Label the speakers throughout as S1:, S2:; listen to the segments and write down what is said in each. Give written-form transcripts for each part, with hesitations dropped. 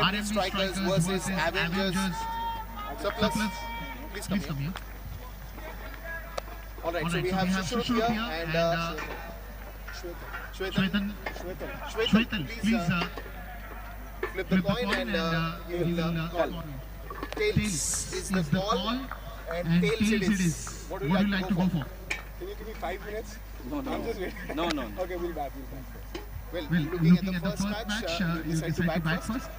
S1: RMB Strikers versus Avengers. Surplus, please come here. Alright, so we have Shushrut here and Shwetan, please flip the coin and give the call. Tails is the call and tails it is. What would you like to go for?
S2: Can you give me 5 minutes?
S3: No.
S2: I'm just waiting.
S3: No.
S2: Okay, we'll back.
S1: Well, looking at the first match, you decide to back first?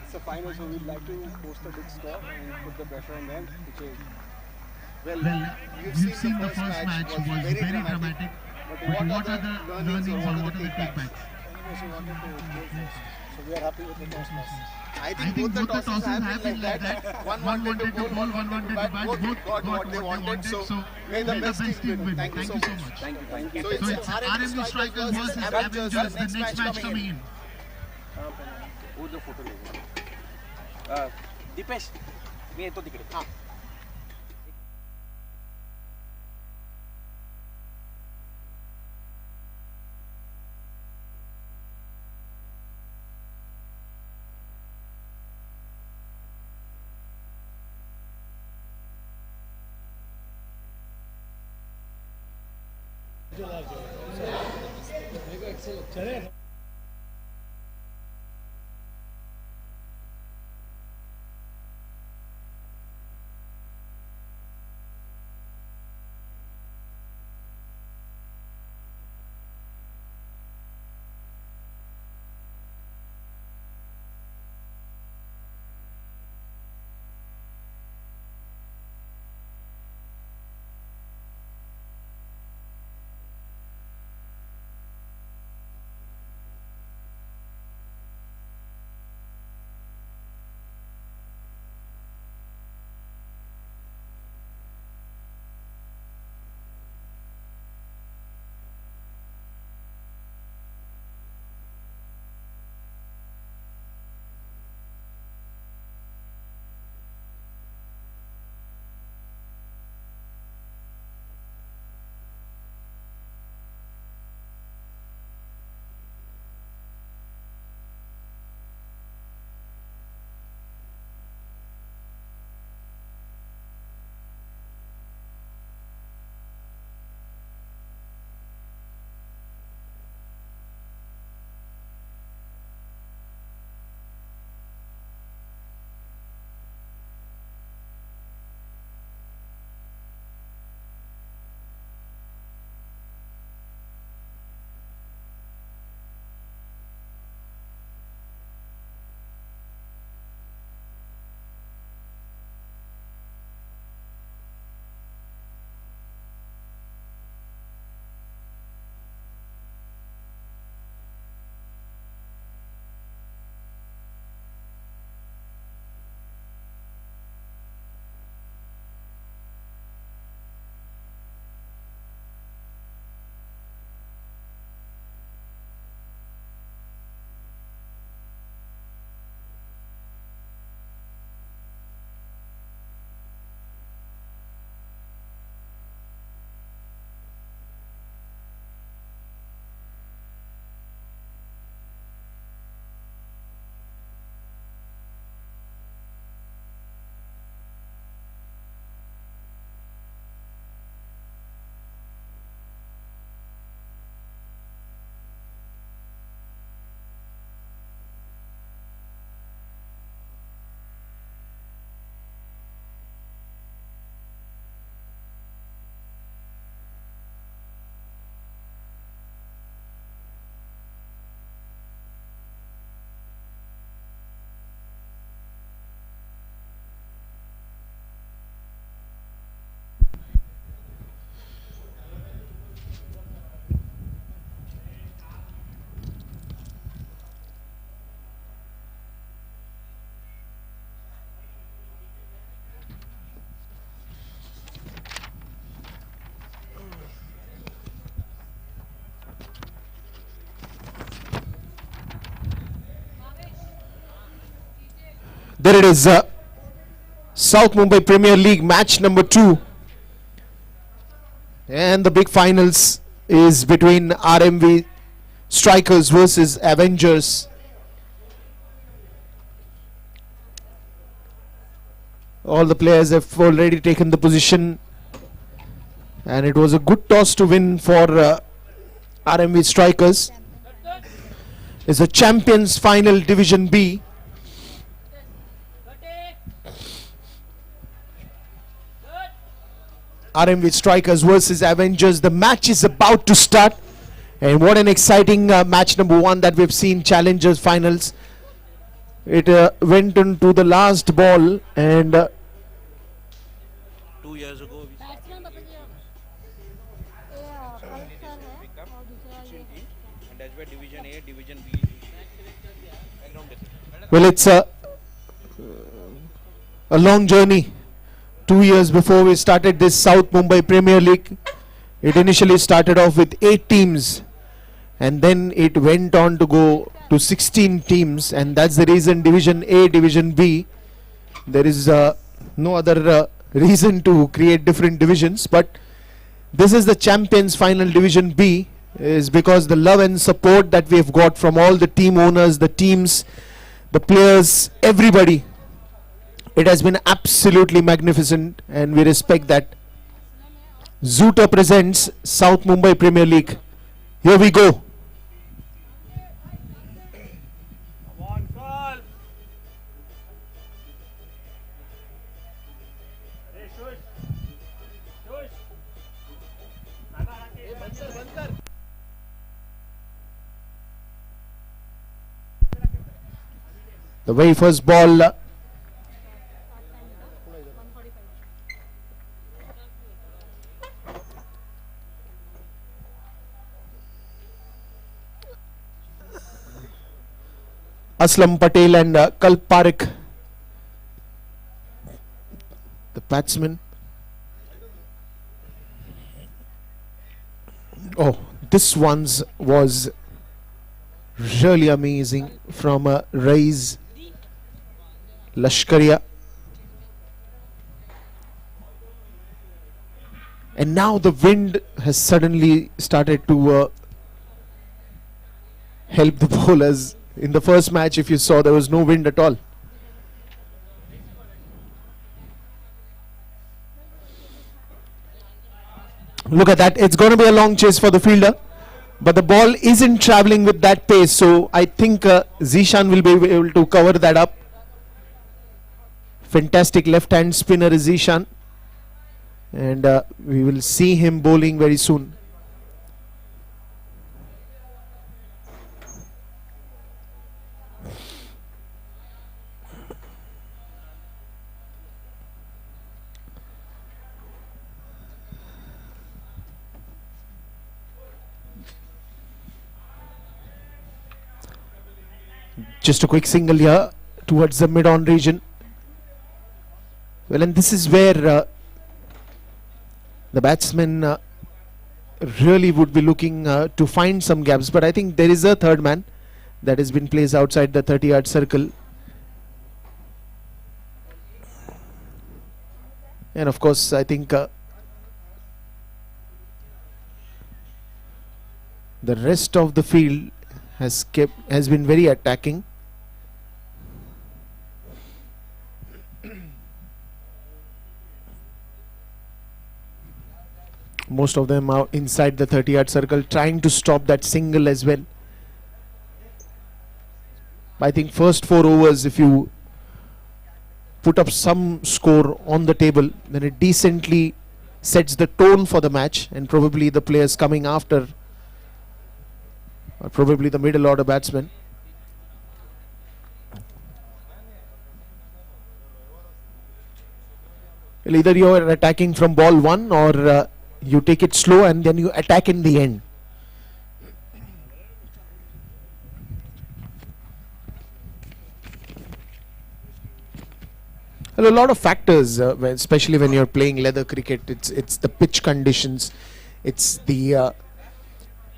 S2: It's a final, so we'd like to post a big score and put the pressure on them to change.
S1: Well, you've seen the first match was very dramatic. But what are the learnings or what are the takebacks?
S2: So we are happy with the first match.
S1: I think both the tosses have been like that. One wanted to bowl, one wanted to bat. Both got what they wanted. So may the best team win. Thank you so much.
S3: Thank you.
S1: So it's RMB Strikers versus Avengers. The next match coming in.
S3: वो जो photo लेगा दीपेश मी येतो तिकडे
S2: चले
S1: There it is, South Mumbai Premier League match number 2, and the big finals is between RMB Strikers versus Avengers. All the players have already taken the position, and it was a good toss to win for RMV Strikers. It's the Champions Final Division B. RMV Strikers versus Avengers. The match is about to start, and what an exciting match number 1 that we've seen. Challengers Finals. It went into the last ball, and
S3: 2 years ago we pick up Division E, and that's where Division A, Division B background is.
S1: well, it's a long journey. 2 years before we started this South Mumbai Premier League, it initially started off with 8 teams, and then it went on to go to 16 teams, and that's the reason Division A, Division B. There is no other reason to create different divisions, but this is the Champions Final Division B, is because the love and support that we have got from all the team owners, the teams, the players, everybody. It has been absolutely magnificent, and we respect that. Zoota presents South Mumbai Premier League. Here we go. The very first ball. Aslam Patel and Kalp Parekh, the batsman. Oh, this one's was really amazing from Raiz Lashkaria. And now the wind has suddenly started to help the bowlers. In the first match, if you saw, there was no wind at all. Look at that. It's going to be a long chase for the fielder, but the ball isn't traveling with that pace, so I think Zishan will be able to cover that up. Fantastic left-hand spinner is Zishan, and we will see him bowling very soon. Just a quick single here towards the mid-on region. Well, and this is where the batsman really would be looking to find some gaps. But I think there is a third man that has been placed outside the 30-yard circle. And of course, I think the rest of the field has been very attacking. Most of them are inside the 30-yard circle, trying to stop that single as well. I think first 4 overs, if you put up some score on the table, then it decently sets the tone for the match, and probably the players coming after are probably the middle order batsmen. Well, either you are attacking from ball 1 or you take it slow and then you attack in the end. Well, a lot of factors, especially when you're playing leather cricket. It's the pitch conditions, it's the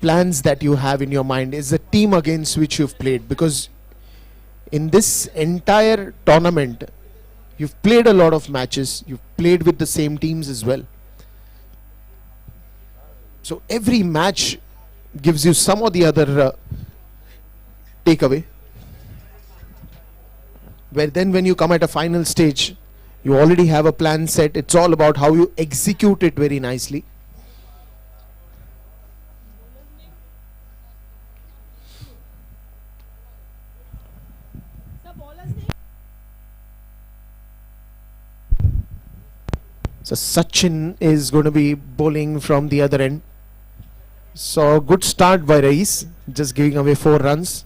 S1: plans that you have in your mind, is the team against which you've played, because in this entire tournament you've played a lot of matches, you've played with the same teams as well. So every match gives you some or the other takeaway, where then when you come at a final stage, You already have a plan set. It's all about how you execute it very nicely. So Sachin is going to be bowling from the other end. So good start by Rais, just giving away 4 runs.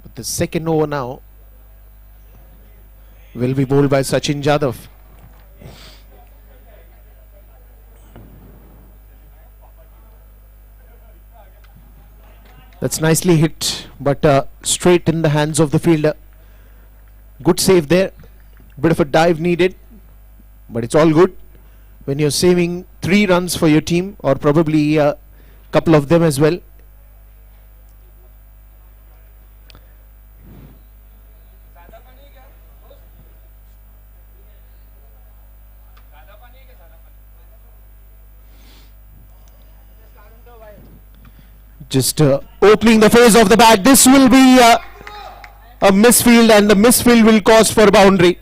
S1: But the second over now will be bowled by Sachin Jadhav. That's nicely hit, but straight in the hands of the fielder. Good save there. Bit of a dive needed, but it's all good when you're saving 3 runs for your team, or probably a couple of them as well. Just opening the face of the bat. This will be a misfield, and the misfield will cause for a boundary.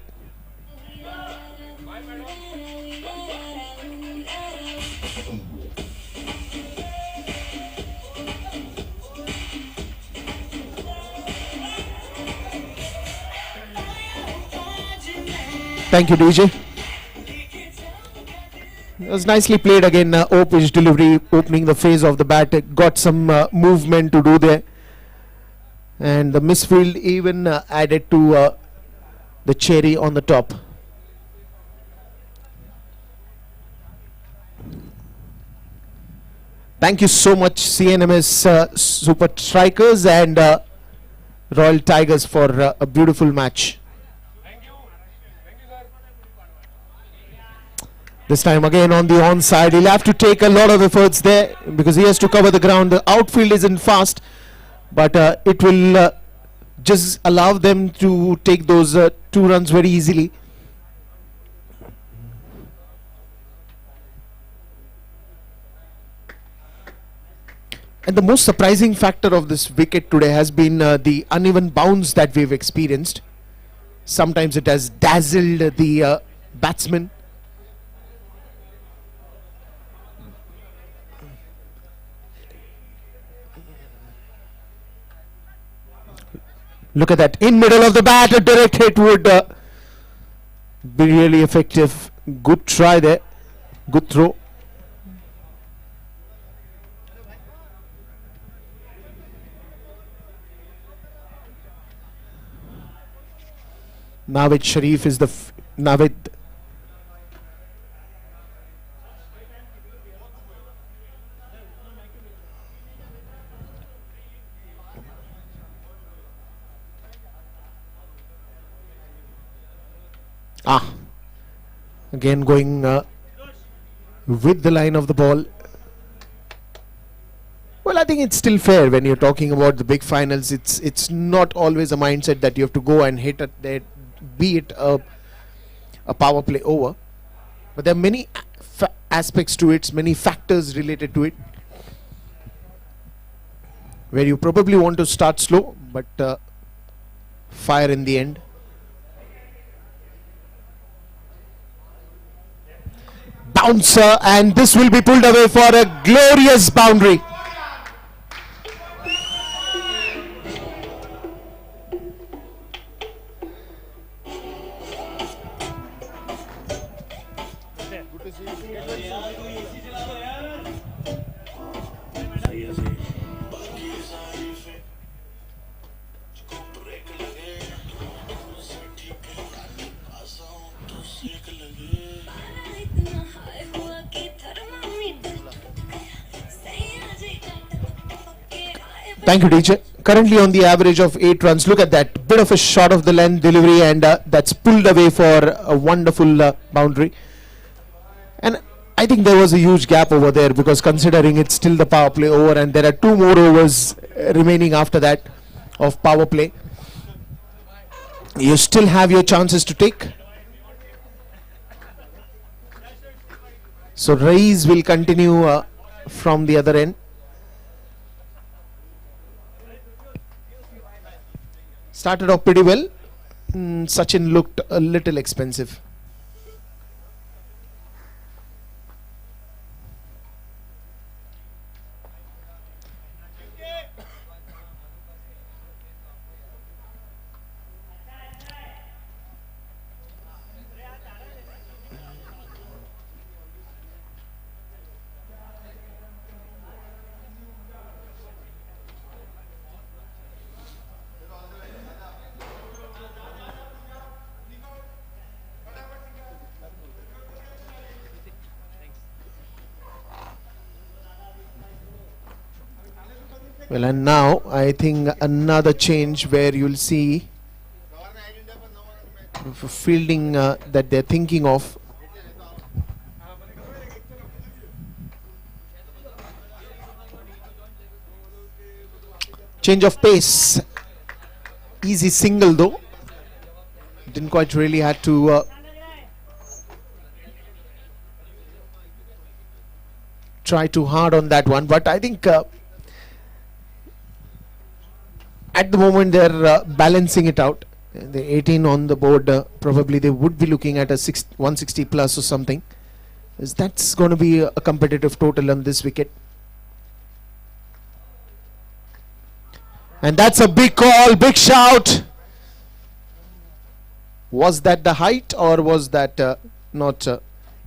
S1: Thank you, DJ. It was nicely played again. Pitch delivery, opening the face of the bat. Got some movement to do there, and the misfield even added to the cherry on the top. Thank you so much, CNMS Super Strikers and Royal Tigers, for a beautiful match. This time again on the onside. He'll have to take a lot of efforts there because he has to cover the ground. The outfield isn't fast, but it will just allow them to take those 2 runs very easily. And the most surprising factor of this wicket today has been the uneven bounce that we've experienced. Sometimes it has dazzled the batsmen. Look at that, in middle of the bat, a direct hit would be really effective. Good try there, good throw. Naveed Sharif is the Naveed. Again going with the line of the ball. Well, I think it's still fair when you're talking about the big finals. It's not always a mindset that you have to go and hit at that, be it a power play over. But there are many aspects to it, many factors related to it, where you probably want to start slow but fire in the end. Bouncer, and this will be pulled away for a glorious boundary. Thank you, DJ. Currently on the average of 8 runs. Look at that. Bit of a shot of the length delivery, and that's pulled away for a wonderful boundary. And I think there was a huge gap over there, because considering it's still the power play over and there are 2 more overs remaining after that of power play, you still have your chances to take. So Rais will continue from the other end. Started off pretty well. Sachin looked a little expensive. Well, and now I think another change where you'll see fielding that they're thinking of. Change of pace. Easy single though. Didn't quite really had to try too hard on that one, but I think at the moment they're balancing it out. The 18 on the board, probably they would be looking at a 160 plus or something. That's going to be a competitive total on this wicket. And that's a big call, big shout. Was that the height or was that not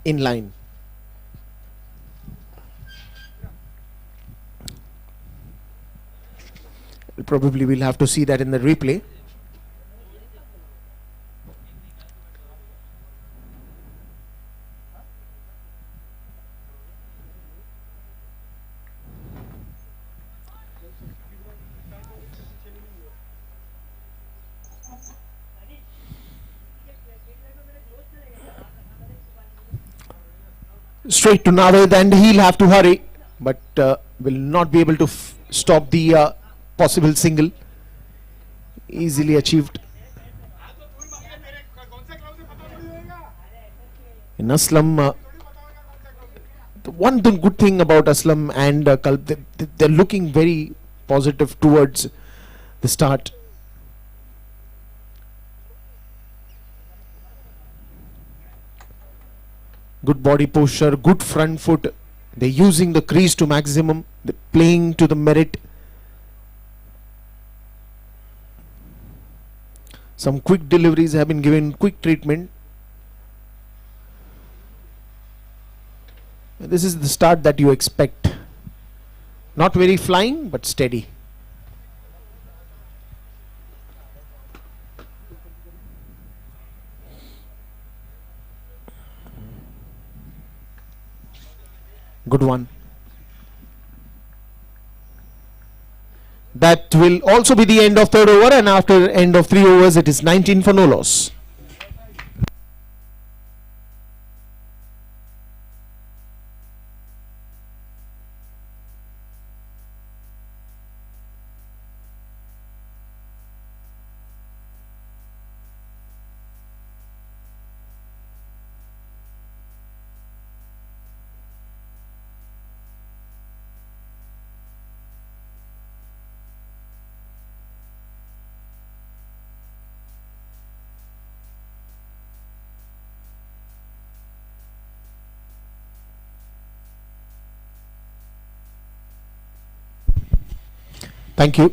S1: in line? Probably we'll have to see that in the replay. Straight to Naved, and he'll have to hurry, but will not be able to stop the possible single. Easily achieved. In Aslam, the one good thing about Aslam and Kalb, they're looking very positive towards the start. Good body posture, good front foot. They're using the crease to maximum. They're playing to the merit. Some quick deliveries have been given, quick treatment. This is the start that you expect. Not very flying, but steady. Good one. That will also be the end of third over, and after end of 3 overs it is 19 for no loss. Thank you.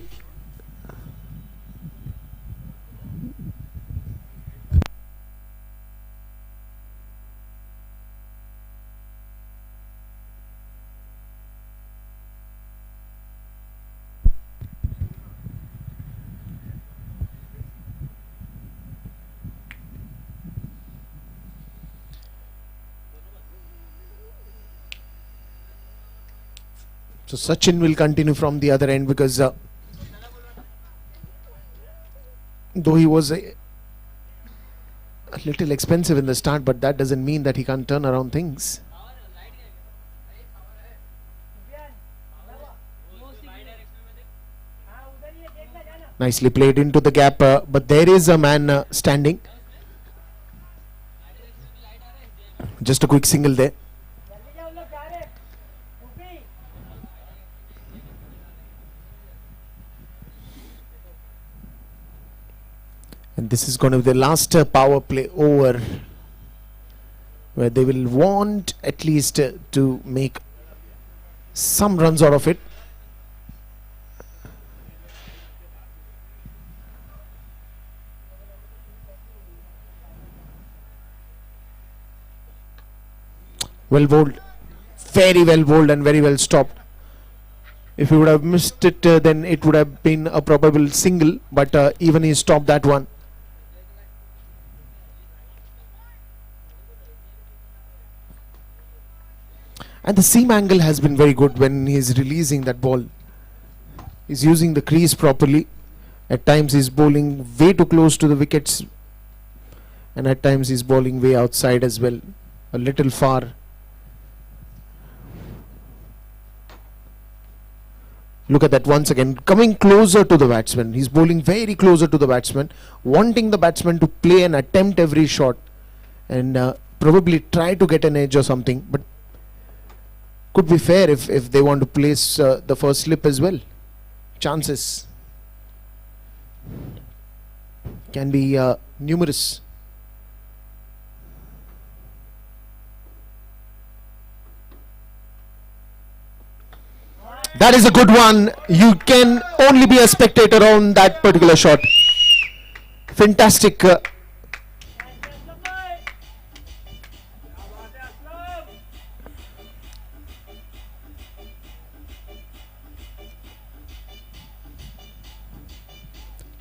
S1: So Sachin will continue from the other end because though he was a little expensive in the start, but that doesn't mean that he can't turn around things. Nicely played into the gap, but there is a man standing. Just a quick single there.
S4: This is going to be the last power play over, where they will want at least to make some runs out of it. Well bowled, very well bowled and very well stopped. If he would have missed it, then it would have been a probable single, but even he stopped that one. And the seam angle has been very good when he is releasing that ball. He's using the crease properly. At times he's bowling way too close to the wickets, and at times he's bowling way outside as well, a little far. Look at that once again, coming closer to the batsman. He's bowling very closer to the batsman, wanting the batsman to play and attempt every shot and probably try to get an edge or something. But could be fair if they want to place the first slip as well. Chances can be numerous. That is a good one. You can only be a spectator on that particular shot. Fantastic.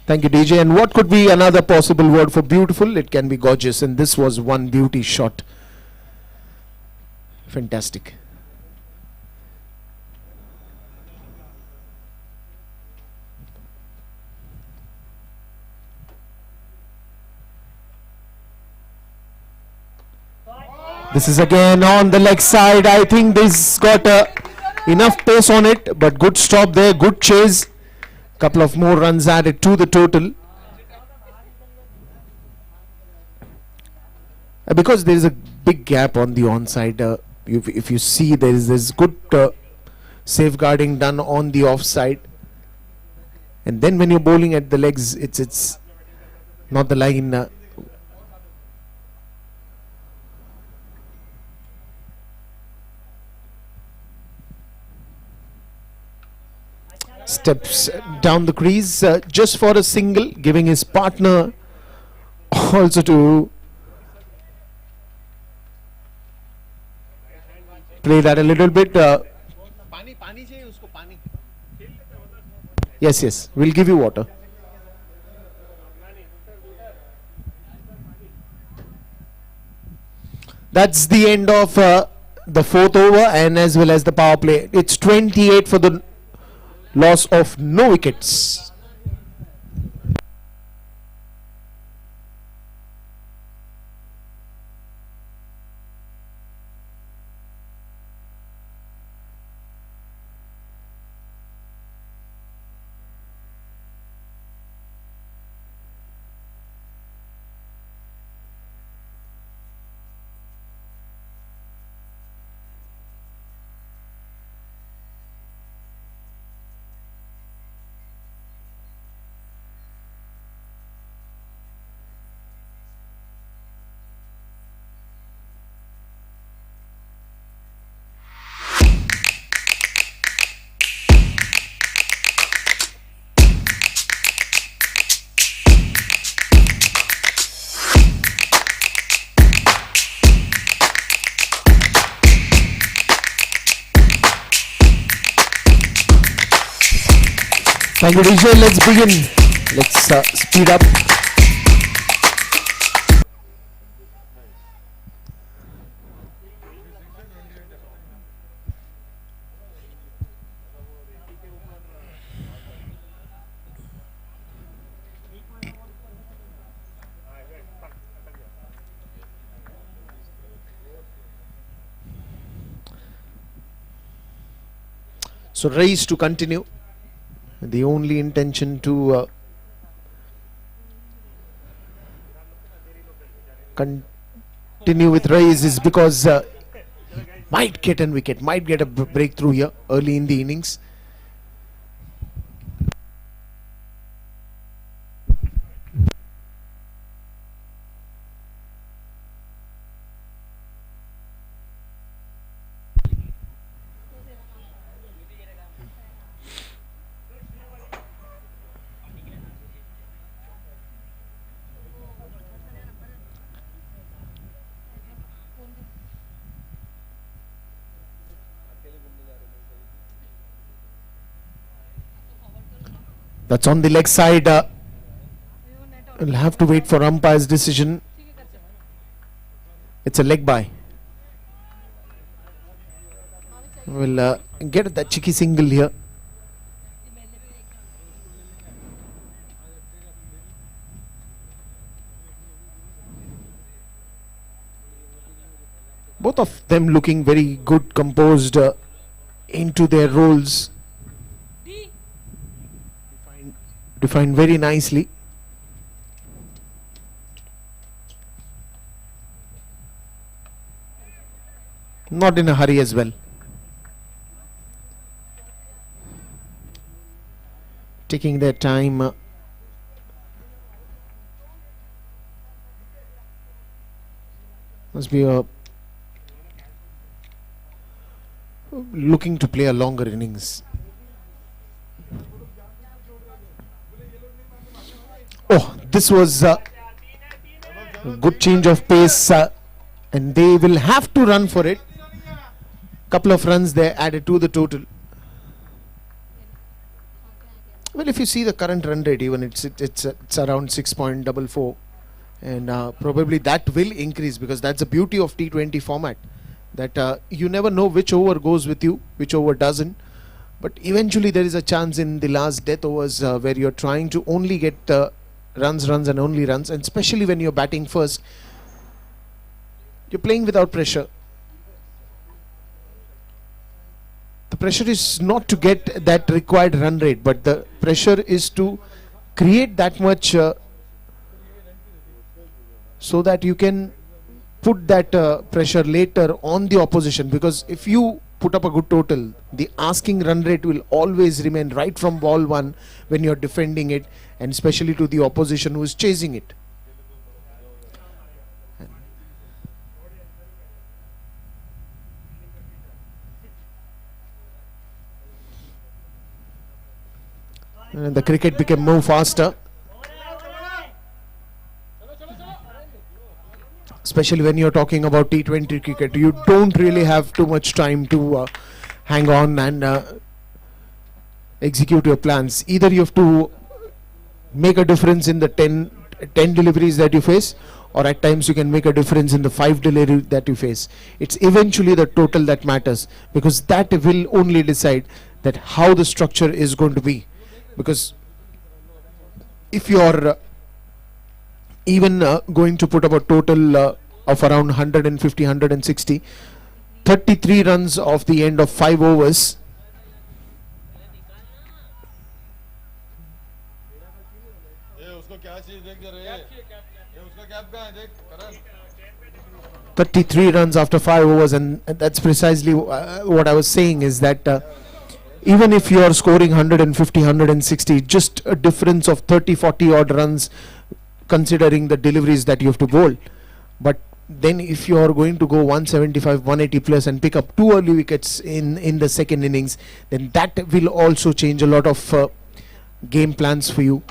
S4: Thank you, DJ. And what could be another possible word for beautiful? It can be gorgeous. And this was one beauty shot. Fantastic. This is again on the leg side. I think this got enough pace on it, but good stop there, good chase. Couple of more runs added to the total. Because there is a big gap on the onside. If you see, there is good safeguarding done on the offside. And then when you're bowling at the legs, it's not the line. Steps down the crease just for a single, giving his partner also to play that a little bit. Yes, we'll give you water. That's the end of the fourth over and as well as the power play. It's 28 for the loss of no wickets. Thank you, DJ. Let's begin. Let's speed up. So race to continue. The only intention to continue with Rays is because might get a wicket, might get a breakthrough here early in the innings. That's on the leg side. We'll have to wait for umpire's decision. It's a leg by. We'll get that cheeky single here. Both of them looking very good, composed into their roles. Defined very nicely. Not in a hurry as well. Taking their time. Must be looking to play a longer innings. Oh, this was a good change of pace, and they will have to run for it. Couple of runs there added to the total. Well, if you see the current run rate, even it's around 6.44, and probably that will increase, because that's the beauty of T20 format, that you never know which over goes with you, which over doesn't. But eventually there is a chance in the last death overs where you're trying to only get runs and only runs, and especially when you're batting first, you're playing without pressure. The pressure is not to get that required run rate, but the pressure is to create that much so that you can put that pressure later on the opposition. Because if you put up a good total, the asking run rate will always remain right from ball one when you're defending it, and especially to the opposition who is chasing it. And the cricket became more faster, especially when you're talking about T20 cricket. You don't really have too much time to hang on and execute your plans. Either you have to make a difference in the 10 deliveries that you face, or at times you can make a difference in the 5 deliveries that you face. It's eventually the total that matters, because that will only decide that how the structure is going to be. Because if you're even going to put up a total of around 150, 160, 33 runs off the end of 5 overs, after 5 overs, and that's precisely what I was saying, is that even if you are scoring 150, 160, just a difference of 30, 40 odd runs, considering the deliveries that you have to bowl. But then if you are going to go 175, 180 plus and pick up 2 early wickets in the second innings, then that will also change a lot of game plans for you.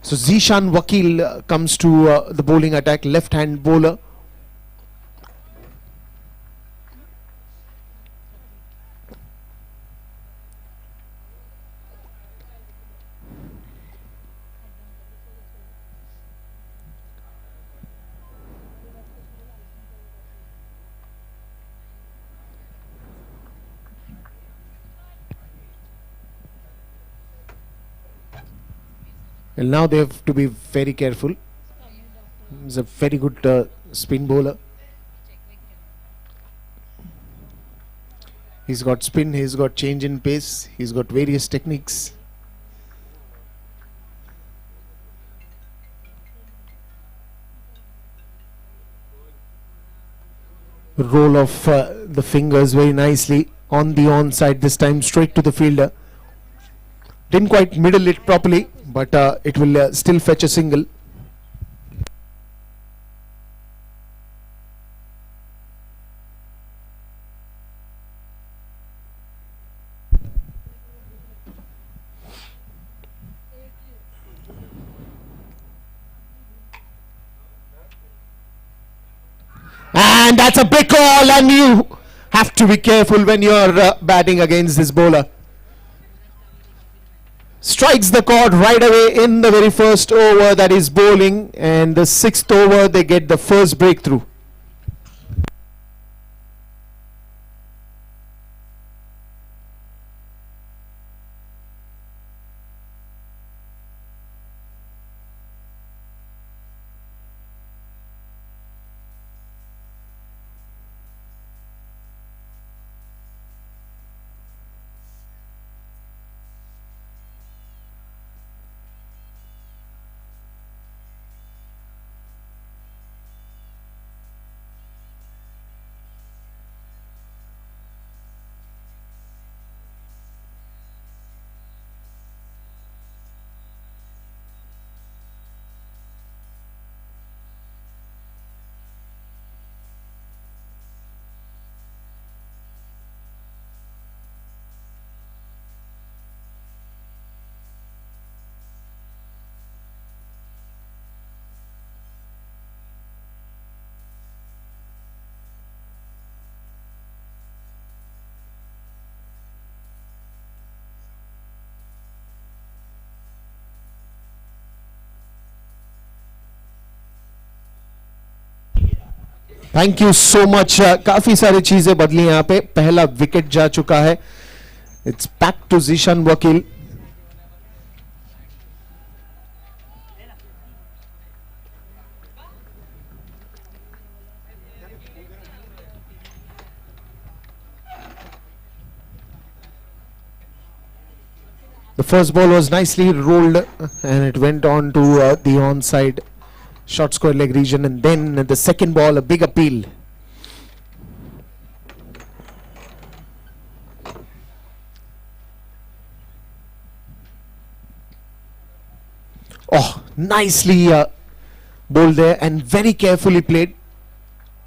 S4: So Zishan Wakil comes to the bowling attack, left hand bowler. And now they have to be very careful. He's a very good spin bowler. He's got spin, he's got change in pace, he's got various techniques. Roll of the fingers very nicely on the onside, this time straight to the fielder. Didn't quite middle it properly, but it will still fetch a single. And that's a big call, and you have to be careful when you're batting against this bowler. strikes the chord right away in the very first over that is bowling, and the 6th over they get the first breakthrough. Thank you so much. काफी सारी चीजें बदली यहाँ पे. पहला wicket जा चुका है. इट्स बैक टू जीशान वकील. The first ball was nicely rolled and it went on to the onside short square leg region, and then the second ball, a big appeal. Oh, nicely bowled there and very carefully played.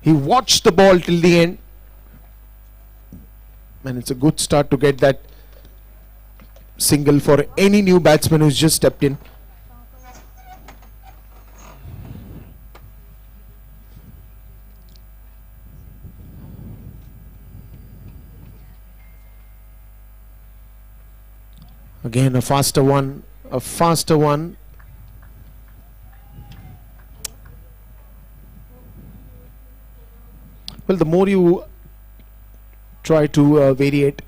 S4: He watched the ball till the end, and it's a good start to get that single for any new batsman who's just stepped in. Again, a faster one, a faster one. Well, the more you try to variate,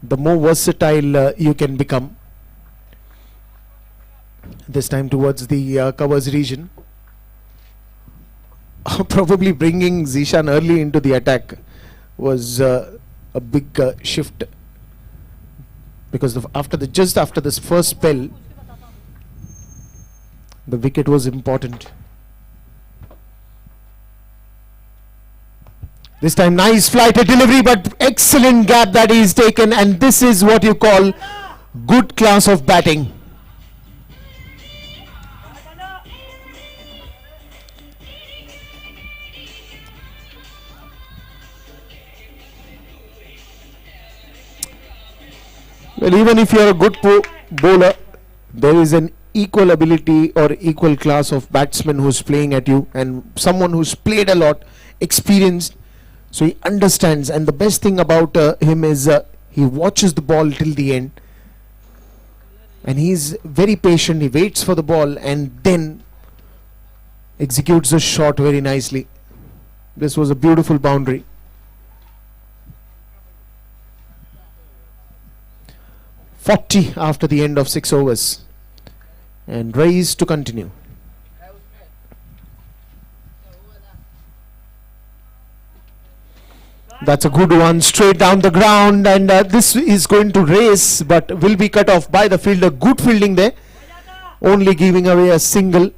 S4: the more versatile you can become. This time towards the covers region. Probably bringing Zishan early into the attack was a big shift, because just after this first spell, the wicket was important. This time nice flighted delivery, but excellent gap that is taken, and this is what you call good class of batting. Well, even if you are a good bowler, there is an equal ability or equal class of batsman who's playing at you, and someone who's played a lot, experienced, so he understands. And the best thing about him is he watches the ball till the end, and he's very patient. He waits for the ball and then executes the shot very nicely. This was a beautiful boundary. .40 after the end of 6 overs, and raised to continue. That's a good one, straight down the ground, and this is going to race but will be cut off by the fielder. Good fielding there, only giving away a single.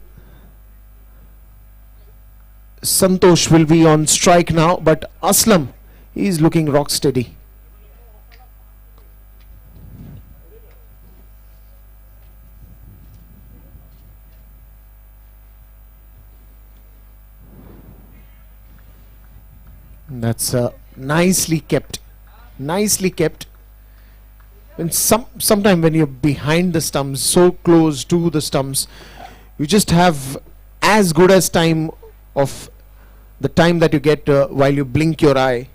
S4: Santosh will be on strike now, but Aslam is looking rock steady. That's nicely kept, nicely kept. And sometime when you're behind the stumps, so close to the stumps, you just have as good as time of the time that you get while you blink your eye,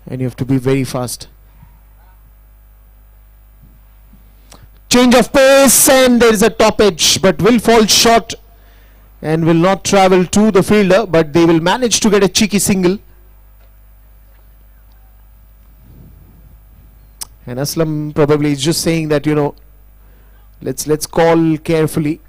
S4: and you have to be very fast. Change of pace, and there is a top edge, but will fall short and will not travel to the fielder, but they will manage to get a cheeky single. And Aslam probably is just saying that, you know, let's call carefully.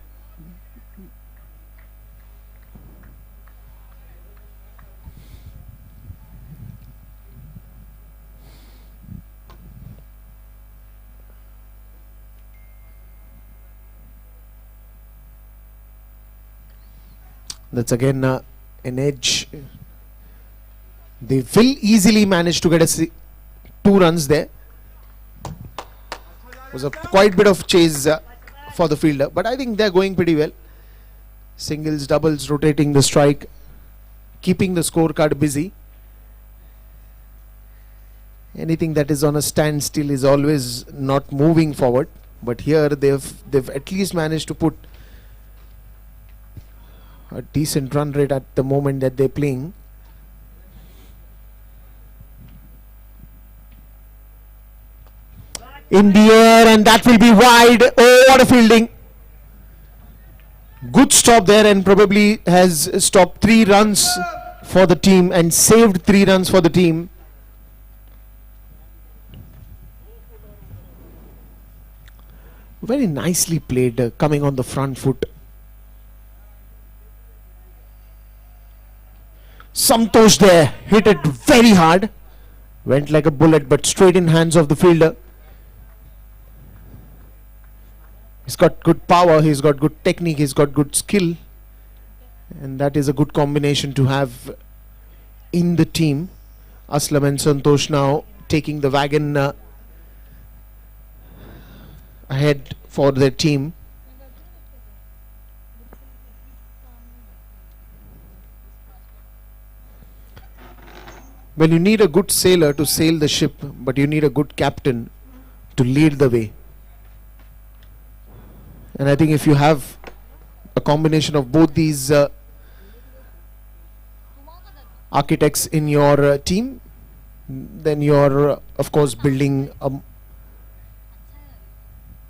S4: That's again an edge. They will easily manage to get a 2 runs there. Was a quite bit of chase for the fielder, but I think they're going pretty well. Singles, doubles, rotating the strike, keeping the scorecard busy. Anything that is on a standstill is always not moving forward, but here they've at least managed to put a decent run rate at the moment that they're playing. In the air, and that will be wide. Oh, what a fielding. Good stop there, and probably has stopped 3 runs for the team and saved 3 runs for the team. Very nicely played, coming on the front foot. Santosh there hit it very hard, went like a bullet, but straight in hands of the fielder. He's got good power, he's got good technique, he's got good skill, and that is a good combination to have in the team. Aslam and Santosh now taking the wagon ahead for their team. Well, you need a good sailor to sail the ship, but you need a good captain to lead the way. And I think if you have a combination of both these architects in your team, then you're of course building a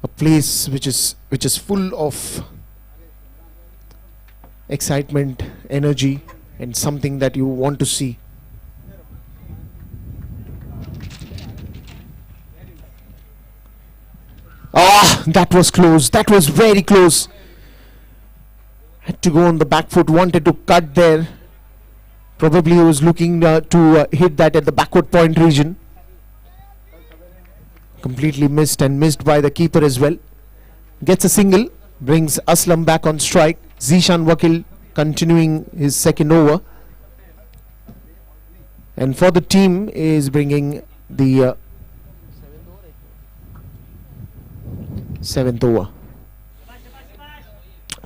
S4: place which is full of excitement, energy, and something that you want to see. Ah, that was close. That was very close. Had to go on the back foot, wanted to cut there. Probably he was looking to hit that at the backward point region. Completely missed, and missed by the keeper as well. Gets a single, brings Aslam back on strike. Zishan Wakil continuing his second over. And for the team is bringing the 7th over.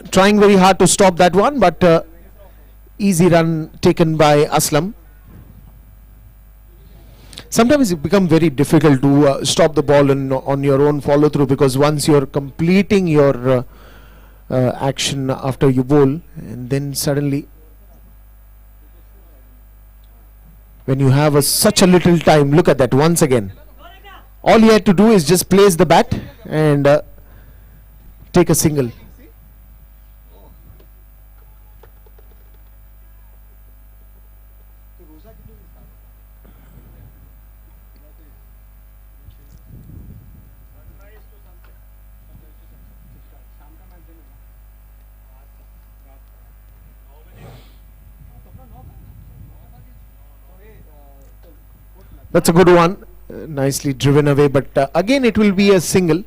S4: Trying very hard to stop that one, but easy run taken by Aslam. Sometimes it becomes very difficult to stop the ball on your own follow through, because once you're completing your action after you bowl, and then suddenly when you have such a little time, look at that once again. All he had to do is just place the bat and take a single. That's a good one. Nicely driven away, but again it will be a single.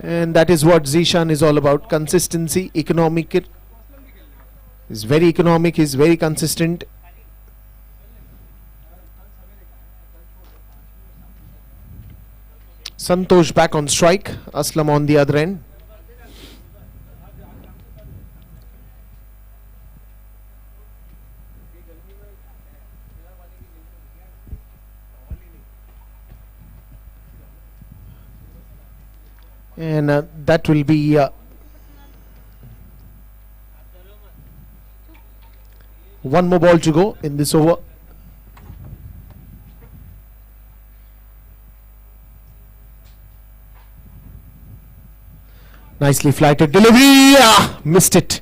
S4: And that is what Zishan is all about. Consistency, economic. He's very economic, he's very consistent. Santosh back on strike, Aslam on the other end. And that will be one more ball to go in this over. Nicely flighted delivery. Missed it.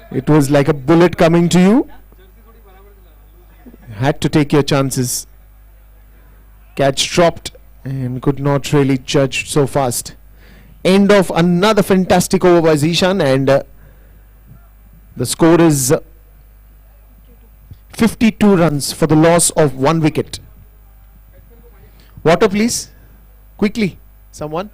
S4: It was like a bullet coming to you. Had to take your chances. Catch dropped and could not really judge so fast. End of another fantastic over by Zishan, and the score is 52 runs for the loss of 1 wicket. Water please. Quickly. Someone.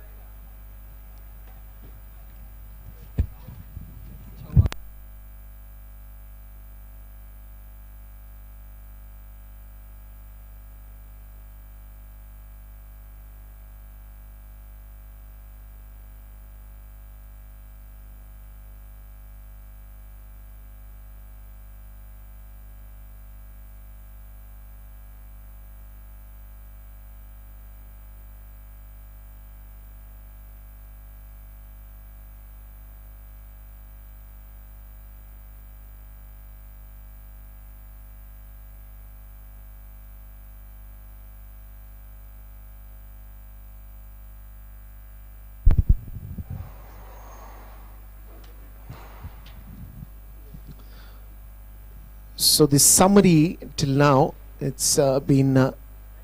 S4: So the summary till now, it's been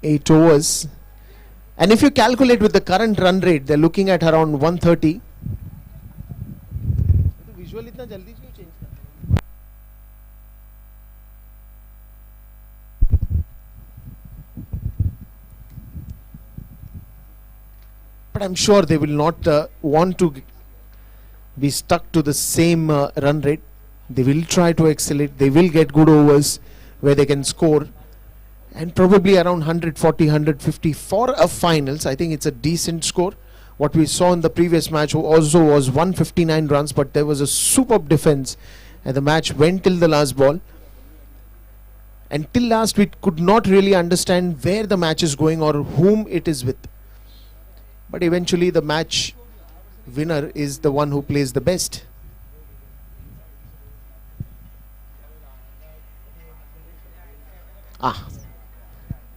S4: 8 overs, and if you calculate with the current run rate, they're looking at around 130. Visual itna jaldi क्यों change कर? But I'm sure they will not want to be stuck to the same run rate. They will try to accelerate. They will get good overs where they can score, and probably around 140, 150 for a finals. I think it's a decent score. What we saw in the previous match also was 159 runs, but there was a superb defense, and the match went till the last ball. And till last, we could not really understand where the match is going or whom it is with. But eventually, the match winner is the one who plays the best.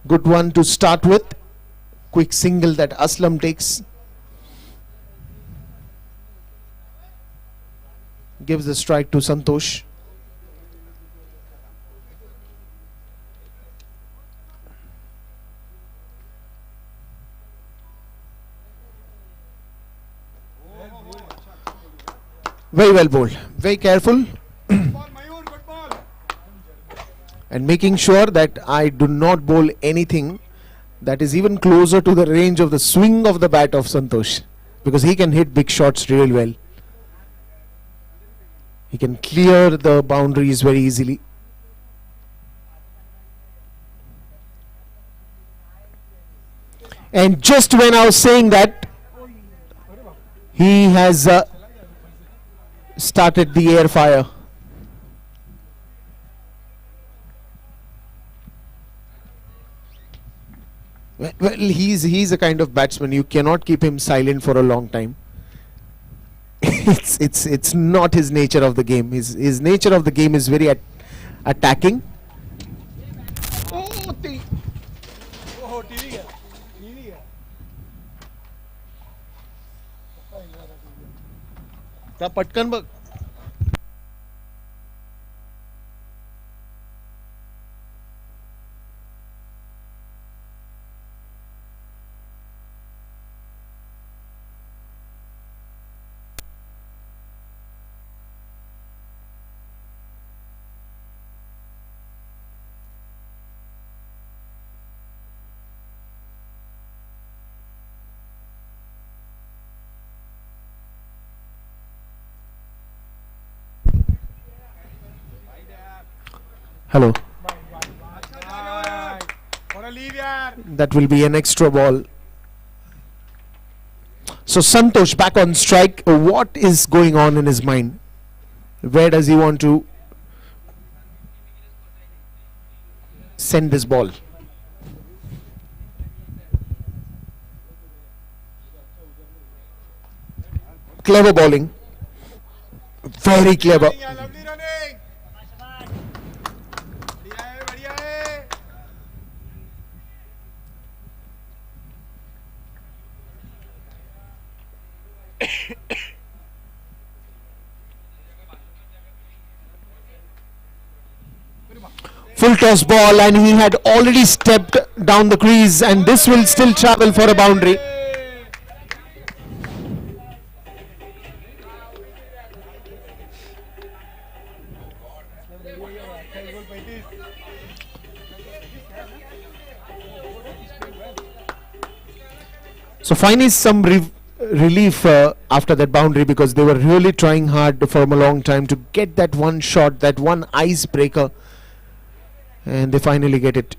S4: Good one to start with. Quick single that Aslam takes. Gives the strike to Santosh. Very well bowled. Very careful. And making sure that I do not bowl anything that is even closer to the range of the swing of the bat of Santosh, because he can hit big shots really well. He can clear the boundaries very easily. And just when I was saying that, he has started the air fire. Well, he's a kind of batsman. You cannot keep him silent for a long time. it's not his nature of the game. His nature of the game is very attacking. पटकन बघ. Hello. That will be an extra ball. So Santosh back on strike. What is going on in his mind? Where does he want to send this ball? Clever bowling. Very clever. Full toss ball, and he had already stepped down the crease, and this will still travel for a boundary. So finally some relief after that boundary, because they were really trying hard for a long time to get that one shot, that one icebreaker, and they finally get it.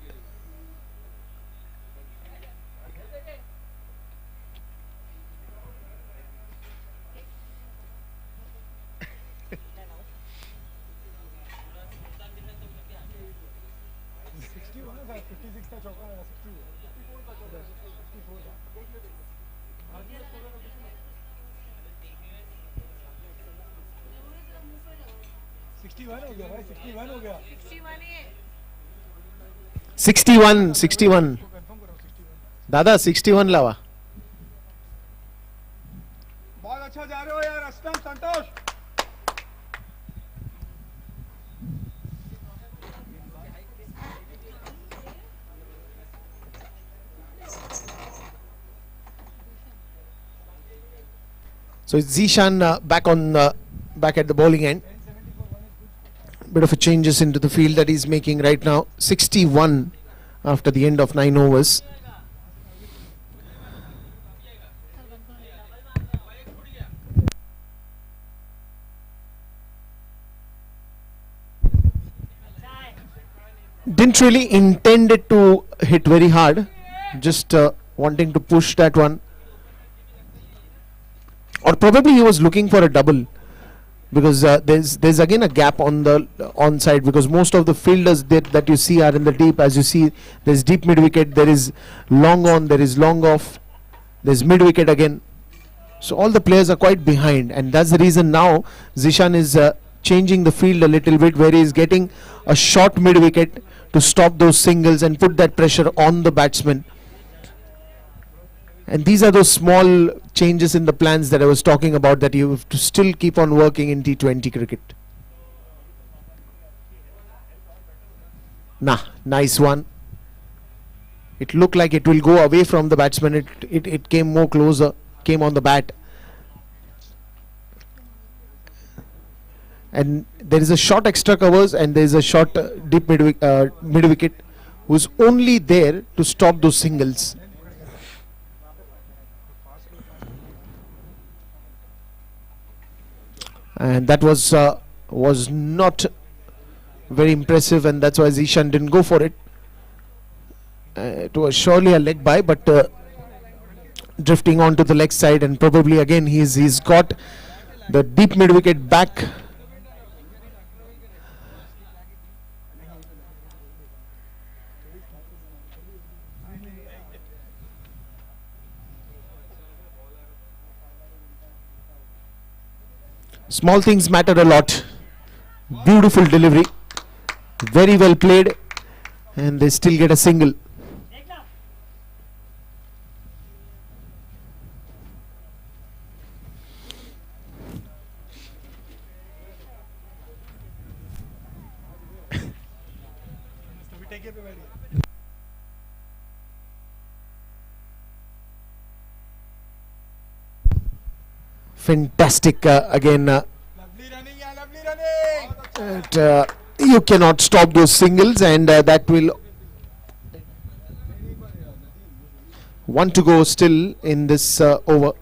S2: हो गया भाई 61 हो गया
S4: 61 दादा 61 लावा.
S2: बहुत अच्छा जा रहे हो यार अस्टम संतोष
S4: So it's Zishan back at the bowling end. Bit of a changes into the field that he's making right now. 61 after the end of 9 overs. Didn't really intend it to hit very hard, just wanting to push that one. Or probably he was looking for a double, because there's again a gap on the onside, because most of the fielders that you see are in the deep. As you see, there's deep mid wicket, there is long on, there is long off, there's mid wicket again. So all the players are quite behind, and that's the reason now Zishan is changing the field a little bit, where he is getting a short mid wicket to stop those singles and put that pressure on the batsman. And these are those small changes in the plans that I was talking about, that you have to still keep on working in T20 cricket. Nice one. It looked like it will go away from the batsman. It came more closer, came on the bat. And there is a short extra covers, and there is a short deep mid wicket, who's only there to stop those singles. And that was not very impressive, and that's why Zishan didn't go for it. It was surely a leg by, but drifting onto the leg side, and probably again he's got the deep mid wicket back. Small things matter a lot. Beautiful delivery, very well played, and they still get a single. Fantastic again. You cannot stop those singles, and that will want to go still in this over.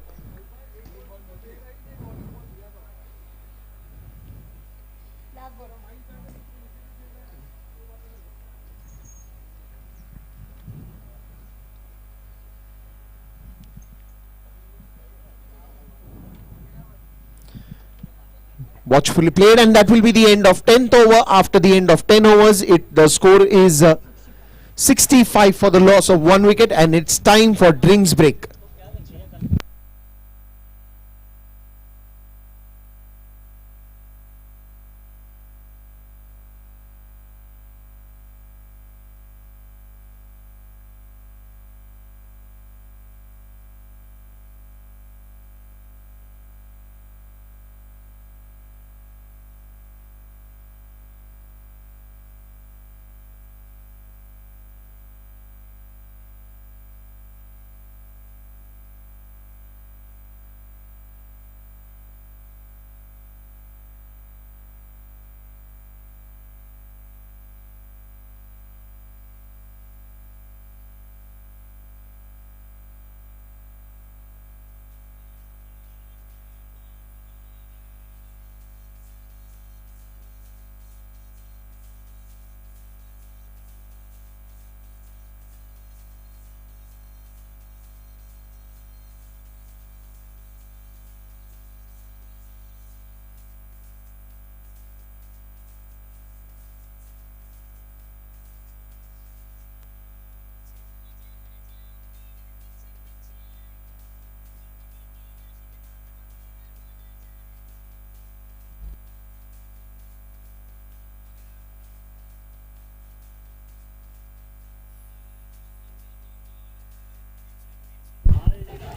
S4: Watchfully played, and that will be the end of 10th over. After the end of 10 overs, the score is 65 for the loss of 1 wicket, and it's time for drinks break.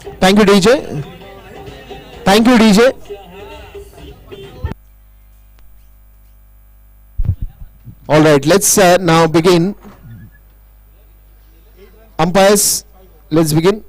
S4: Thank you, DJ. Thank you, DJ. All right, let's now begin. Umpires, let's begin.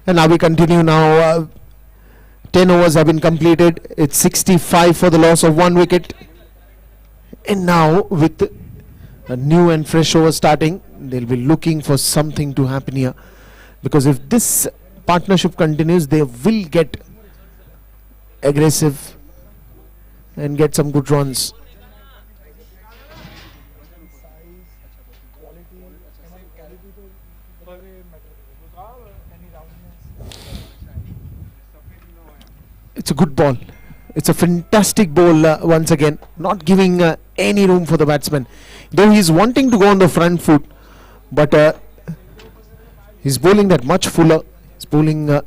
S4: And now we continue now. 10 overs have been completed. It's 65 for the loss of 1 wicket. And now with a new and fresh over starting, they'll be looking for something to happen here. Because if this partnership continues, they will get aggressive and get some good runs. It's a good ball. It's a fantastic ball once again, not giving any room for the batsman. Though he's wanting to go on the front foot, but he's bowling that much fuller. He's bowling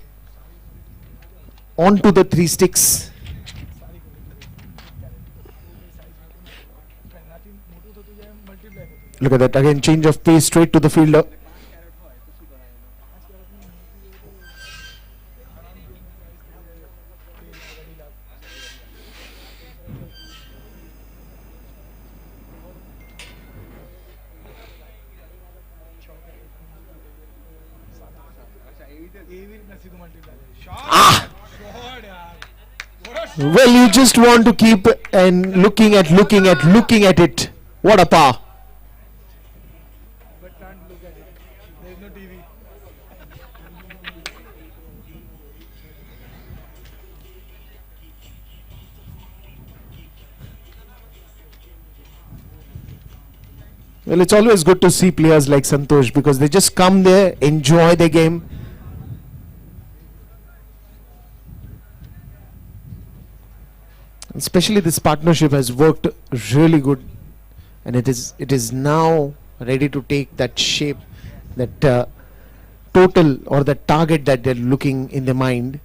S4: onto the 3 sticks. Look at that again, change of pace straight to the fielder. Well, you just want to keep and looking at it. What a power.
S2: But can't look at it. There is no TV.
S4: Well, it's always good to see players like Santosh because they just come there, enjoy the game. Especially this partnership has worked really good, and it is now ready to take that shape, that total or the target that they're looking in their mind.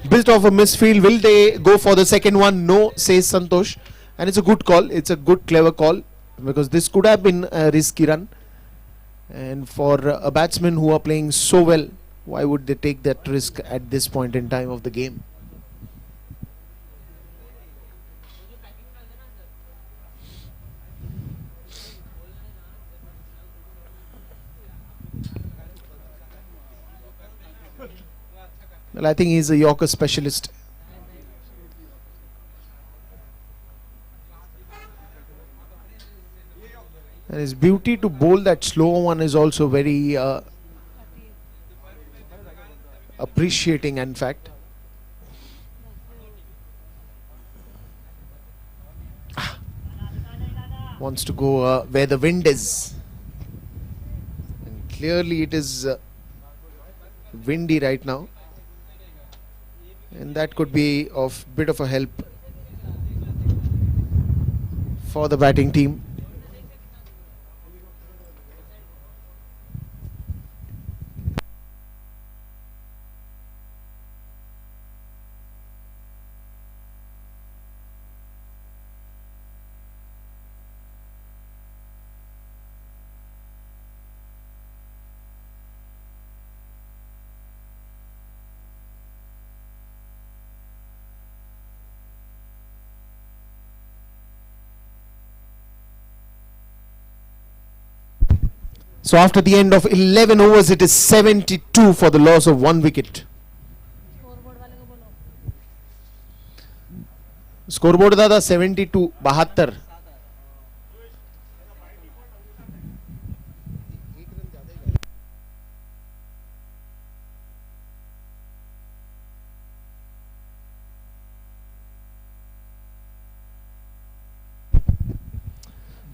S4: Bit of a misfield. Will they go for the second one? No, says Santosh. And it's a good call. It's a good, clever call because this could have been a risky run. And for a batsman who are playing so well, why would they take that risk at this point in time of the game? Well, I think he's a Yorker specialist. And his beauty to bowl that slow one is also very appreciating, in fact. wants to go where the wind is. And clearly it is windy right now. And that could be of bit of a help for the batting team. So after the end of 11 overs, it is 72 for the loss of 1 wicket. Scoreboard दादा 72 72.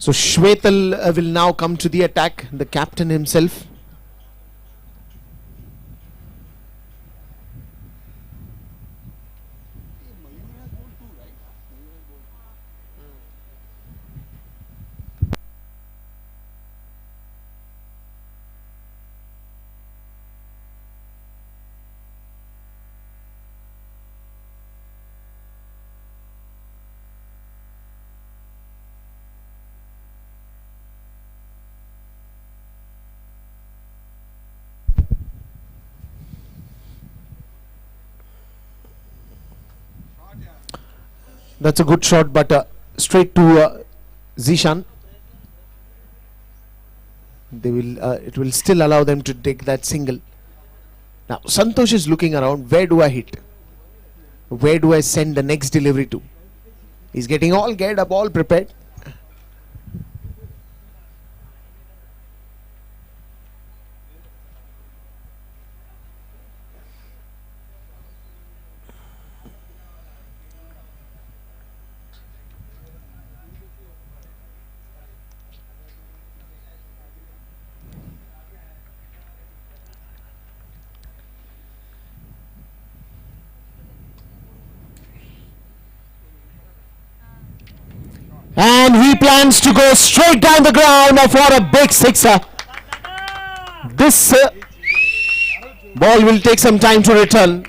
S4: So Shwetal will now come to the attack, the captain himself. That's a good shot, but straight to Zishan. They will. It will still allow them to take that single. Now Santosh is looking around. Where do I hit? Where do I send the next delivery to? He's getting all geared up, all prepared. And he plans to go straight down the ground for a big sixer. This ball will take some time to return.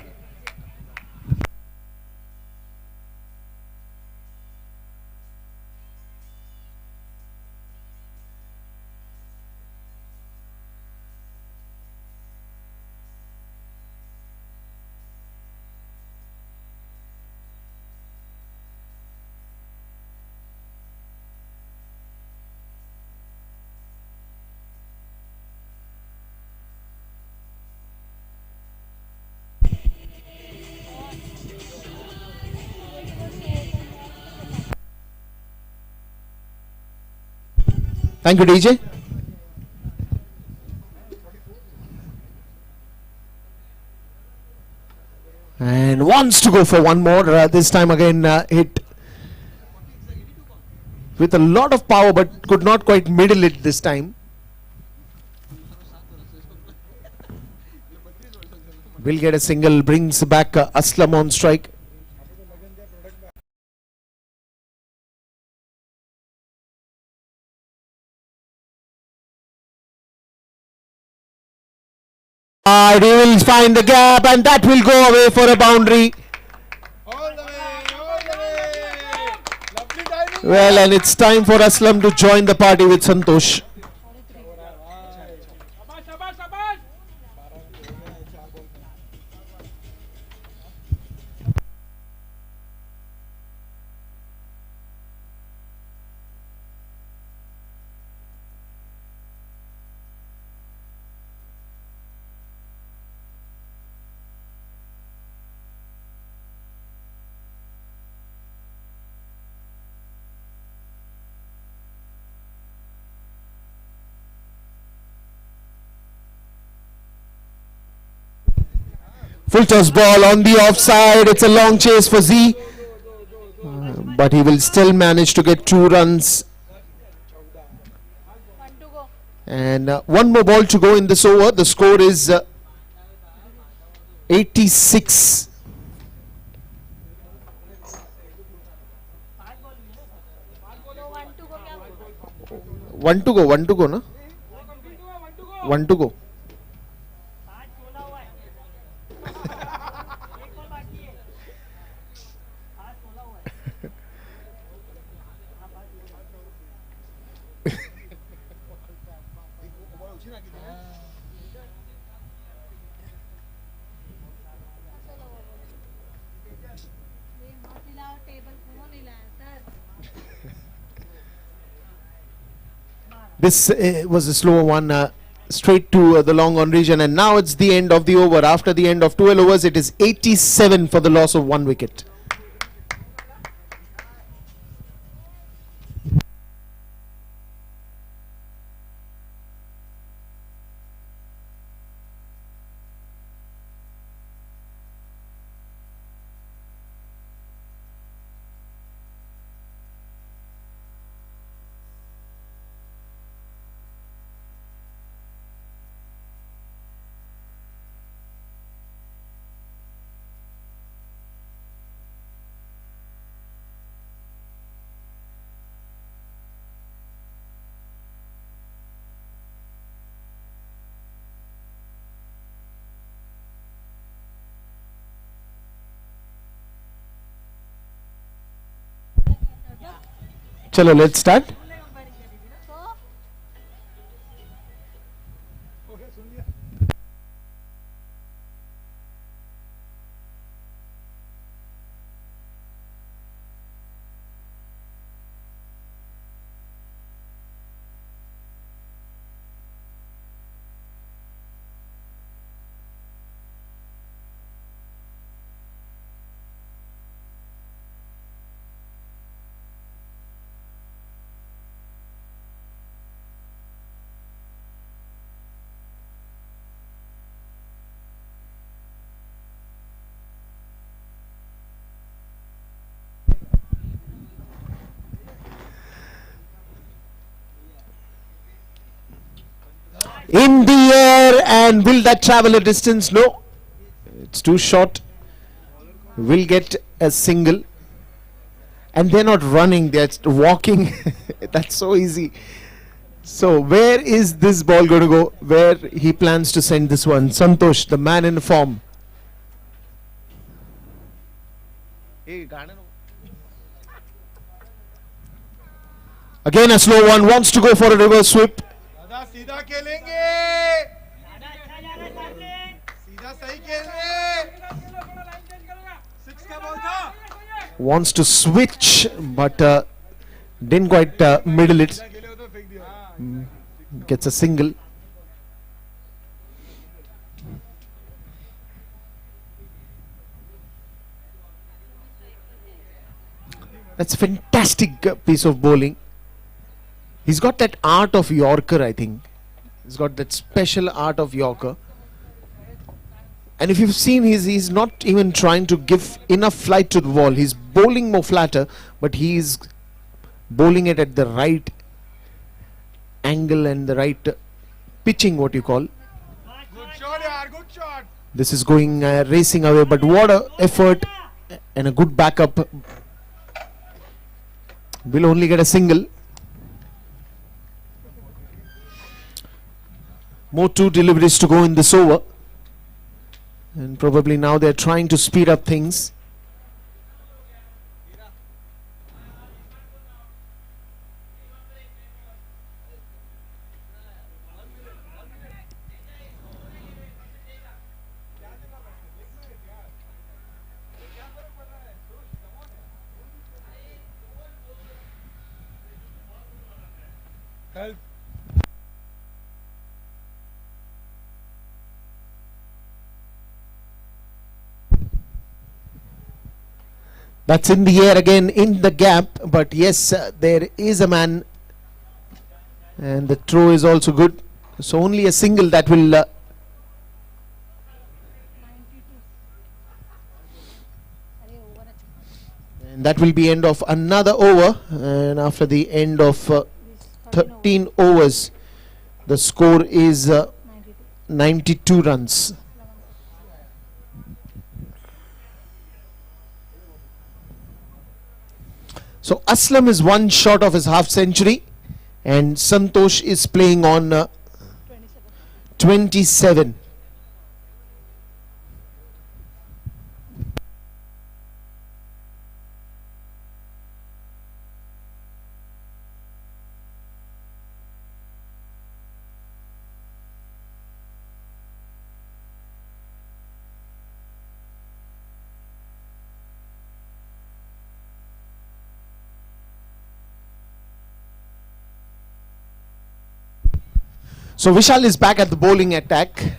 S4: Thank you, DJ. And wants to go for one more. This time again hit with a lot of power, but could not quite middle it this time. Will get a single, brings back Aslam on strike. He will find the gap, and that will go away for a boundary. Well, and it's time for Aslam to join the party with Santosh. Full toss ball on the offside. It's a long chase for Z, but he will still manage to get 2 runs And one more ball to go in this over. The score is 86. One to go, na? One to go. This was a slower one, straight to the long on region, and now it's the end of the over. After the end of 12 overs, it is 87 for the loss of 1 wicket. Chalo, let's start. In the air, and will that travel a distance? No, it's too short. Will get a single, and they're not running, they're walking. That's so easy. So where is this ball going to go? Where he plans to send this one? Santosh, the man in form. Again a slow one, wants to go for a reverse sweep.
S1: सीधा खेलेंगे, सीधा सही खेल रहे, 6 का ball था.
S4: Wants to switch, but didn't quite middle it. Gets a single. That's a fantastic piece of bowling. He's got that art of Yorker, I think. He's got that special art of Yorker. And if you've seen, he's not even trying to give enough flight to the ball. He's bowling more flatter, but he's bowling it at the right angle and the right pitching, what you call.
S1: Good shot, yaar, good shot.
S4: This is going racing away, but what a effort and a good backup. Will only get a single. More 2 deliveries to go in this over, and probably now they're trying to speed up things.
S1: Help.
S4: That's in the air again, in the gap, but yes, there is a man, and the throw is also good. So only a single that will and that will be end of another over. And after the end of 13 overs, The score is 92 runs. So Aslam is one short of his half century, and Santosh is playing on 27. So Vishal is back at the bowling attack,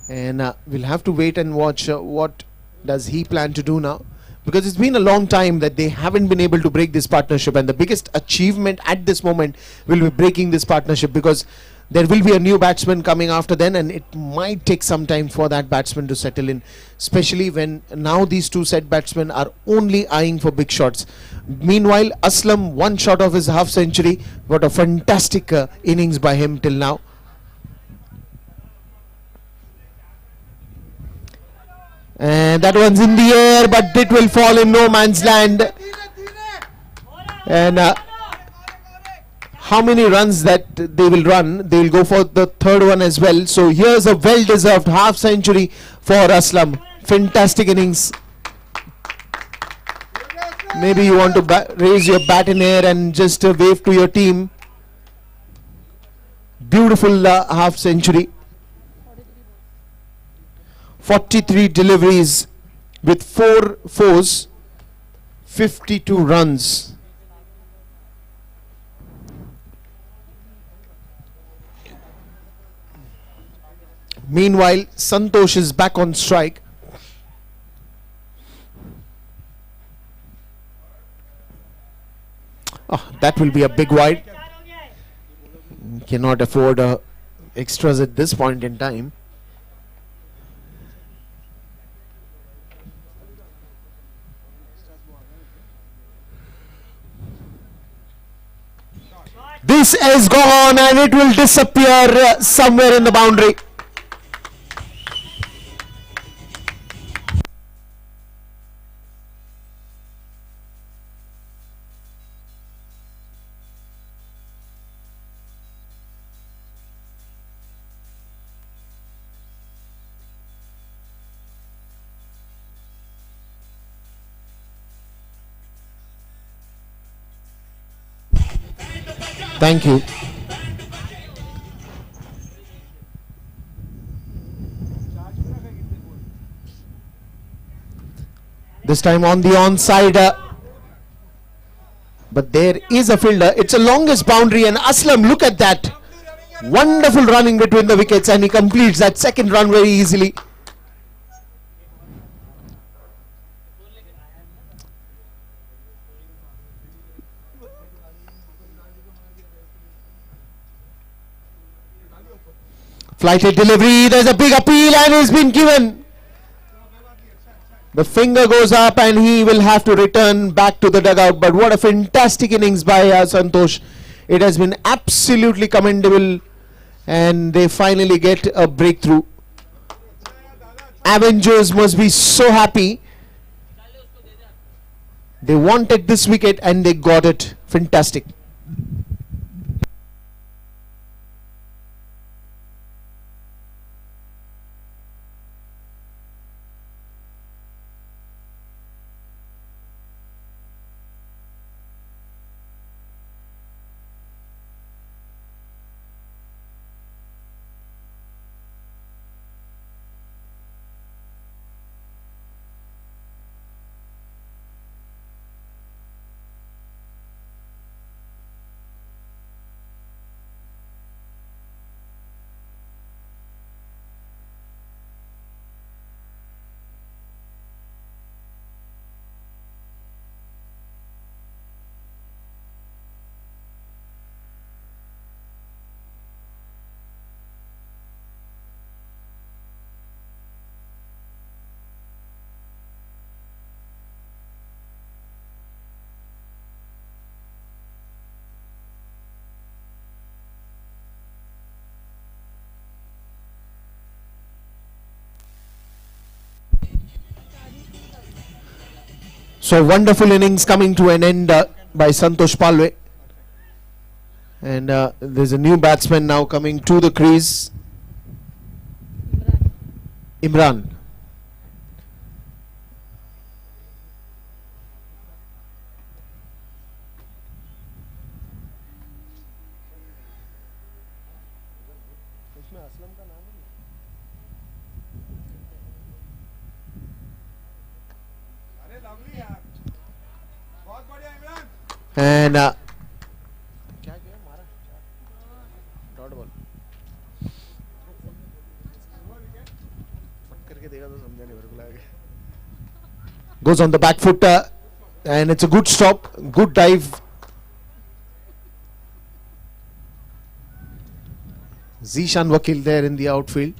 S4: and we'll have to wait and watch what does he plan to do now, because it's been a long time that they haven't been able to break this partnership, and the biggest achievement at this moment will be breaking this partnership, because there will be a new batsman coming after then, and it might take some time for that batsman to settle in, especially when now these two set batsmen are only eyeing for big shots. Meanwhile, Aslam, one shot of his half century. What a fantastic innings by him till now. And that one's in the air, but it will fall in no man's land. And how many runs that they will run? They will go for the third one as well. So here's a well-deserved half century for Aslam. Fantastic innings. Maybe you want to raise your bat in air and just wave to your team. Beautiful half century. 43 deliveries with 4 fours, 52 runs. Meanwhile, Santosh is back on strike. Oh, that will be a big wide. Cannot afford extras at this point in time. This is gone and it will disappear somewhere in the boundary. Thank you. This time on the onside, but there is a fielder. It's a longest boundary, and Aslam, look at that. Wonderful running between the wickets, and he completes that second run very easily. Flighted delivery, there's a big appeal and he's been given. The finger goes up and he will have to return back to the dugout. But what a fantastic innings by Santosh. It has been absolutely commendable, and they finally get a breakthrough. Avengers must be so happy. They wanted this wicket and they got it. Fantastic. So wonderful innings coming to an end by Santosh Palwe. And there's a new batsman now coming to the crease. Imran. And goes on the back foot, and it's a good stop, good dive. Zishan Vakil there in the outfield.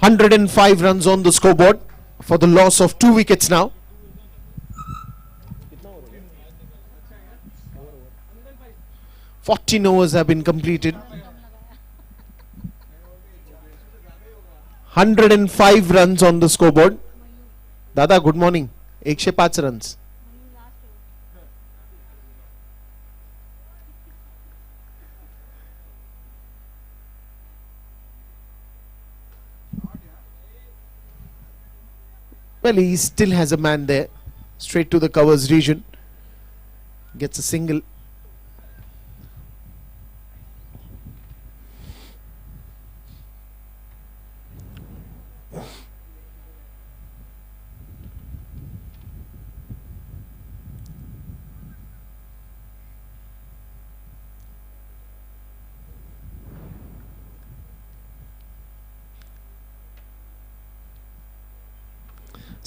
S4: ...105 runs on the scoreboard for the loss of 2 wickets now. ...14 overs have been completed. 105 runs on the scoreboard. Dada, good morning. 105 runs. Well, he still has a man there. Straight to the covers region. Gets a single.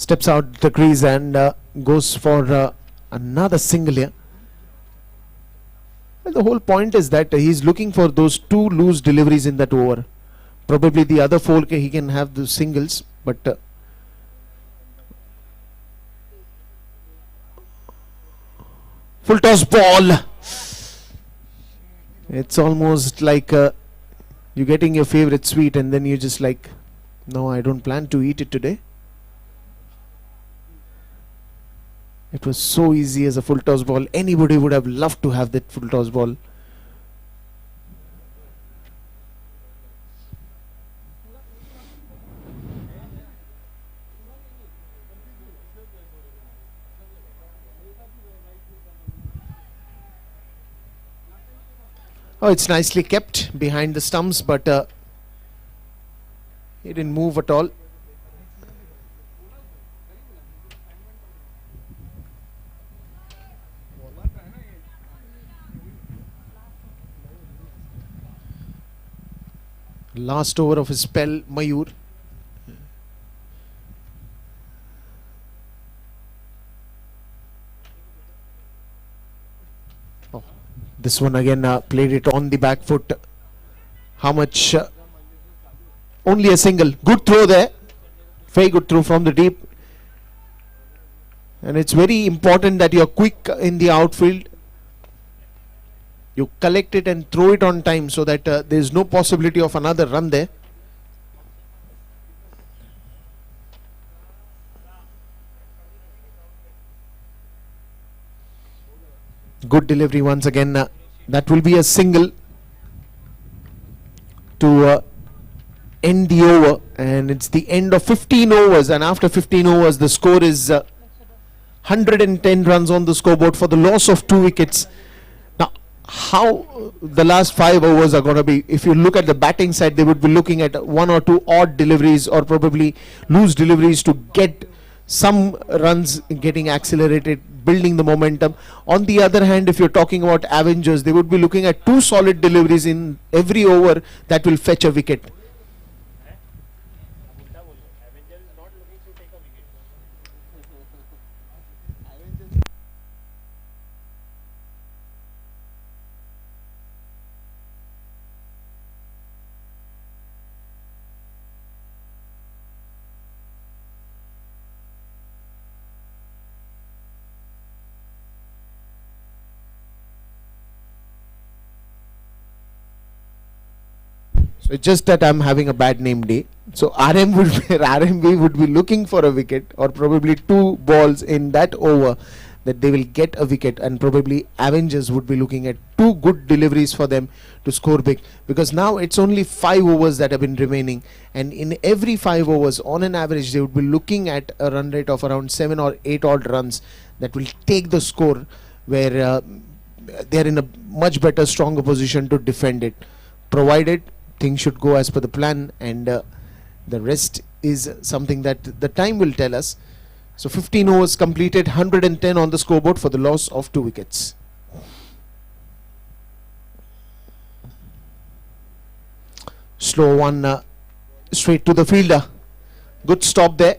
S4: Steps out the crease and goes for another single here. Well, the whole point is that he's looking for those 2 loose deliveries in that over. Probably the other 4 he can have the singles, but full toss ball. It's almost like you're getting your favorite sweet and then you're just like, no, I don't plan to eat it today. It was so easy as a full toss ball. Anybody would have loved to have that full toss ball. Oh, it's nicely kept behind the stumps, but he didn't move at all. Last over of his spell, Mayur. Oh, this one again played it on the back foot. How much? Only a single. Good throw there. Very good throw from the deep. And it's very important that you're quick in the outfield. You collect it and throw it on time so that there is no possibility of another run there. Good delivery once again. That will be a single to end the over, and it's the end of 15 overs, and after 15 overs the score is 110 runs on the scoreboard for the loss of 2 wickets. How the last 5 overs are going to be, if you look at the batting side, they would be looking at 1 or 2 odd deliveries or probably loose deliveries to get some runs getting accelerated, building the momentum. On the other hand, if you're talking about Avengers, they would be looking at 2 solid deliveries in every over that will fetch a wicket. So it's just that I'm having a bad name day. So RMB would be looking for a wicket, or probably 2 balls in that over that they will get a wicket, and probably Avengers would be looking at 2 good deliveries for them to score big, because now it's only 5 overs that have been remaining, and in every 5 overs on an average they would be looking at a run rate of around 7 or 8 odd runs that will take the score, where they are in a much better, stronger position to defend it, provided things should go as per the plan, and the rest is something that the time will tell us. So 15 overs completed, 110 on the scoreboard for the loss of 2 wickets. Slow one straight to the fielder. Good stop there.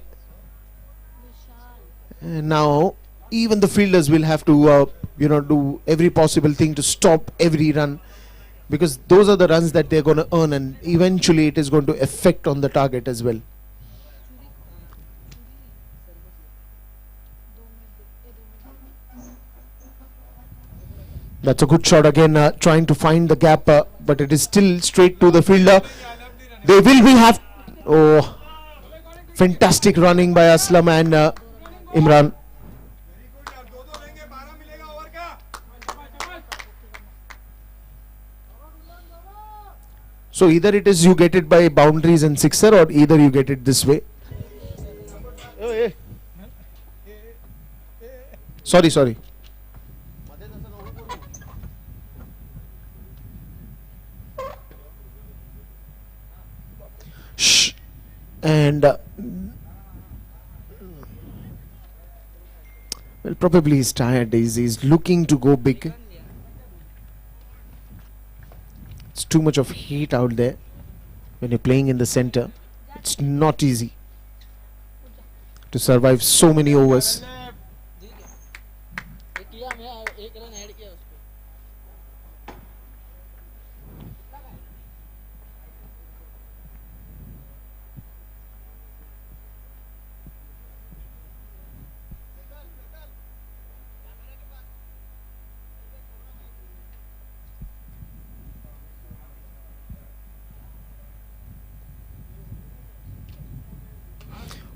S4: And now even the fielders will have to do every possible thing to stop every run, because those are the runs that they're going to earn, and eventually it is going to affect on the target as well. That's a good shot again, trying to find the gap, but it is still straight to the fielder. They will be fantastic running by Aslam and Imran. So either it is you get it by boundaries and sixer, or either you get it this way. Sorry. Shh. And well, probably he's tired. He's looking to go big. It's too much of heat out there when you're playing in the center. It's not easy to survive so many overs.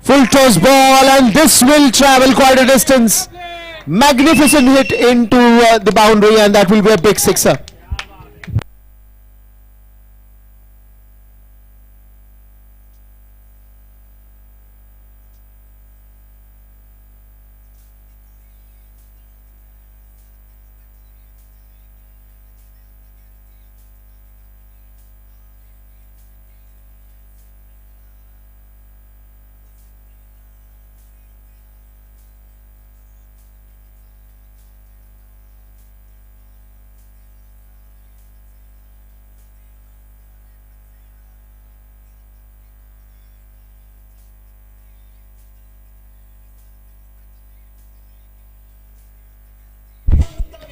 S4: Full toss ball, and this will travel quite a distance. Magnificent hit into the boundary, and that will be a big sixer.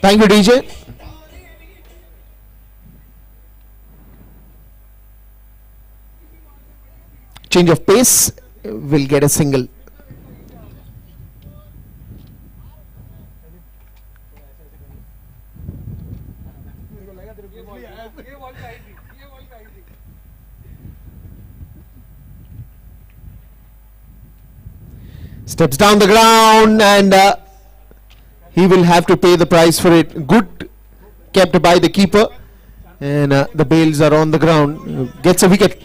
S4: Thank you, DJ. Change of pace, will get a single. Steps down the ground, and he will have to pay the price for it. Good kept by the keeper, and the bails are on the ground. Gets a wicket.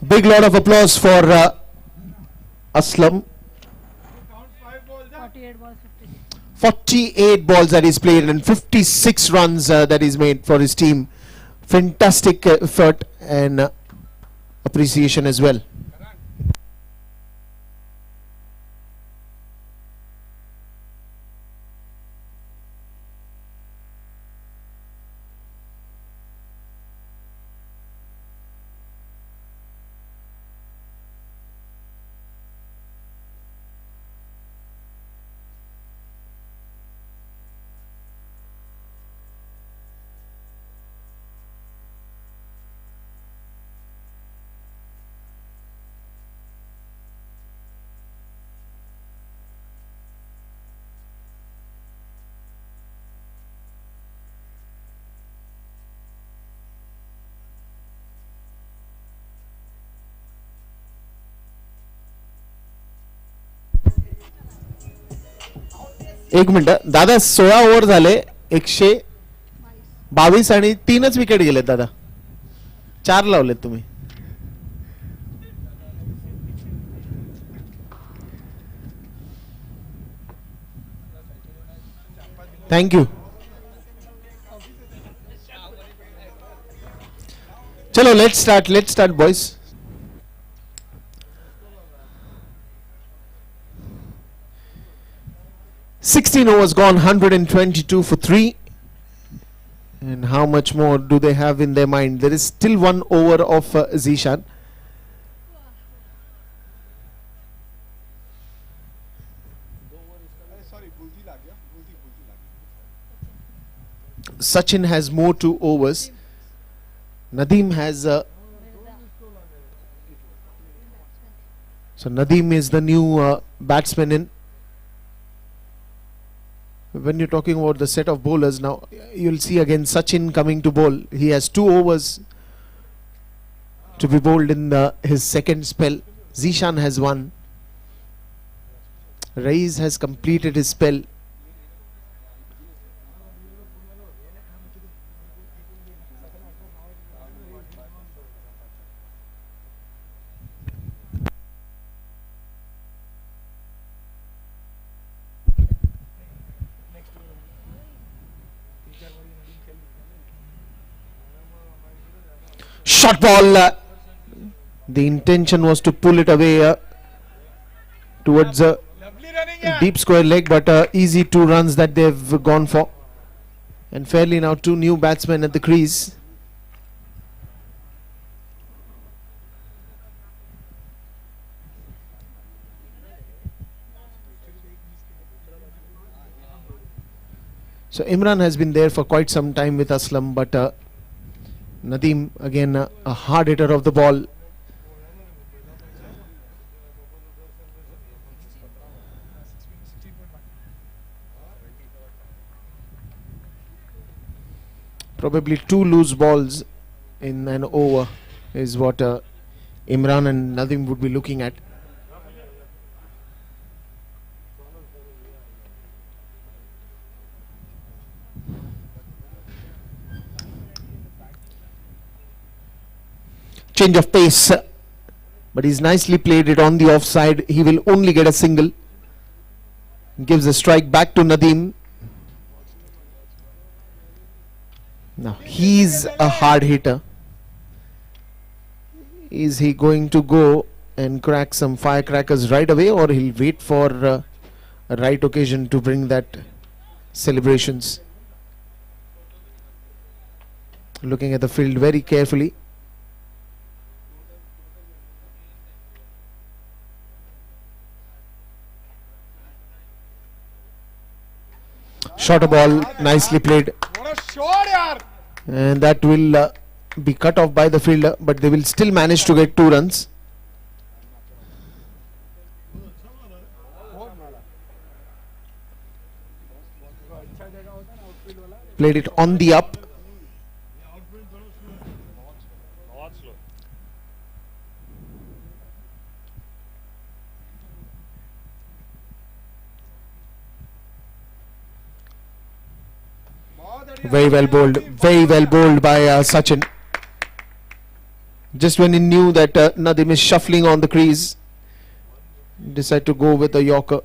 S4: Big lot of applause for Aslam. 48 balls that he's played and 56 runs that he's made for his team. Fantastic effort and appreciation as well. एक minute दादा 16 over झाले 122 आणि 3च wicket गेलेत दादा 4 लावलेत तुम्ही thank you चलो let's start boys 16 overs gone, 122 for 3. And how much more do they have in their mind? There is still 1 over of Zishan. Sachin has more 2 overs. Nadeem has so Nadeem is the new batsman in. When you're talking about the set of bowlers now, you'll see again Sachin coming to bowl. He has 2 overs to be bowled in his second spell. Zishan has 1. Raiz has completed his spell. Shot ball. The intention was to pull it away towards a deep square leg, but easy 2 runs that they've gone for. And fairly now 2 new batsmen at the crease. So Imran has been there for quite some time with Aslam, but Nadeem again a hard hitter of the ball. Probably 2 loose balls in an over is what Imran and Nadeem would be looking at. Change of pace, but he's nicely played it on the offside. He will only get a single. Gives a strike back to Nadeem. Now he's a hard hitter. Is he going to go and crack some firecrackers right away, or he'll wait for a right occasion to bring that celebrations? Looking at the field very carefully. Shot a ball, nicely played.
S2: What a shot, yaar!
S4: And that will be cut off by the fielder, but they will still manage to get 2 runs. Played it on the up. Very well bowled by Sachin. Just when he knew that Nadeem is shuffling on the crease, decide to go with a Yorker.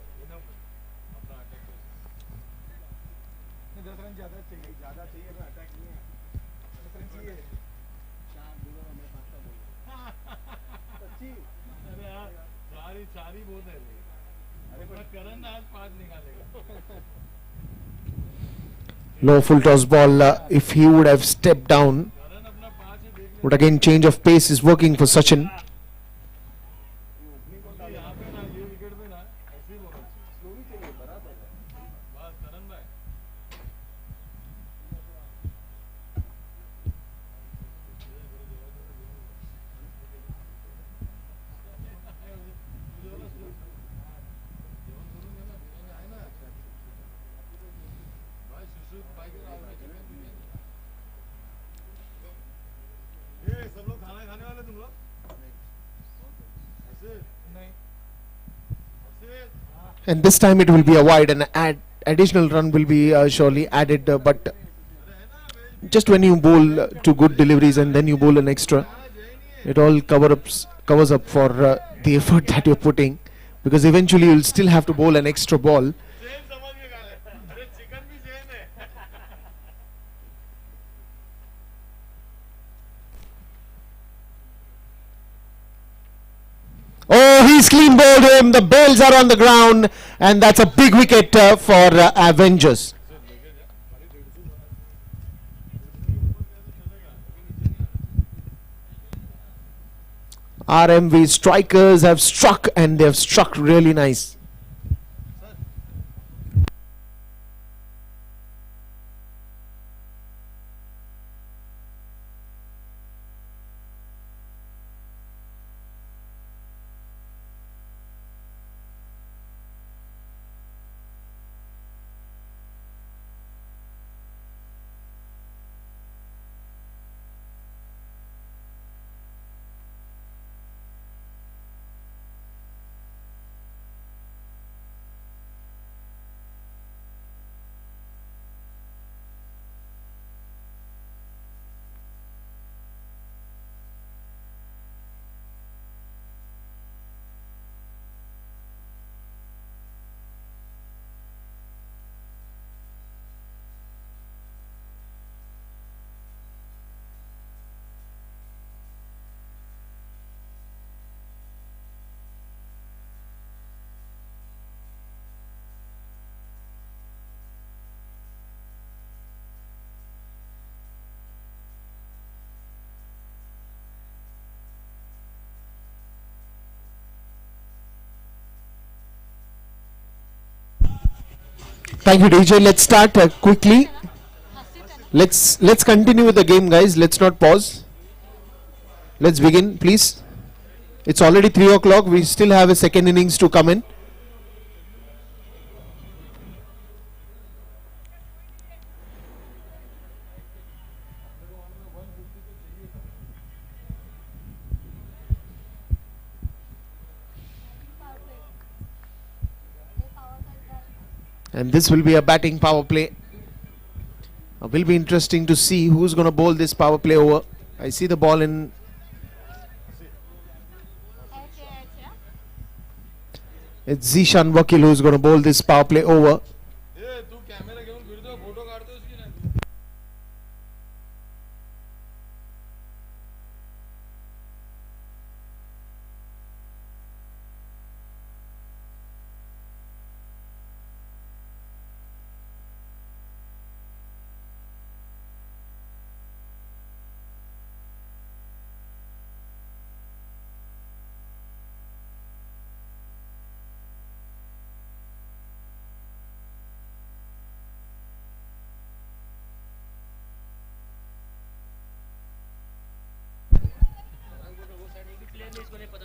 S4: Low full toss ball. If he would have stepped down, would again change of pace is working for Sachin. And this time it will be a wide, and additional run will be surely added. But just when you bowl two good deliveries and then you bowl an extra, it all covers up for the effort that you're putting, because eventually you'll still have to bowl an extra ball. Oh, he's clean bowled him. The bails are on the ground, and that's a big wicket for Avengers. RMV strikers have struck, and they have struck really nice. Thank you, DJ. Let's start quickly. Let's continue with the game, guys. Let's not pause. Let's begin, please. It's already 3 o'clock. We still have a second innings to come in. And this will be a batting power play. Will be interesting to see who's going to bowl this power play over. I see the ball in. It's Zishan Vakil who's going to bowl this power play over.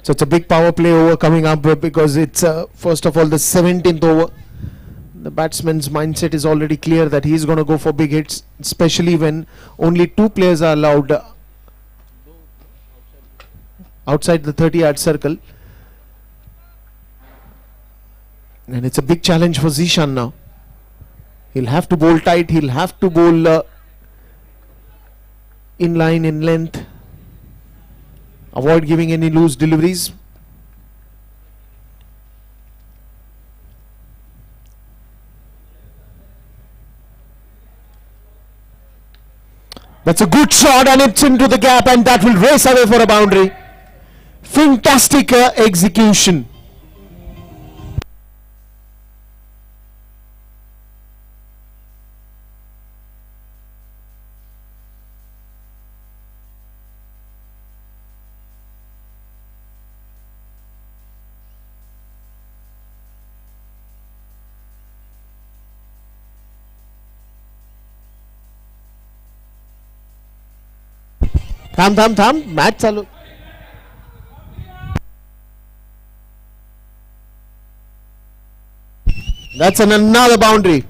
S4: So it's a big power play over coming up because it's first of all the 17th over. The batsman's mindset is already clear that he's going to go for big hits, especially when only 2 players are allowed outside the 30-yard circle. And it's a big challenge for Zishan now. He'll have to bowl tight, he'll have to bowl in line, in length. Avoid giving any loose deliveries. That's a good shot, and it's into the gap, and that will race away for a boundary. Fantastic execution. थांब match चालू. That's another boundary.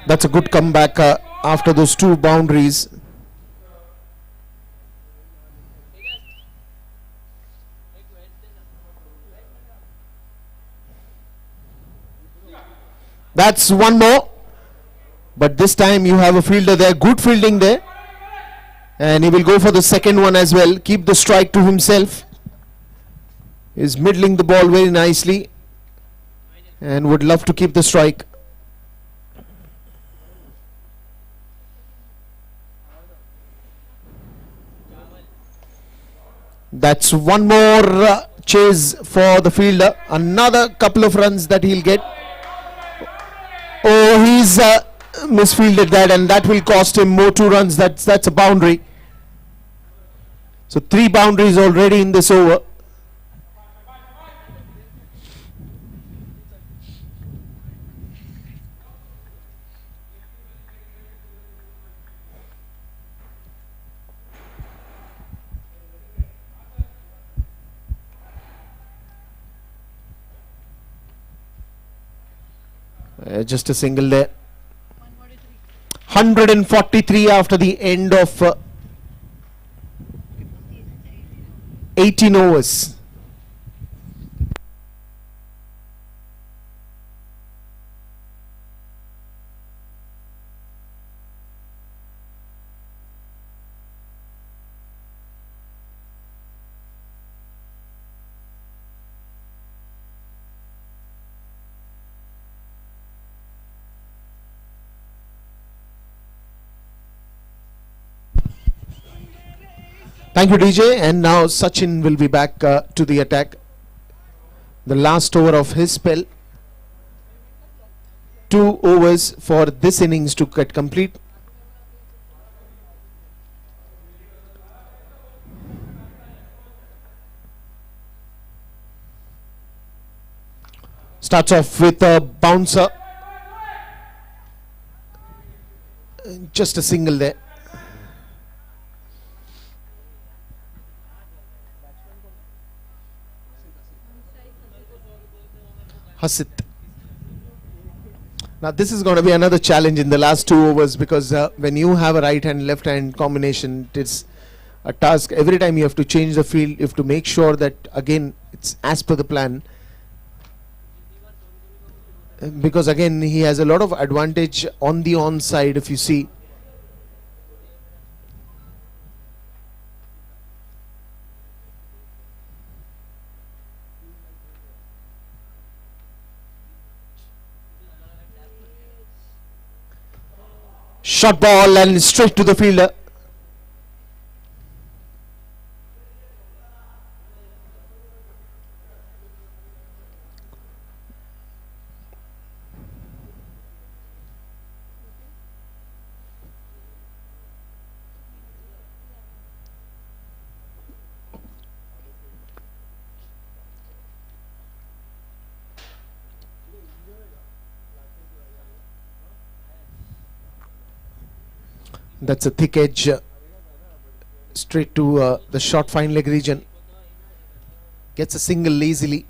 S4: That's a good comeback after those two boundaries. That's one more, but this time you have a fielder there, good fielding there, and he will go for the second one as well. Keep the strike to himself. Is middling the ball very nicely and would love to keep the strike. That's one more chase for the fielder. Another couple of runs that he'll get. Oh, he's misfielded that, and that will cost him more 2 runs. That's a boundary. So 3 boundaries already in this over. Just a single there. 143 after the end of 18 overs. Thank you, DJ. And now Sachin will be back to the attack. The last over of his spell. 2 overs for this innings to get complete. Starts off with a bouncer. Just a single there. Hasit. Now this is going to be another challenge in the last 2 overs, because when you have a right hand left hand combination, it's a task. Every time you have to change the field, you have to make sure that again it's as per the plan, because again he has a lot of advantage on the onside. If you see, short ball and straight to the fielder. That's a thick edge straight to the short fine leg region. Gets a single lazily.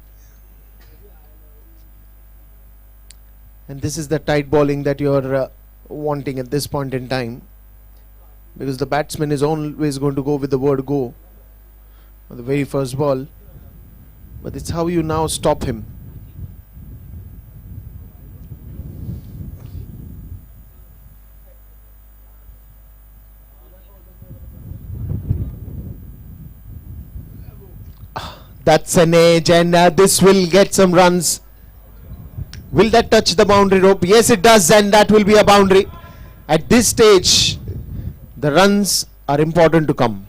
S4: And this is the tight bowling that you're wanting at this point in time, because the batsman is always going to go with the word go on the very first ball. But it's how you now stop him. That's an edge, and this will get some runs. Will that touch the boundary rope? Yes, it does, and that will be a boundary. At this stage, the runs are important to come.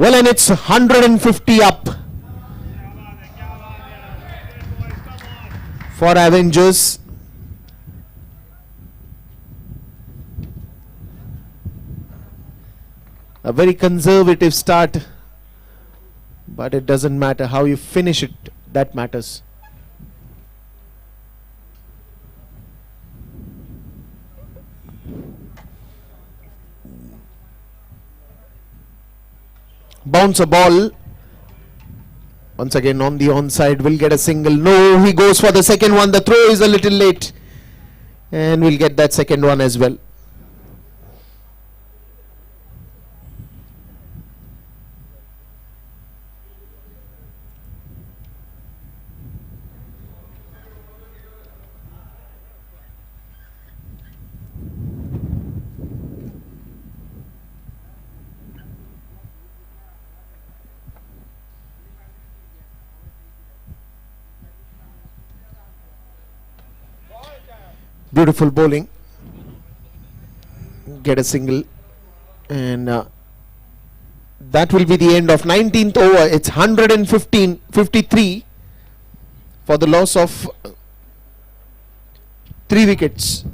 S4: Well, and it's 150 up for Avengers. A very conservative start, but it doesn't matter how you finish it, that matters. Bounce a ball. Once again on the onside, will get a single. No, he goes for the second one. The throw is a little late, and we'll get that second one as well. Beautiful bowling. Get a single, and that will be the end of 19th over. It's 153 for the loss of 3 wickets.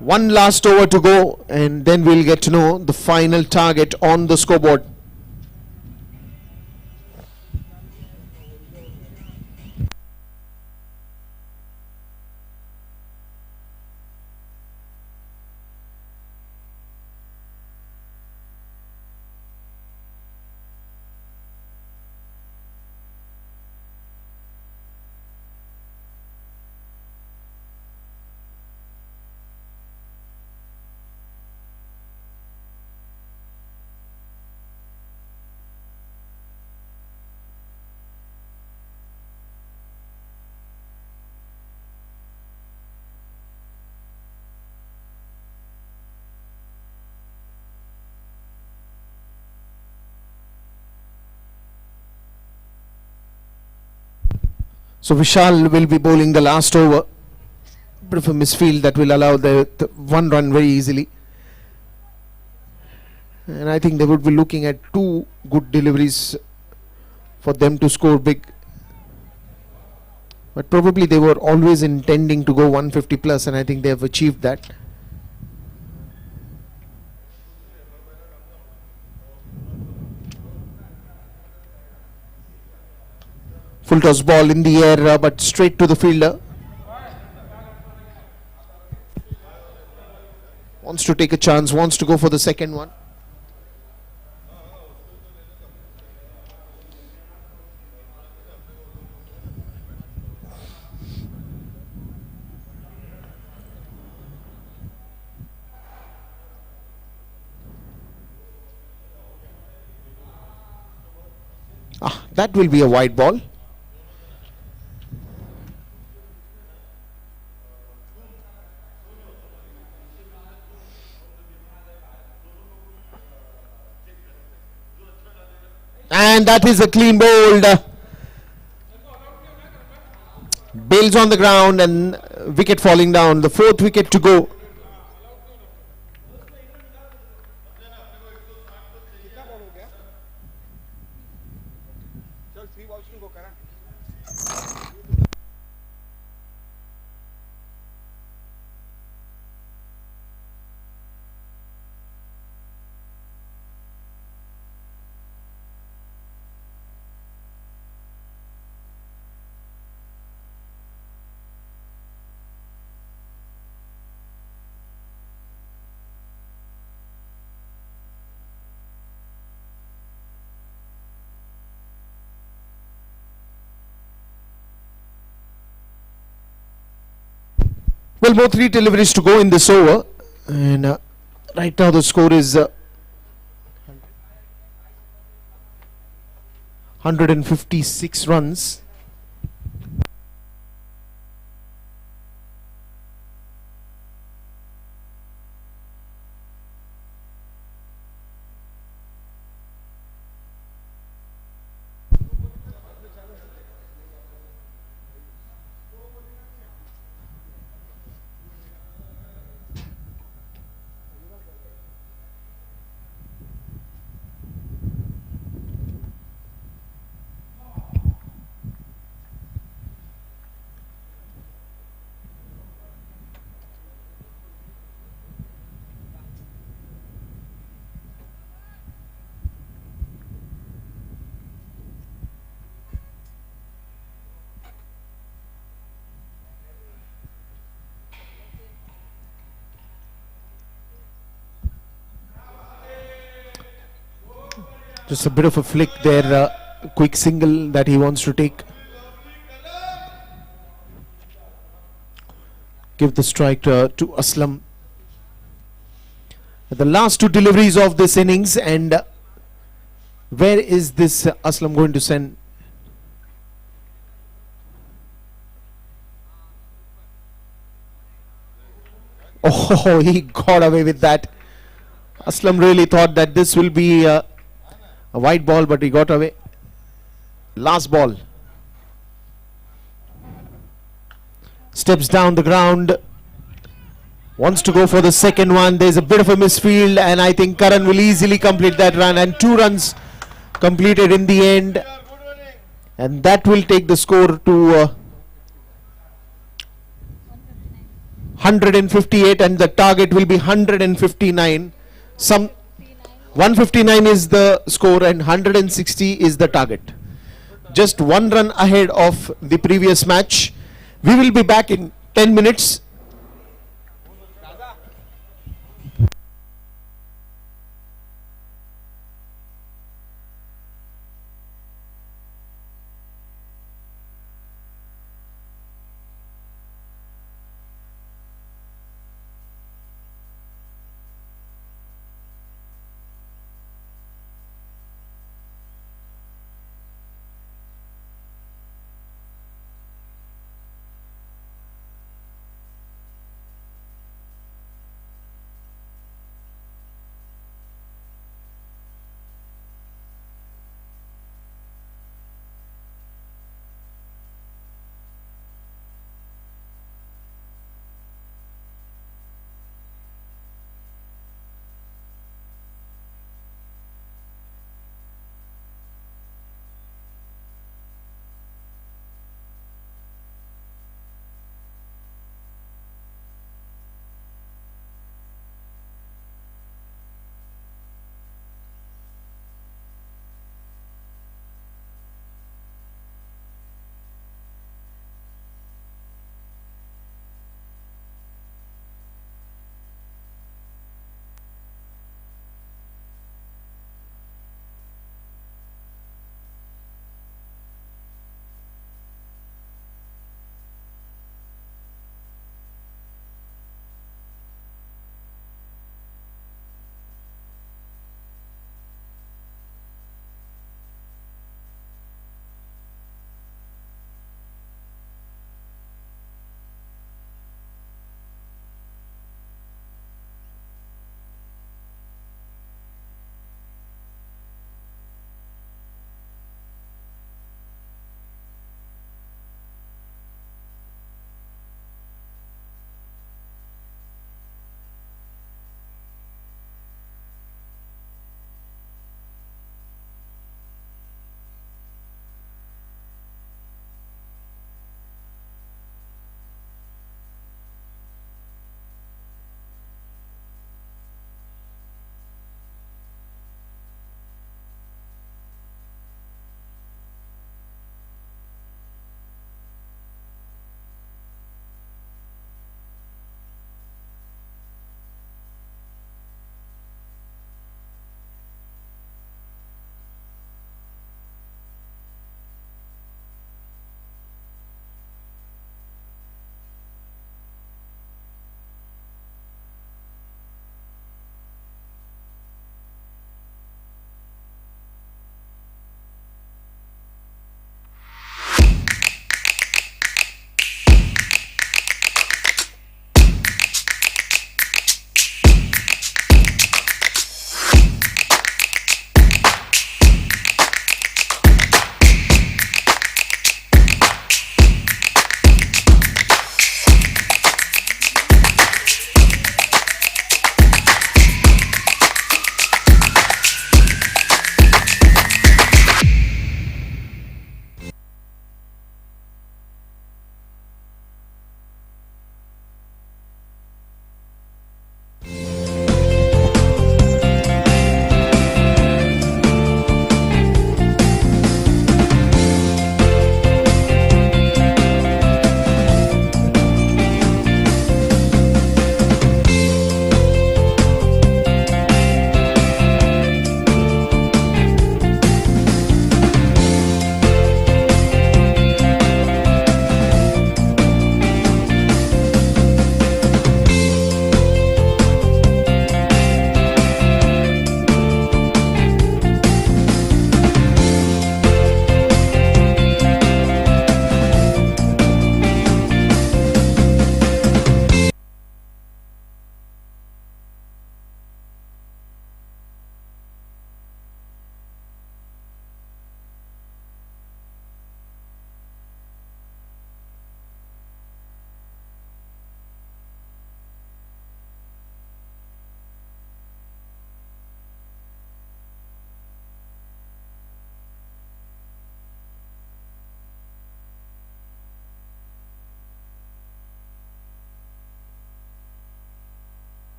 S4: One last over to go, and then we'll get to know the final target on the scoreboard. So Vishal will be bowling the last over. Bit of a misfield that will allow the one run very easily. And I think they would be looking at 2 good deliveries for them to score big. But probably they were always intending to go 150 plus, and I think they have achieved that. Full toss ball in the air, but straight to the fielder. Wants to take a chance, wants to go for the second one. That will be a wide ball. And that is a clean bowled. Bails on the ground and wicket falling down. The 4th wicket to go. Well, more 3 deliveries to go in this over, and right now the score is 156 runs. Just a bit of a flick there, quick single that he wants to take. Give the strike to Aslam. The last two deliveries of this innings, and where is this Aslam going to send? Oh, he got away with that. Aslam really thought that this will be a white ball, but he got away. Last ball. Steps down the ground. Wants to go for the second one. There's a bit of a misfield, and I think Karan will easily complete that run. And 2 runs completed in the end. And that will take the score to 158, and the target will be 159. 159 is the score and 160 is the target. Just 1 run ahead of the previous match. We will be back in 10 minutes.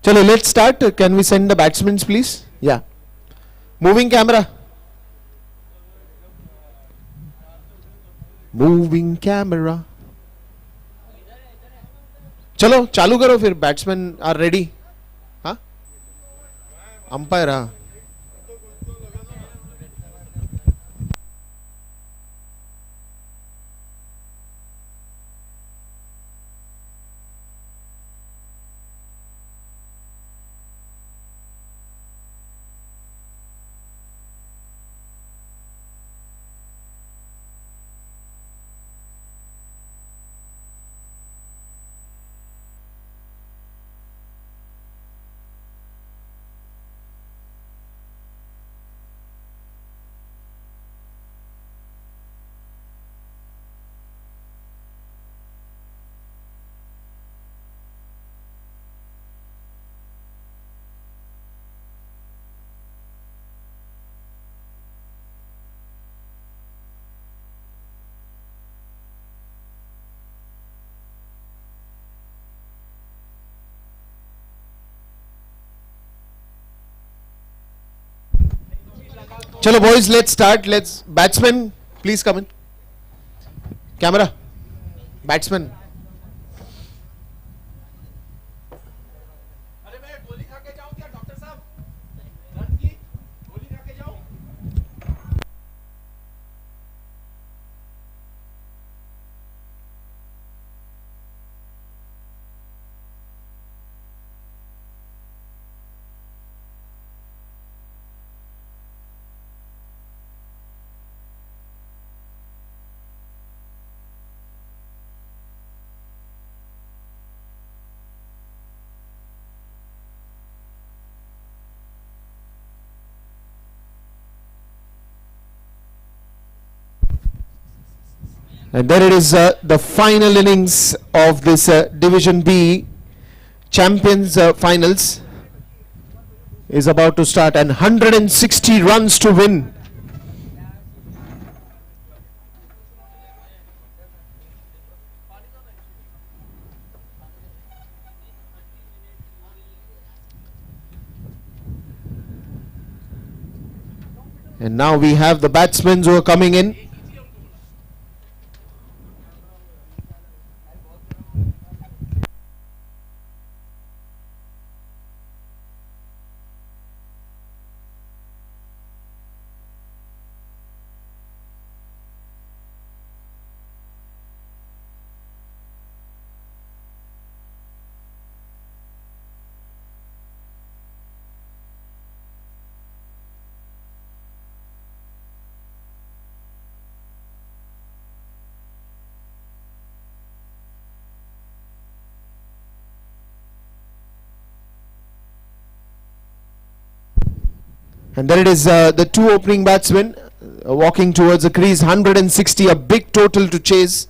S4: Chalo, let's start. Can we send the batsmen, please? Yeah. Moving camera. Moving camera. चलो चालू करो फिर. Batsmen are ready. हाँ umpire. हाँ चलो boys, let's start. Let's batsman please come in. Camera. Batsman.
S3: अरे मैं गोली खा के जाऊं क्या डॉक्टर साहब? दर्द की गोली खा के जाऊं?
S4: And there it is, the final innings of this Division B Champions Finals is about to start, and 160 runs to win. And now we have the batsmen who are coming in. And there it is, the two opening batsmen walking towards the crease. 160, a big total to chase.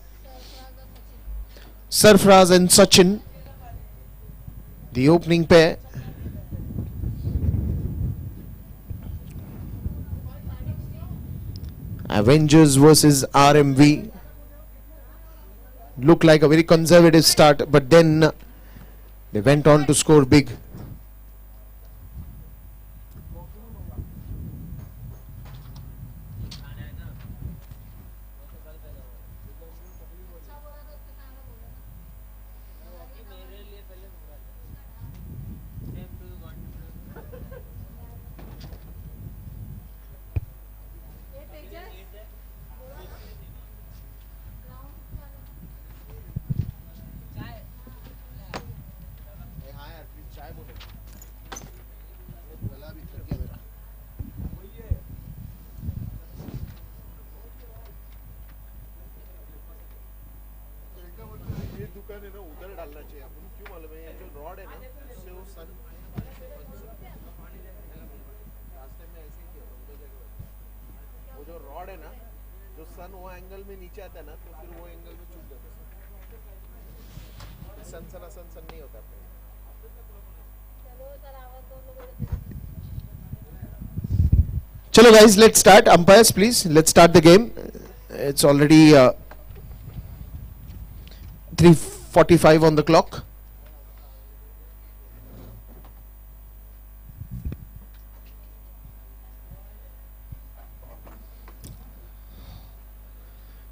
S4: Sarfraz and Sachin, the opening pair. Avengers versus RMV. Looked like a very conservative start, but then they went on to score big.
S1: उधर डालना चाहिए आपको. क्यों मालूम है? ये जो rod है ना, उससे वो सन रास्ते में ऐसे ही किया था उधर जगह. वो जो रॉड है ना, जो सन वो एंगल में नीचे आता है ना, तो फिर वो एंगल में चुप जाता है. सन नहीं होता.
S4: Chalo guys, let's start. Umpires please, let's start the game. It's already 3:45 on the clock.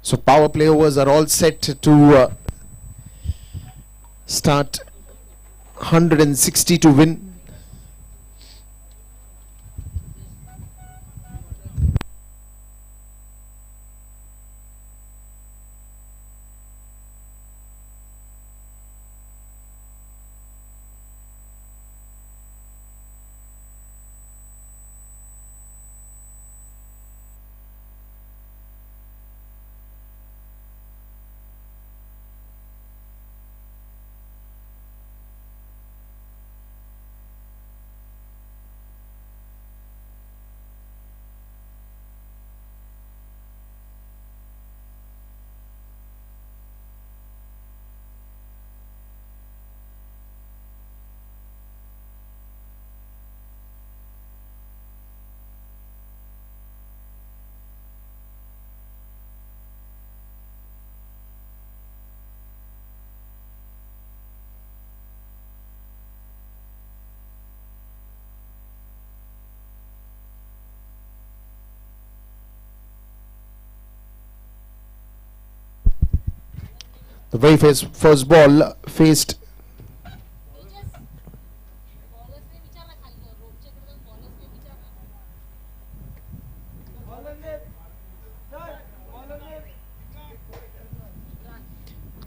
S4: So power play overs are all set to start. 160 to win. The very first ball faced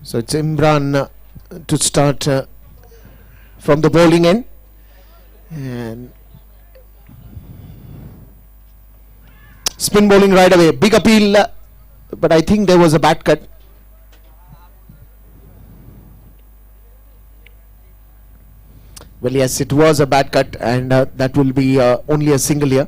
S4: so it's Imran to start from the bowling end, and spin bowling right away. Big appeal, but I think there was a bat cut. Well, yes, it was a bad cut, and that will be only a single here.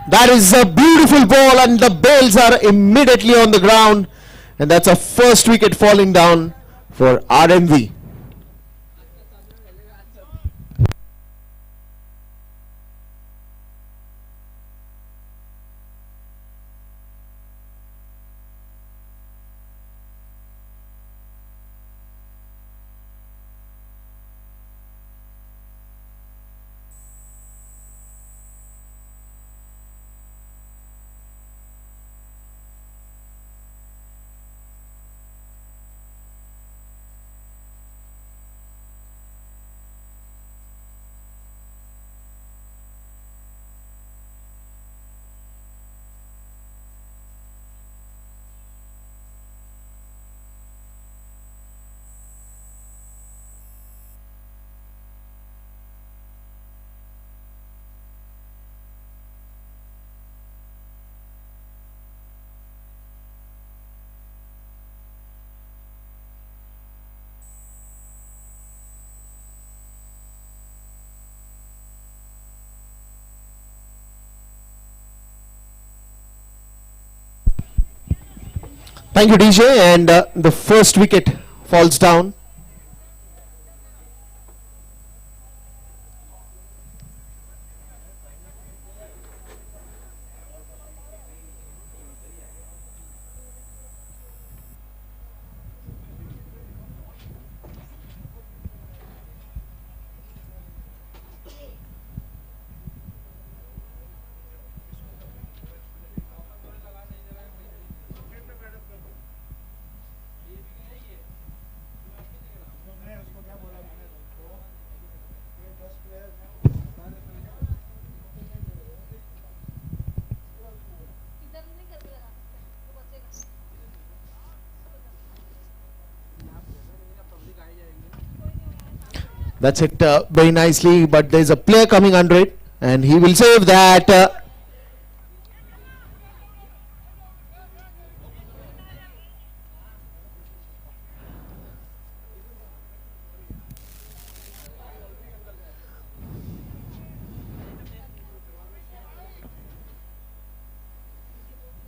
S4: That is a beautiful ball, and the bails are immediately on the ground, and that's a first wicket falling down for RMV. Thank you, DJ, and the first wicket falls down. That's it very nicely, but there's a player coming under it, and he will save that.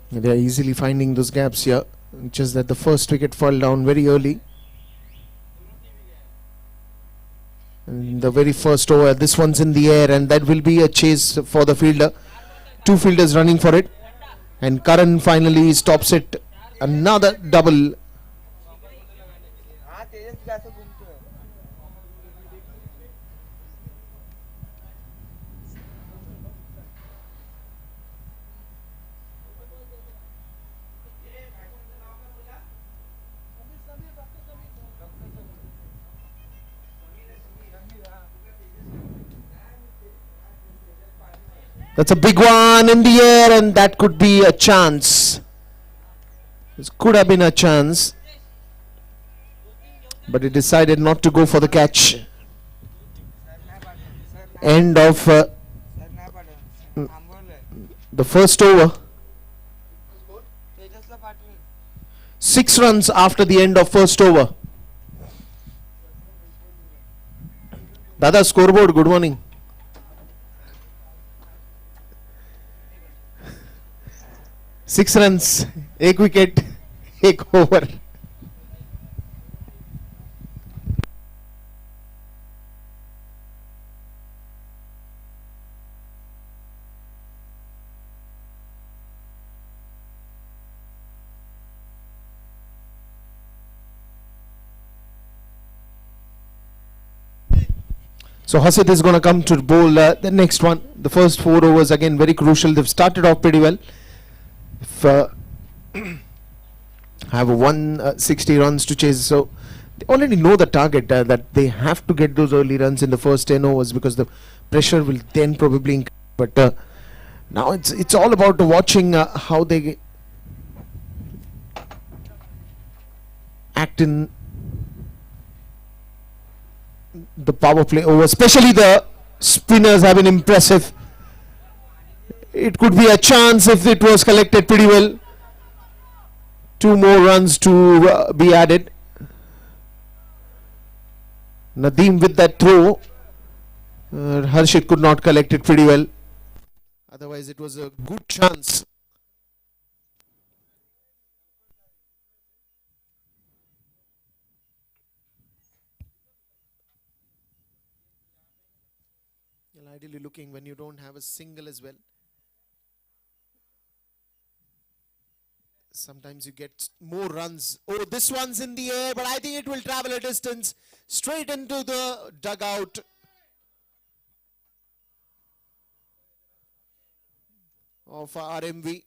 S4: They are easily finding those gaps here, just that the first wicket fell down very early. the very first over. This one's in the air, and that will be a chase for the fielder. Two fielders running for it, and Karan finally stops it. Another double. That's a big one in the air, and that could be a chance. This could have been a chance, but he decided not to go for the catch. End of the first over. 6 runs after the end of first over. Dada, scoreboard, good morning. Six runs, एक wicket, एक over. So Hasid is going to come to bowl the next one. The first 4 overs again very crucial. They've started off pretty well. If have 160 runs to chase, so they already know the target that they have to get those early runs in the first 10 overs because the pressure will then probably increase. But now it's all about watching how they act in the power play over. Especially the spinners have been impressive. It could be a chance if it was collected pretty well. 2 more runs to be added. Nadeem with that throw. Harshit could not collect it pretty well. Otherwise it was a good chance. You're ideally looking when you don't have a single as well. Sometimes you get more runs. Oh, this one's in the air, but I think it will travel a distance straight into the dugout. Of RMV.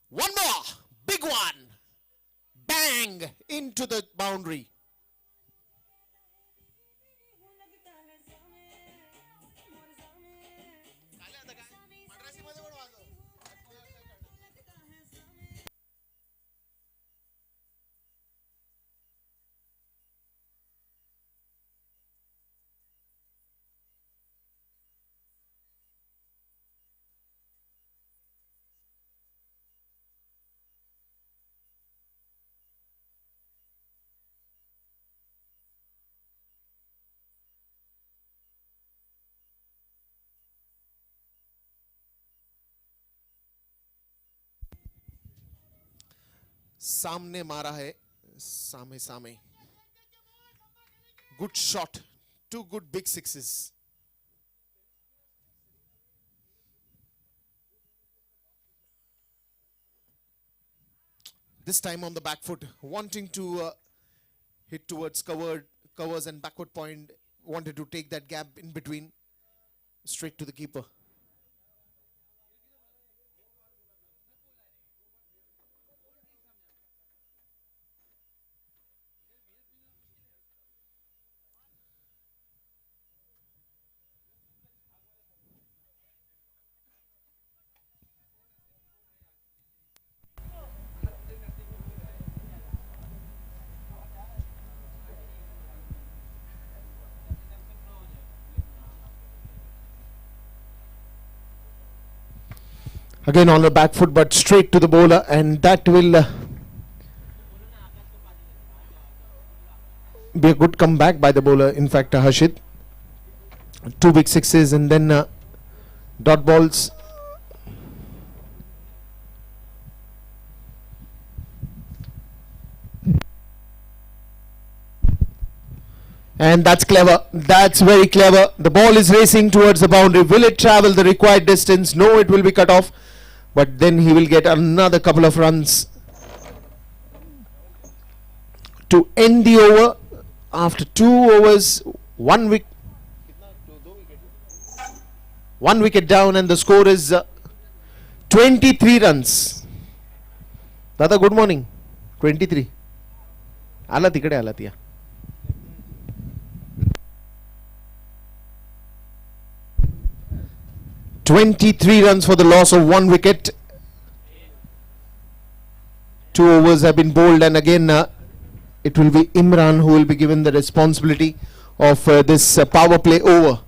S4: One more, big one, bang into the boundary. सामने मारा है, सामे सामे. Good shot, 2 good big sixes. This time on the back foot, wanting to hit towards covers and backward point, wanted to take that gap in between, straight to the keeper. Again on the back foot, but straight to the bowler, and that will be a good comeback by the bowler. In fact, Harshit, 2 big sixes and then dot balls. And that's clever. That's very clever. The ball is racing towards the boundary. Will it travel the required distance? No, it will be cut off. But then he will get another couple of runs to end the over. After 2 overs, 1 wicket down, and the score is 23 runs. Dada, good morning. 23. Ala tikade ala tiya. "23 runs for the loss of 1 wicket. 2 overs have been bowled, and again it will be Imran who will be given the responsibility of this power play over.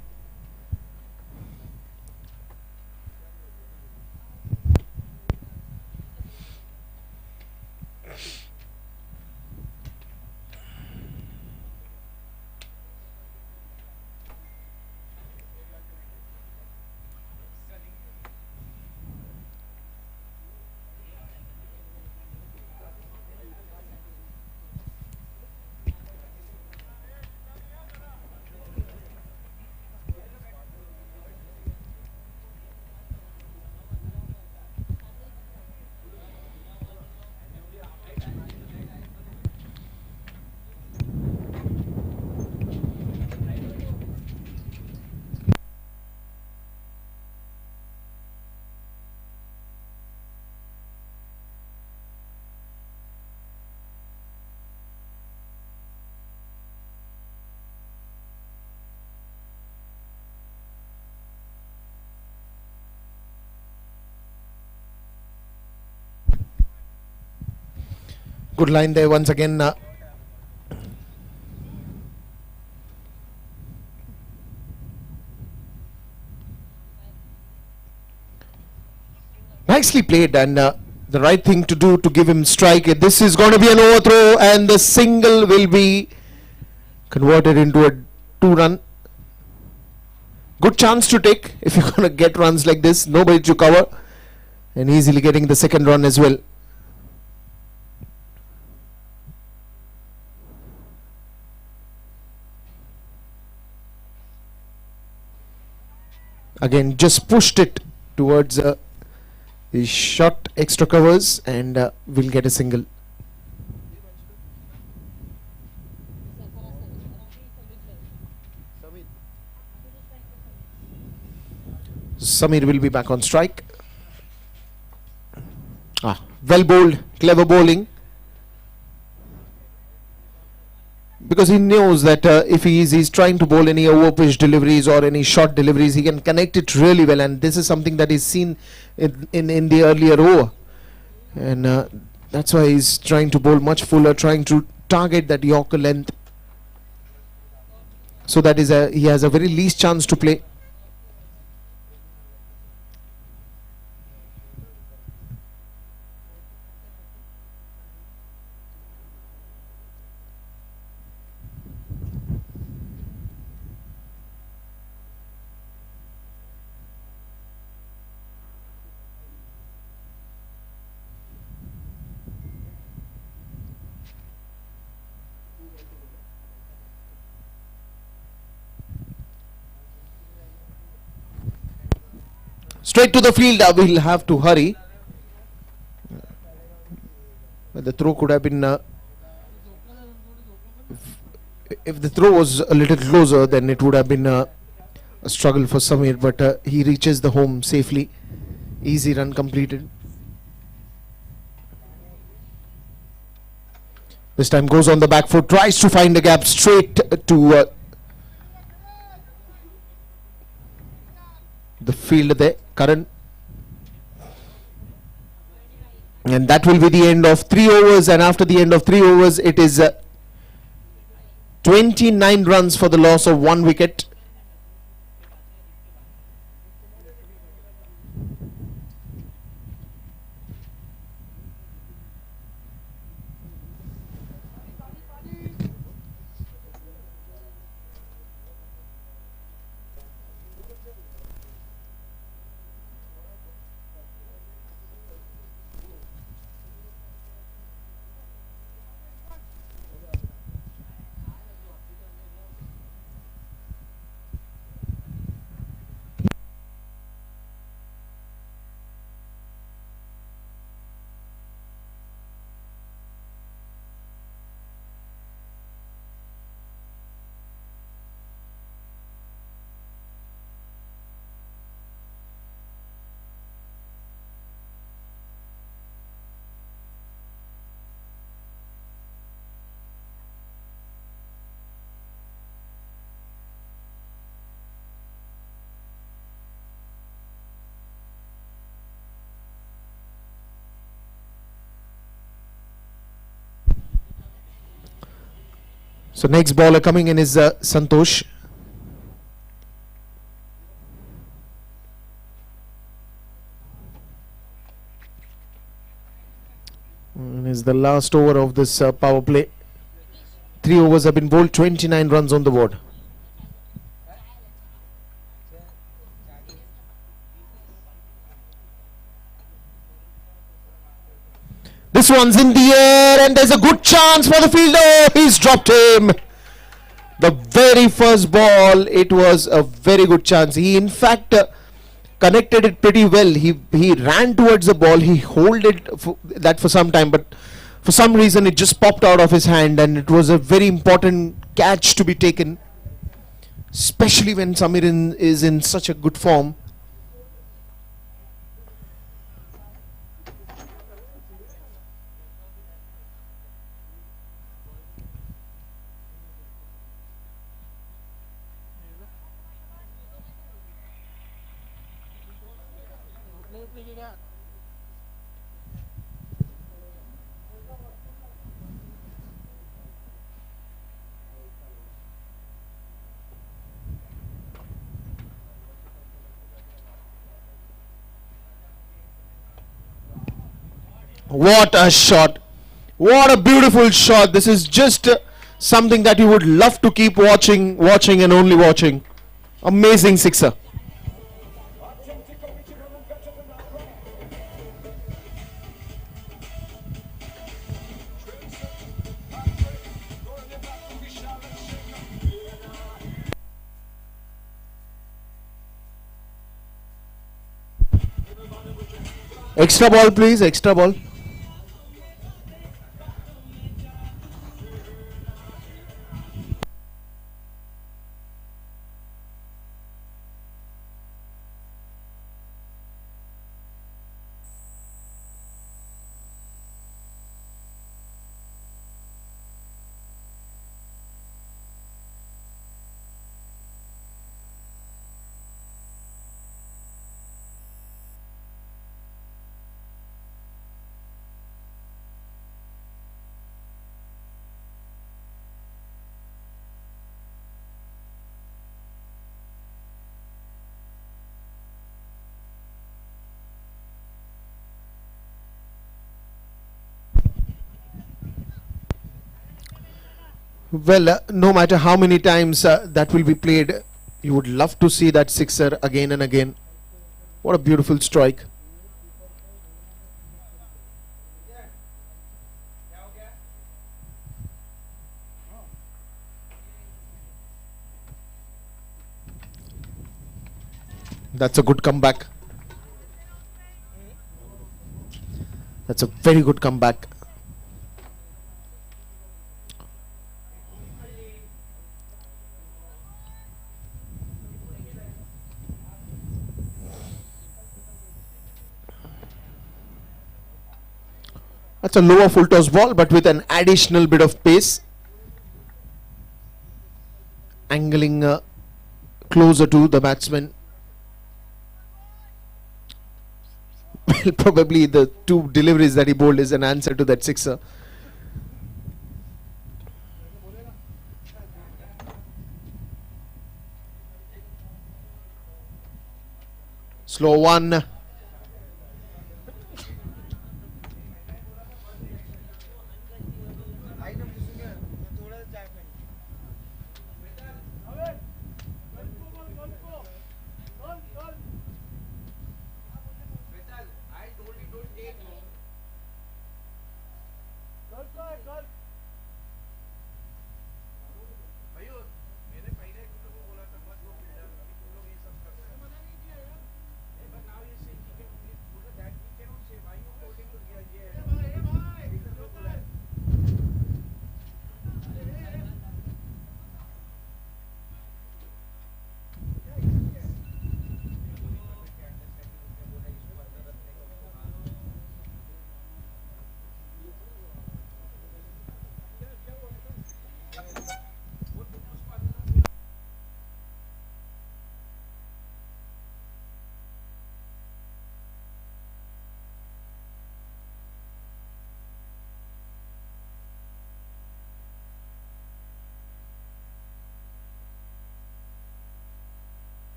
S4: Good line there once again. Nicely played, and the right thing to do to give him strike. This is going to be an overthrow, and the single will be converted into a 2-run. Good chance to take if you're going to get runs like this. Nobody to cover, and easily getting the second run as well. Again, just pushed it towards the short extra covers, and will get a single. Samir will be back on strike. Well bowled, clever bowling. Because he knows that if he's trying to bowl any over pitch deliveries or any short deliveries, he can connect it really well, and this is something that is seen in the earlier over, and that's why he's trying to bowl much fuller, trying to target that Yorker length, so that is he has a very least chance to play. Straight to the field. We'll have to hurry. But the throw could have been if the throw was a little closer, then it would have been a struggle for Samir, but he reaches the home safely. Easy run completed. This time goes on the back foot, tries to find the gap straight to the field there, Karan. And that will be the end of 3 overs, and after the end of 3 overs it is 29 runs for the loss of 1 wicket. So next bowler coming in is Santosh. And is the last over of this power play. 3 overs have been bowled, 29 runs on the board. This one's in the air and there's a good chance for the fielder. He's dropped him. The very first ball, it was a very good chance. He in fact connected it pretty well. He ran towards the ball. He held it for some time, but for some reason it just popped out of his hand, and it was a very important catch to be taken, especially when Samir is in such a good form. What a shot! What a beautiful shot! This is just something that you would love to keep watching and only watching. Amazing sixer. Extra ball, please. Extra ball. Well, no matter how many times that will be played, you would love to see that sixer again and again. What a beautiful strike. That's a good comeback. That's a very good comeback. That's a lower full toss ball, but with an additional bit of pace. Angling closer to the batsman. Well, probably the two deliveries that he bowled is an answer to that sixer. Slow one.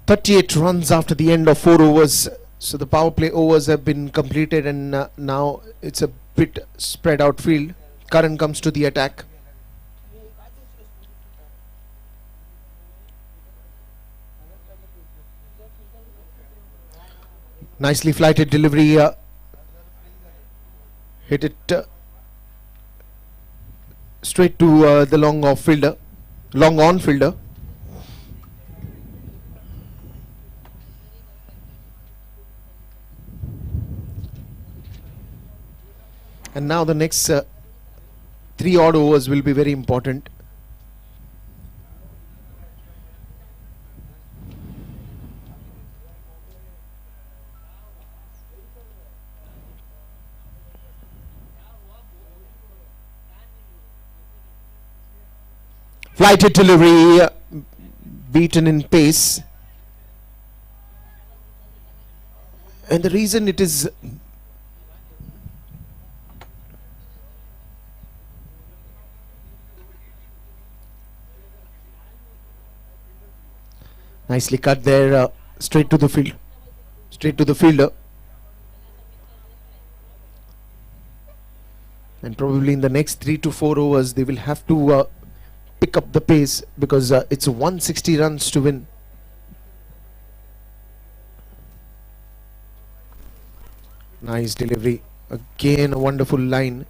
S4: 38 runs after the end of 4 overs. So the power play overs have been completed, and now it's a bit spread out field. Karan comes to the attack. Nicely flighted delivery. Hit it straight to the long on fielder. And now the next 3 odd overs will be very important. Flighted delivery, beaten in pace. And the reason it is nicely cut there, straight to the fielder. And probably in the next 3 to 4 overs they will have to pick up the pace, because it's 160 runs to win. Nice delivery, again a wonderful line.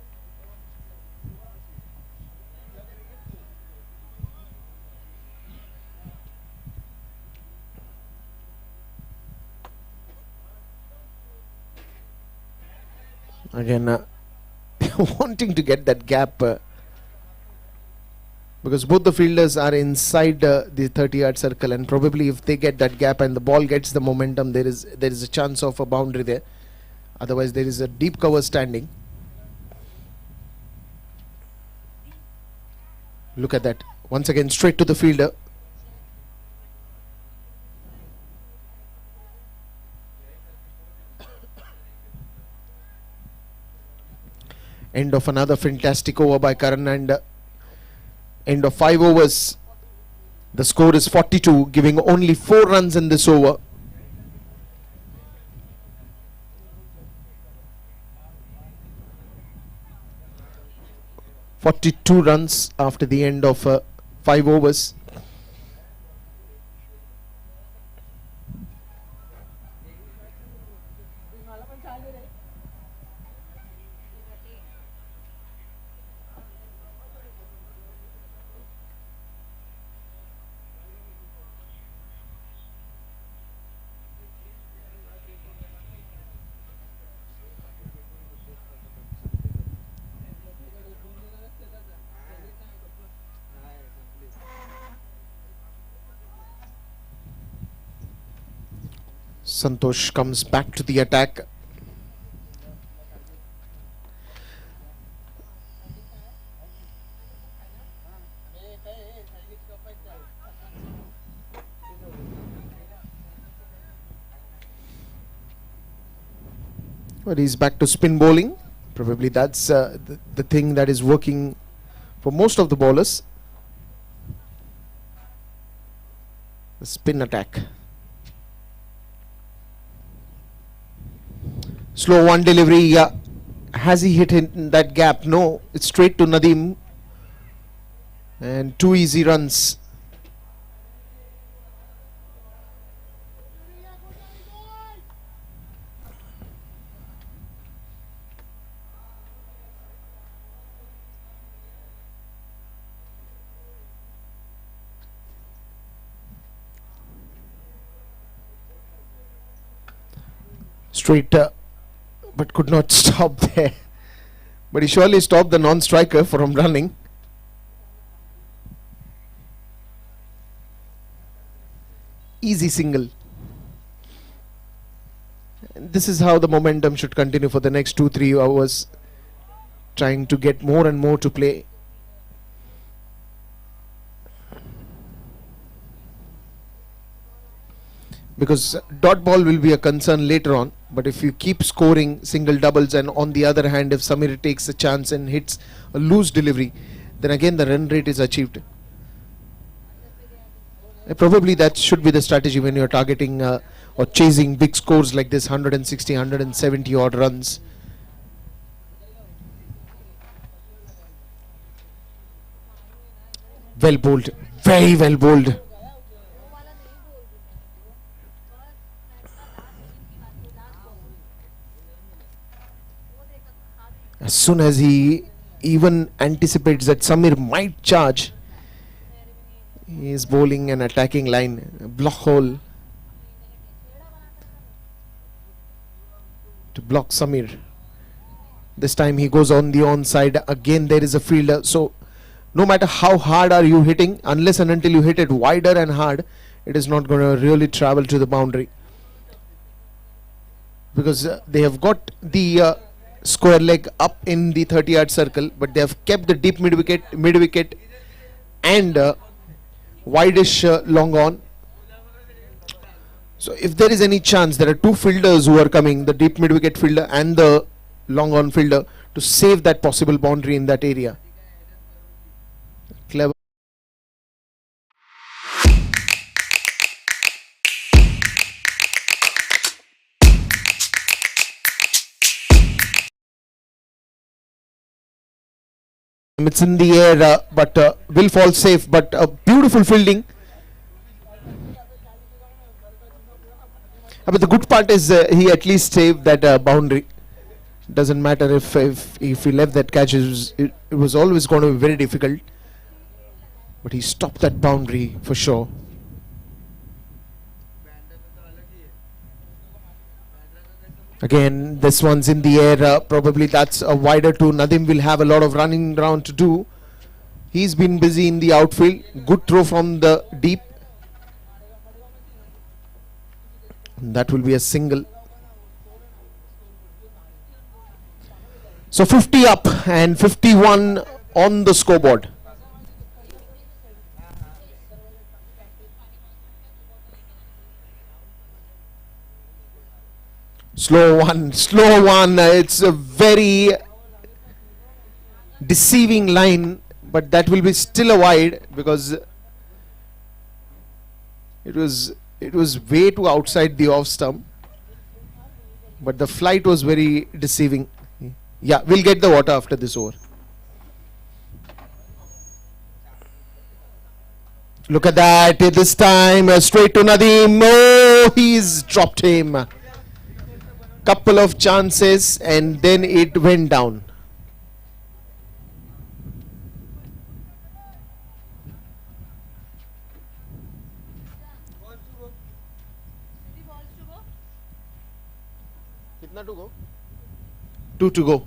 S4: Again wanting to get that gap, because both the fielders are inside the 30-yard circle, and probably if they get that gap and the ball gets the momentum, there is a chance of a boundary there. Otherwise there is a deep cover standing. Look at that, once again straight to the fielder. End of another fantastic over by Karan, and end of 5 overs. The score is 42, giving only 4 runs in this over. (42 runs after the end of 5 overs. Santosh comes back to the attack. But he's back to spin bowling. Probably that's the thing that is working for most of the bowlers. The spin attack. Slow one delivery. Has he hit in that gap? No, it's straight to Nadeem. And 2 easy runs. Straight, but could not stop there. But he surely stopped the non-striker from running. Easy single. And this is how the momentum should continue for the next 2-3 hours, trying to get more and more to play. Because dot ball will be a concern later on, but if you keep scoring single doubles, and on the other hand if Samir takes a chance and hits a loose delivery, then again the run rate is achieved. Probably that should be the strategy when you're targeting or chasing big scores like this, 160, 170 odd runs. Well bowled, very well bowled. As soon as he even anticipates that Samir might charge, he is bowling an attacking line, block hole to block Samir. This time he goes on the onside. Again there is a fielder. So no matter how hard are you hitting, unless and until you hit it wider and hard, it is not going to really travel to the boundary. Because they have got the square leg up in the 30-yard circle, but they have kept the deep mid wicket and wideish long on. So if there is any chance, there are two fielders who are coming, the deep mid wicket fielder and the long on fielder, to save that possible boundary in that area. Clever. It's in the air, but will fall safe. But beautiful fielding. But the good part is he at least saved that boundary. Doesn't matter if he left that catch. It was always going to be very difficult. But he stopped that boundary for sure. Again, this one's in the air. Probably that's a wider to. Nadim will have a lot of running around to do. He's been busy in the outfield. Good throw from the deep. That will be a single. So 50 up and 51 on the scoreboard. Slow one, slow one. It's a very deceiving line, but that will be still a wide because it was way too outside the off stump. But the flight was very deceiving. Yeah, we'll get the water after this over. Look at that. This time straight to Nadim. Oh, he's dropped him. Couple of chances and then it went down. Kitna to go? 2 to go.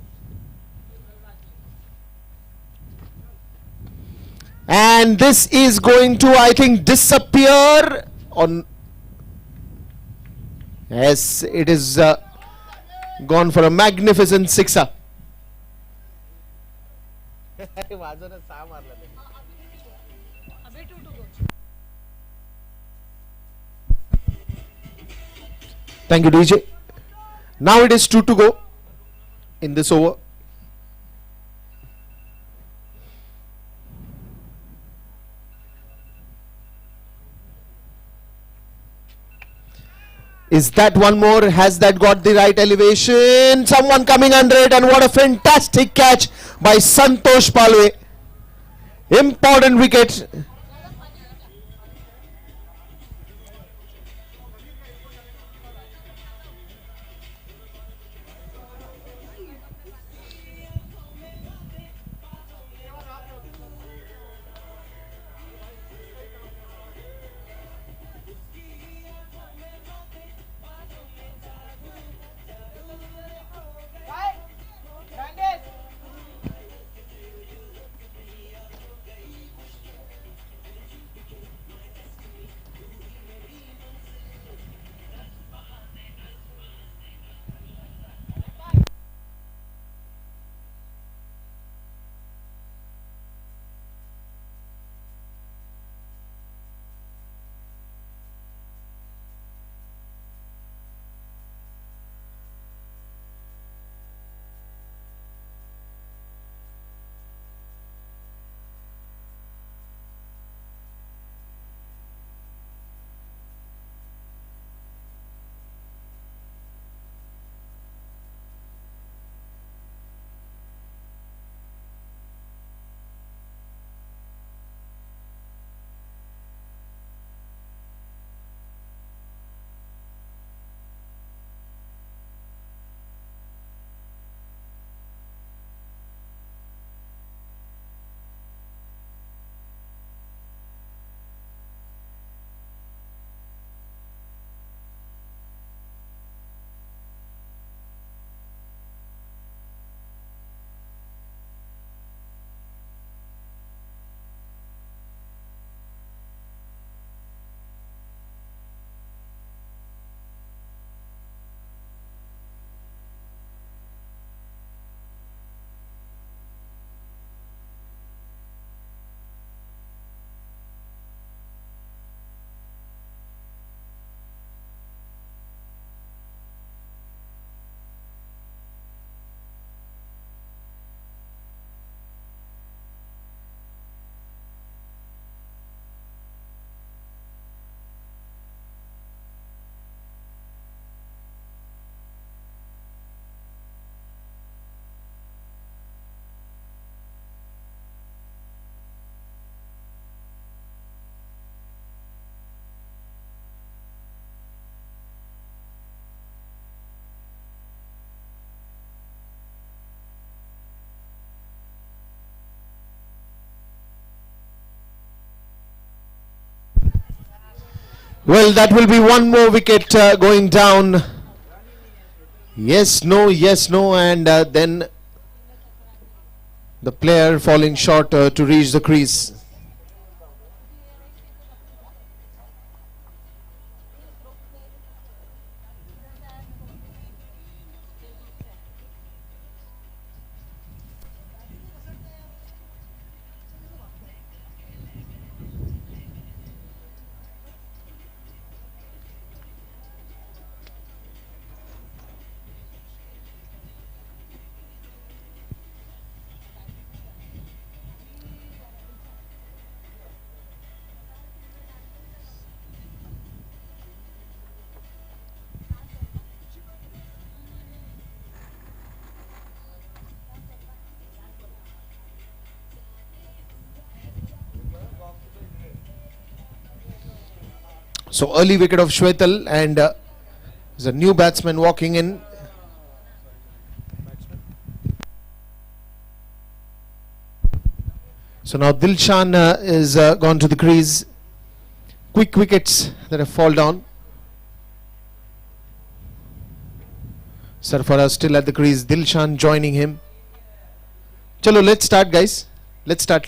S4: And this is going to, I think, disappear on. Yes, it is gone for a magnificent sixer. Thank you, DJ. Now it is 2 to go in this over. Is that one more? Has that got the right elevation? Someone coming under it, and what a fantastic catch by Santosh Palwe. Important wicket. Well, that will be one more wicket going down. Yes, no, and then the player falling short to reach the crease. So early wicket of Shwetal, and there's a new batsman walking in. So now Dilshan is gone to the crease. Quick wickets that have fallen down. Sarfaraz still at the crease. Dilshan joining him. Chalo, let's start, guys. Let's start.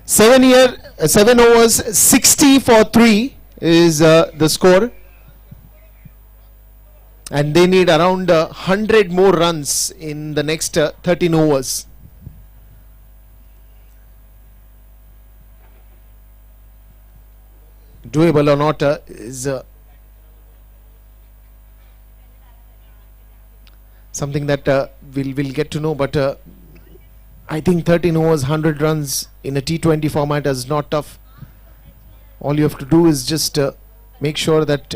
S4: Seven overs, 60 for 3 is the score, and they need around 100 more runs in the next 13 overs. Doable or not is something that we'll get to know, but I think 13 overs, 100 runs in a T20 format is not tough. All you have to do is just make sure that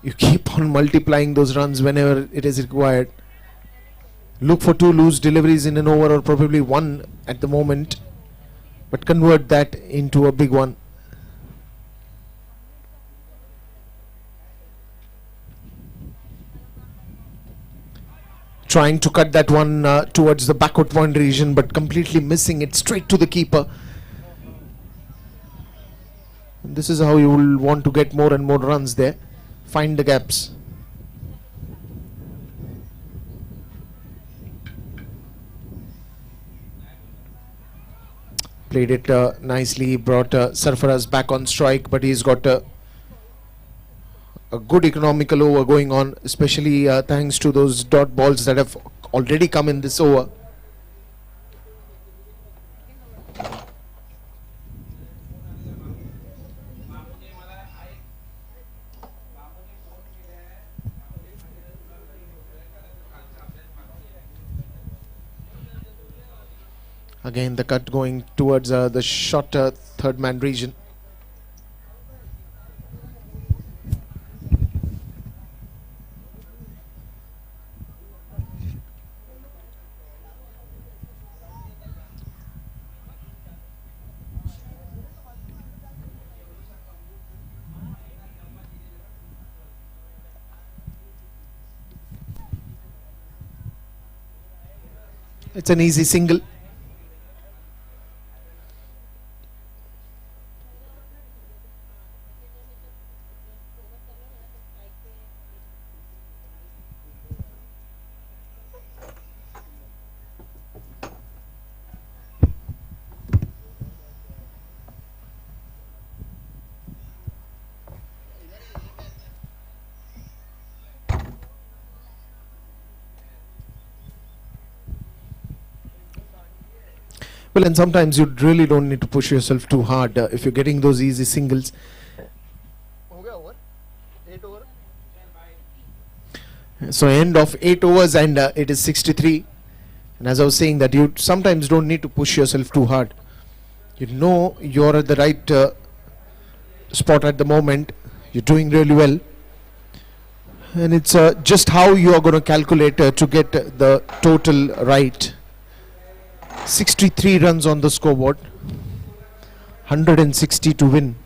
S4: you keep on multiplying those runs whenever it is required. Look for 2 loose deliveries in an over, or probably 1 at the moment, but convert that into a big one. Trying to cut that one towards the backward point region, but completely missing it straight to the keeper. And this is how you will want to get more and more runs there. Find the gaps. Played it nicely, brought Sarfaraz back on strike, but he's got a good economical over going on, especially thanks to those dot balls that have already come in this over. Again, the cut going towards the short third man region. It's an easy single. Well, and sometimes you really don't need to push yourself too hard if you're getting those easy singles.
S1: हो गया over 8 over.
S4: So end of 8 overs and it is 63. And as I was saying, that you sometimes don't need to push yourself too hard. You know you're at the right spot at the moment. You're doing really well. And it's just how you are going to calculate to get the total right. 63 runs on the scoreboard. 160 to win.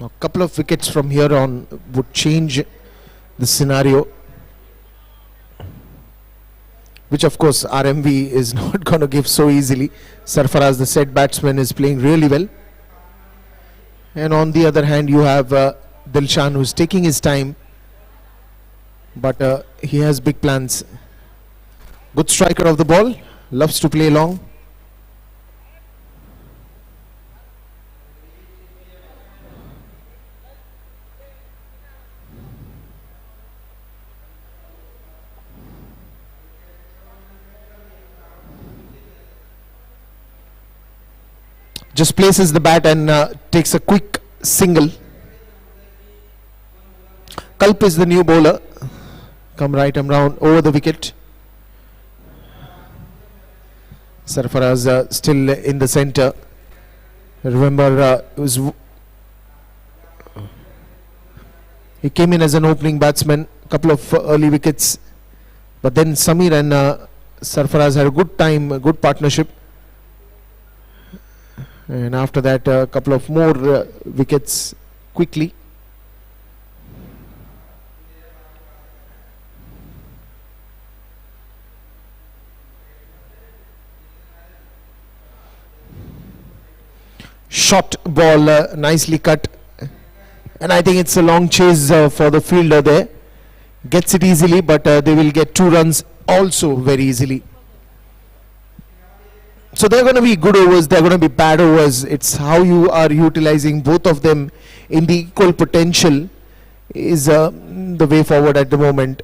S4: A couple of wickets from here on would change the scenario, which of course RMV is not going to give so easily. Sarfaraz, the set batsman, is playing really well, and on the other hand you have Dilshan, who's taking his time, but he has big plans. Good striker of the ball, loves to play long. Just places the bat and takes a quick single. Kalp is the new bowler. Come right and round over the wicket. Sarfaraz still in the centre. Remember, he came in as an opening batsman. Couple of early wickets, but then Samir and Sarfaraz had a good time, a good partnership. And after that, a couple of more wickets quickly. Short ball, nicely cut. And I think it's a long chase for the fielder there. Gets it easily, but they will get 2 runs also very easily. So they're going to be good overs, they're going to be bad overs. It's how you are utilizing both of them in the equal potential is the way forward at the moment.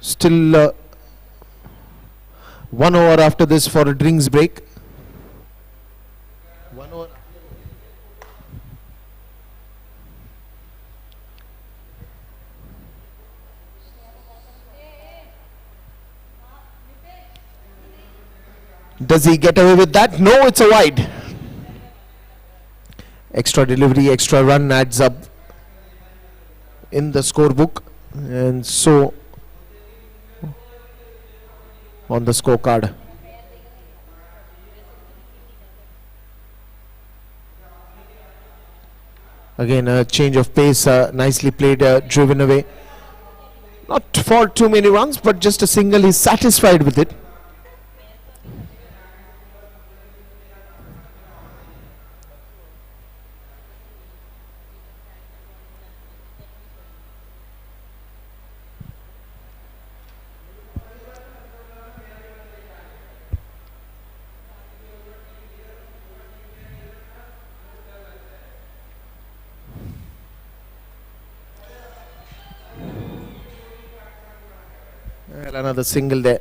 S4: Still 1 over after this for a drinks break. 1 over. Does he get away with that? No, it's a wide. Extra delivery, extra run adds up in the scorebook, and so on the scorecard. Again, a change of pace, nicely played, driven away. Not for too many runs, but just a single. He's satisfied with it. Well, another single there.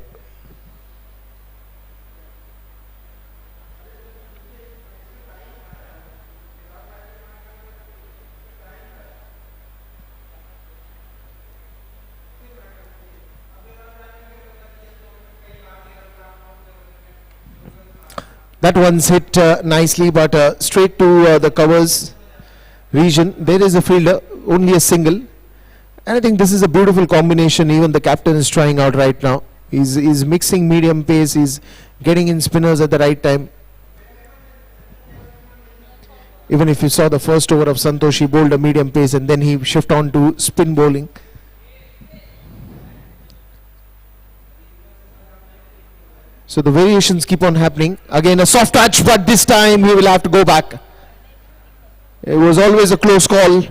S4: That one's hit nicely, but straight to the covers region. There is a fielder, only a single. And I think this is a beautiful combination. Even the captain is trying out right now. He's mixing medium pace. He's getting in spinners at the right time. Even if you saw the first over of Santosh, he bowled a medium pace and then he shift on to spin bowling. So the variations keep on happening. Again a soft touch, but this time he will have to go back. It was always a close call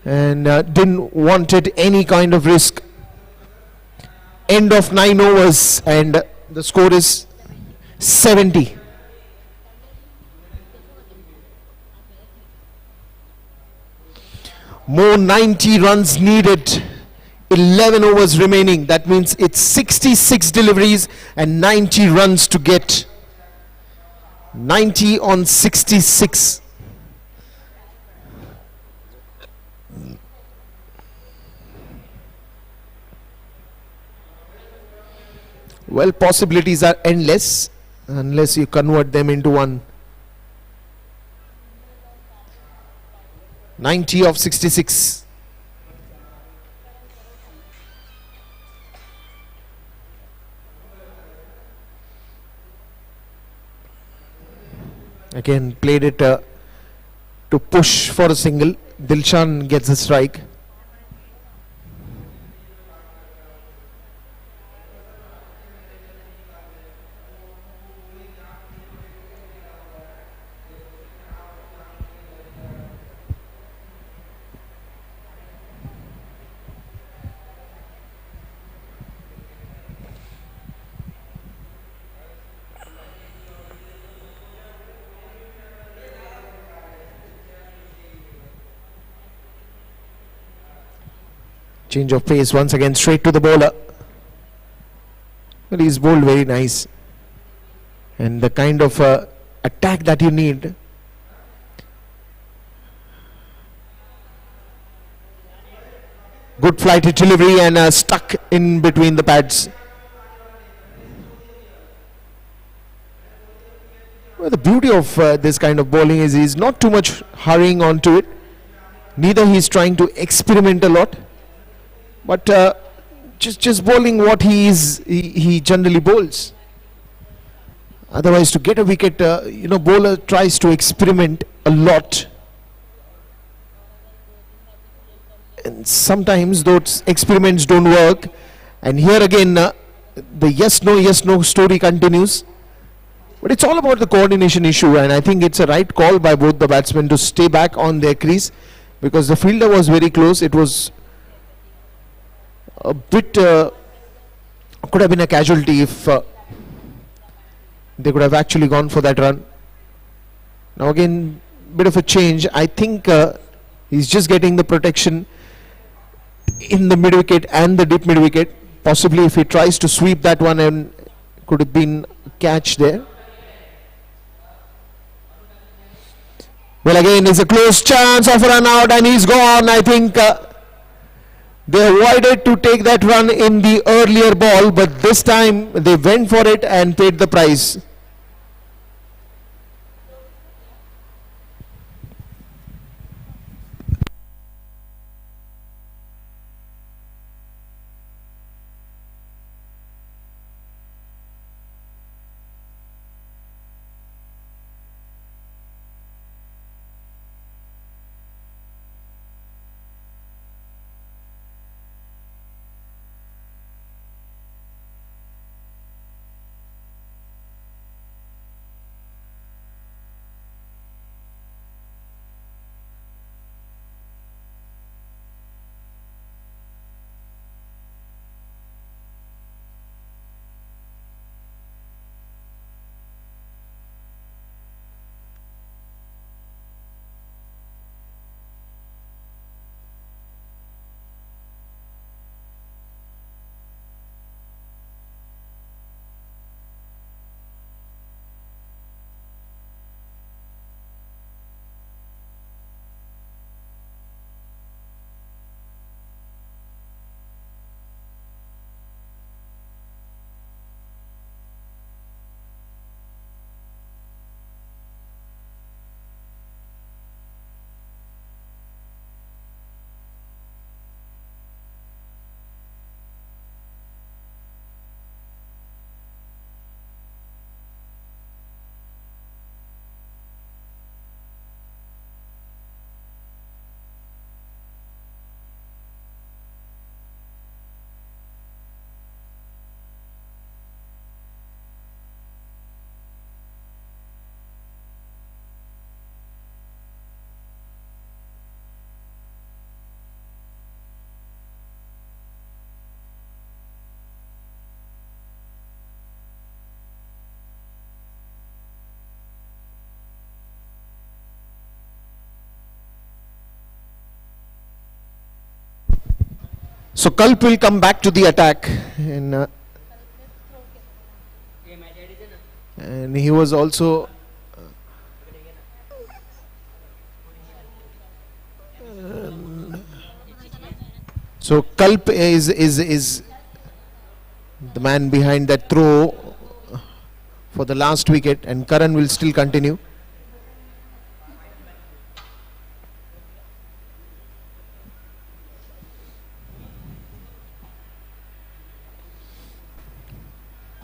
S4: and didn't wanted any kind of risk. End of 9 overs and the score is 70. More 90 runs needed. 11 overs remaining. That means it's 66 deliveries and 90 runs to get. 90 on 66. Well, possibilities are endless unless you convert them into one. 90 of 66. Again played it to push for a single. Dilshan gets a strike. Change of pace once again, straight to the bowler. Well, he's bowled very nice. And the kind of attack that you need. Good flighted delivery and stuck in between the pads. Well, the beauty of this kind of bowling is he's not too much hurrying onto it. Neither he's trying to experiment a lot. But just bowling what he generally bowls. Otherwise, to get a wicket, bowler tries to experiment a lot. And sometimes those experiments don't work. And here again, the yes no story continues. But it's all about the coordination issue, and I think it's a right call by both the batsmen to stay back on their crease, because the fielder was very close. It was a bit could have been a casualty if they could have actually gone for that run. Now again, bit of a change. I think he's just getting the protection in the mid wicket and the deep mid wicket. Possibly if he tries to sweep that one, and could have been a catch there. Well, again, it's a close chance of a run out and he's gone. I think they avoided to take that run in the earlier ball, but this time they went for it and paid the price. So Kalp will come back to the attack, and he was also so Kalp is the man behind that throw for the last wicket, and Karan will still continue.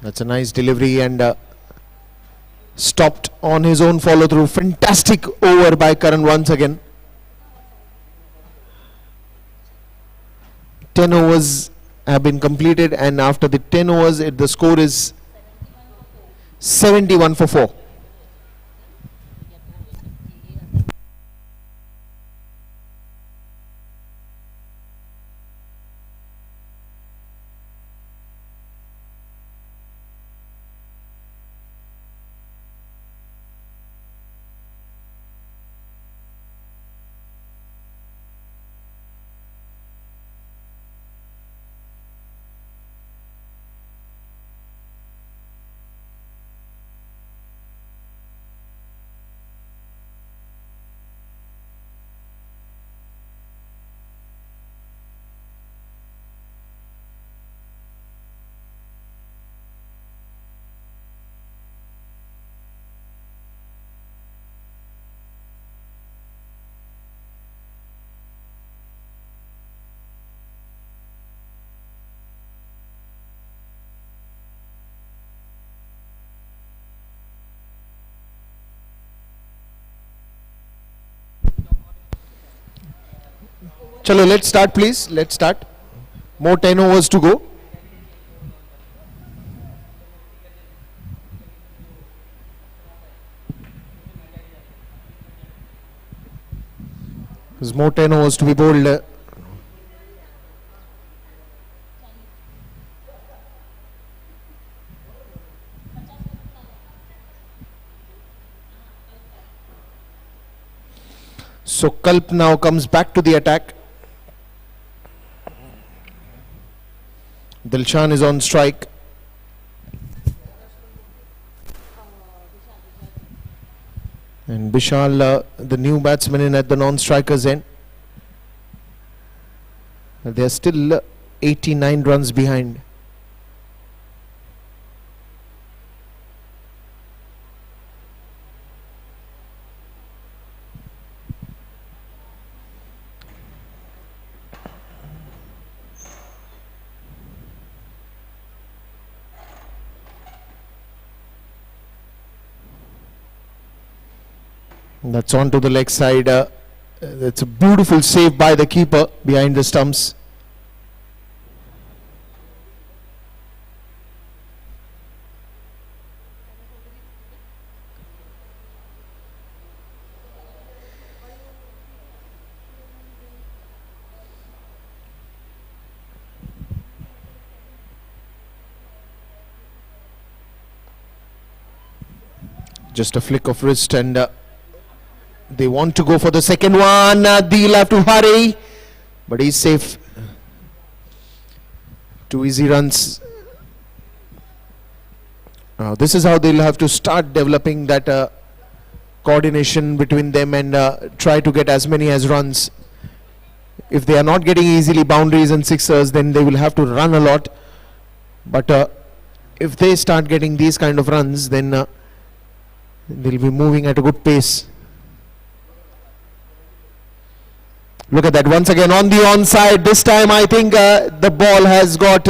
S4: That's a nice delivery, and stopped on his own follow through. Fantastic over by Karan once again. 10 overs have been completed, and after the 10 overs the score is 71 for 4. Chalo, let's start, please. Let's start. More 10 overs to go. There's more 10 overs to be bowled. So Kalp now comes back to the attack. Dilshan is on strike. And Bishal, the new batsman, in at the non-strikers end. They are still 89 runs behind. That's on to the leg side. That's a beautiful save by the keeper behind the stumps. Just a flick of wrist, and they want to go for the second one. They'll have to hurry, but he's safe. 2 easy runs. This is how they'll have to start developing that coordination between them, and try to get as many as runs. If they are not getting easily boundaries and sixers, then they will have to run a lot. But if they start getting these kind of runs, then they'll be moving at a good pace. Look at that, once again on the onside. This time I think the ball has got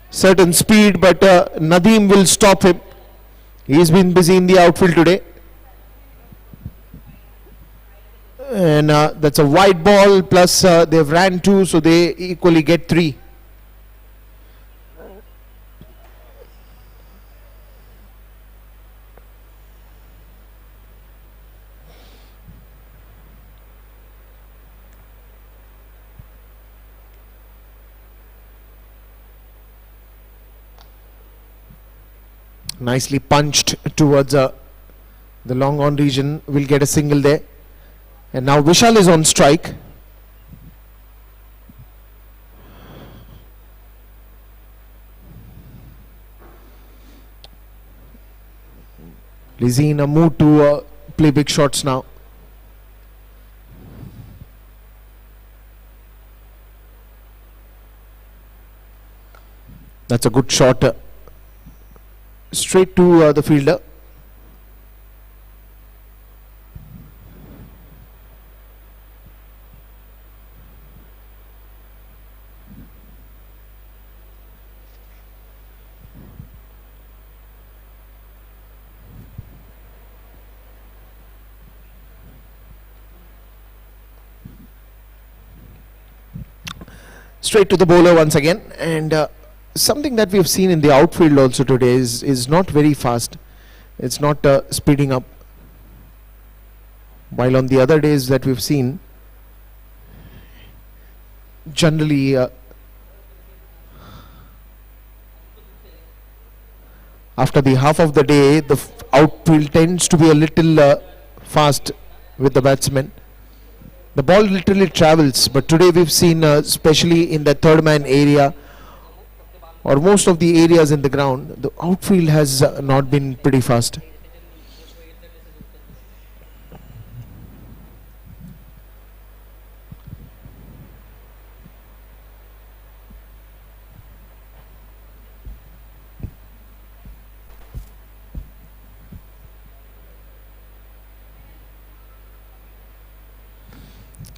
S4: certain speed, but Nadeem will stop him. He's been busy in the outfield today. And that's a wide ball, plus they've ran 2, so they equally get 3. Nicely punched towards the long on region. Will get a single there. And now Vishal is on strike. Is he in a mood to play big shots now? That's a good shot. Straight to the fielder. Straight to the bowler once again, and something that we've seen in the outfield also today is not very fast. It's not speeding up. While on the other days that we've seen, generally after the half of the day, the outfield tends to be a little fast with the batsmen. The ball literally travels, but today we've seen, especially in the third man area or most of the areas in the ground, the outfield has not been pretty fast.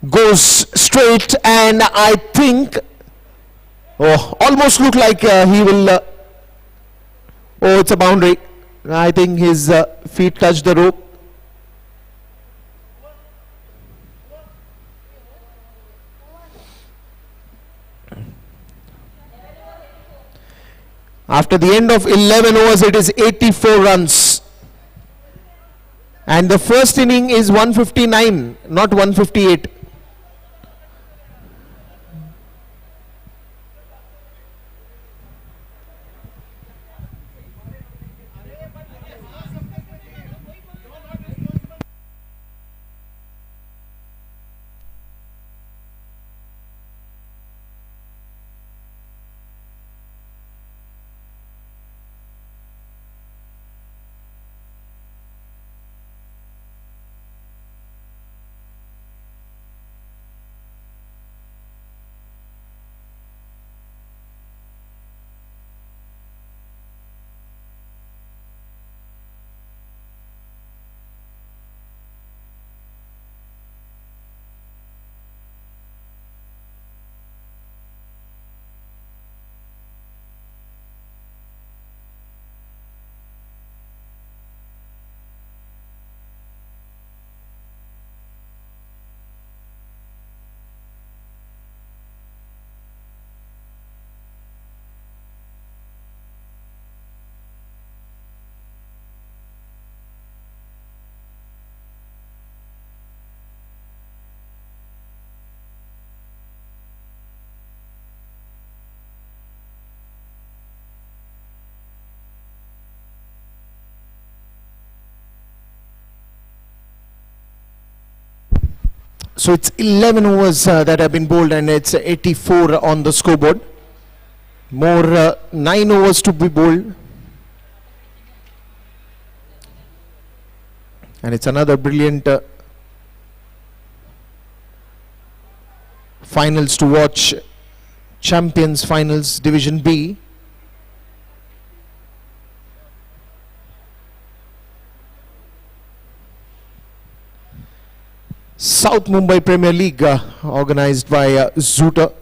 S4: Goes straight, and I think almost look like he will it's a boundary. I think his feet touched the rope. After the end of 11 overs, it is 84 runs. And the first inning is 159, not 158. So it's 11 overs that have been bowled, and it's 84 on the scoreboard. More 9 overs to be bowled. And it's another brilliant finals to watch. Champions Finals Division B. South Mumbai Premier League organized by Zoota.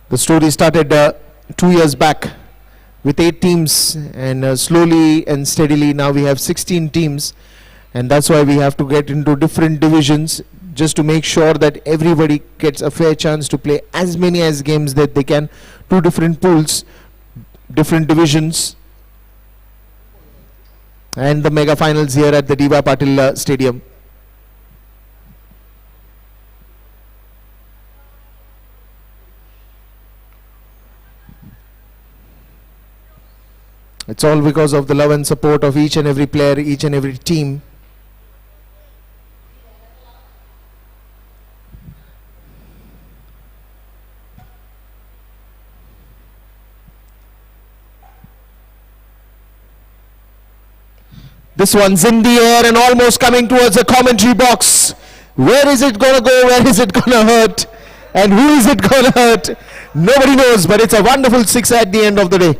S4: The story started 2 years back with 8 teams, and slowly and steadily now we have 16 teams, and that's why we have to get into different divisions just to make sure that everybody gets a fair chance to play as many as games that they can. 2 different pools, different divisions, and the mega finals here at the D.Y. Patil Stadium. It's all because of the love and support of each and every player, each and every team. This one's in the air and almost coming towards the commentary box. Where is it gonna go? Where is it gonna hurt? And who is it gonna hurt? Nobody knows, but it's a wonderful six at the end of the day.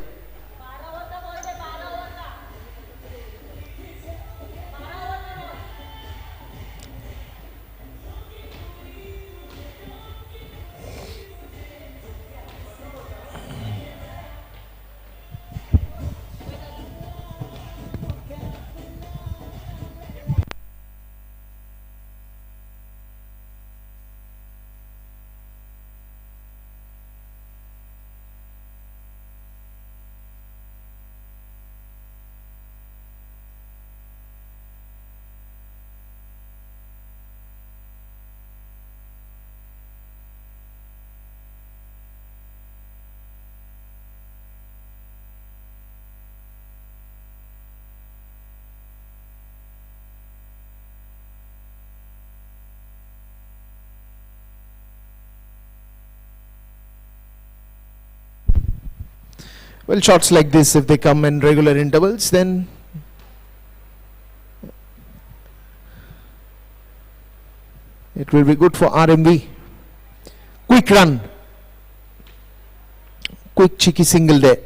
S4: Well, shots like this, if they come in regular intervals, then it will be good for RMB. Quick run. Quick cheeky single there.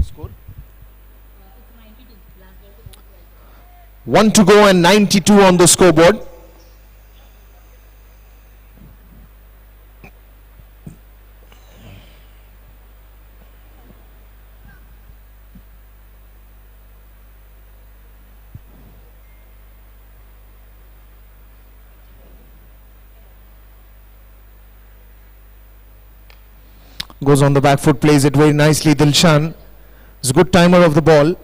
S4: Score? 1 to go and 92 on the scoreboard. Goes on the back foot, plays it very nicely. Dilshan is a good timer of the ball.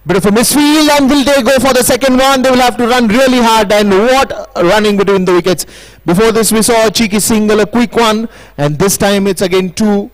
S4: Bit of a misfield, and will they go for the second one? They will have to run really hard, and what running between the wickets. Before this we saw a cheeky single, a quick one, and this time it's again two.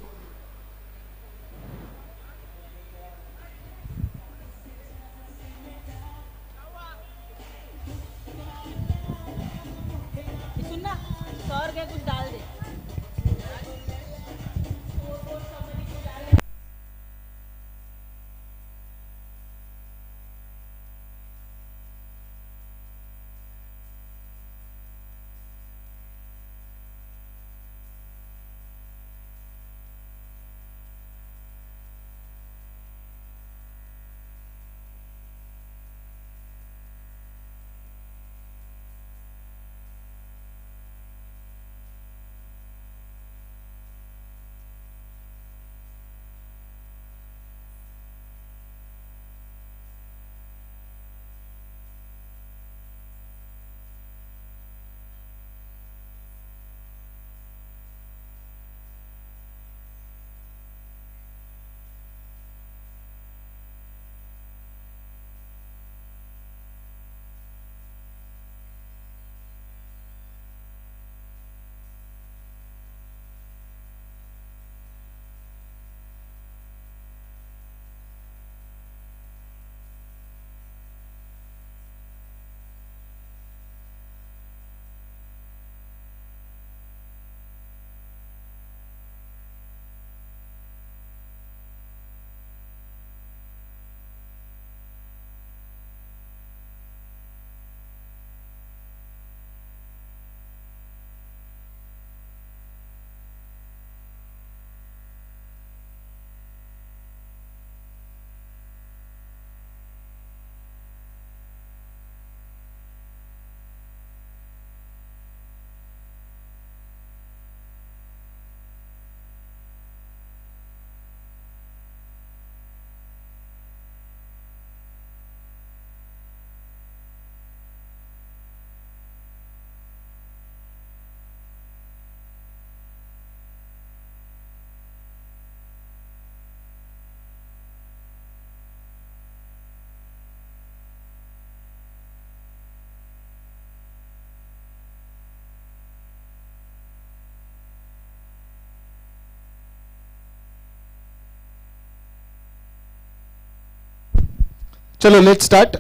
S4: Chalo, let's start.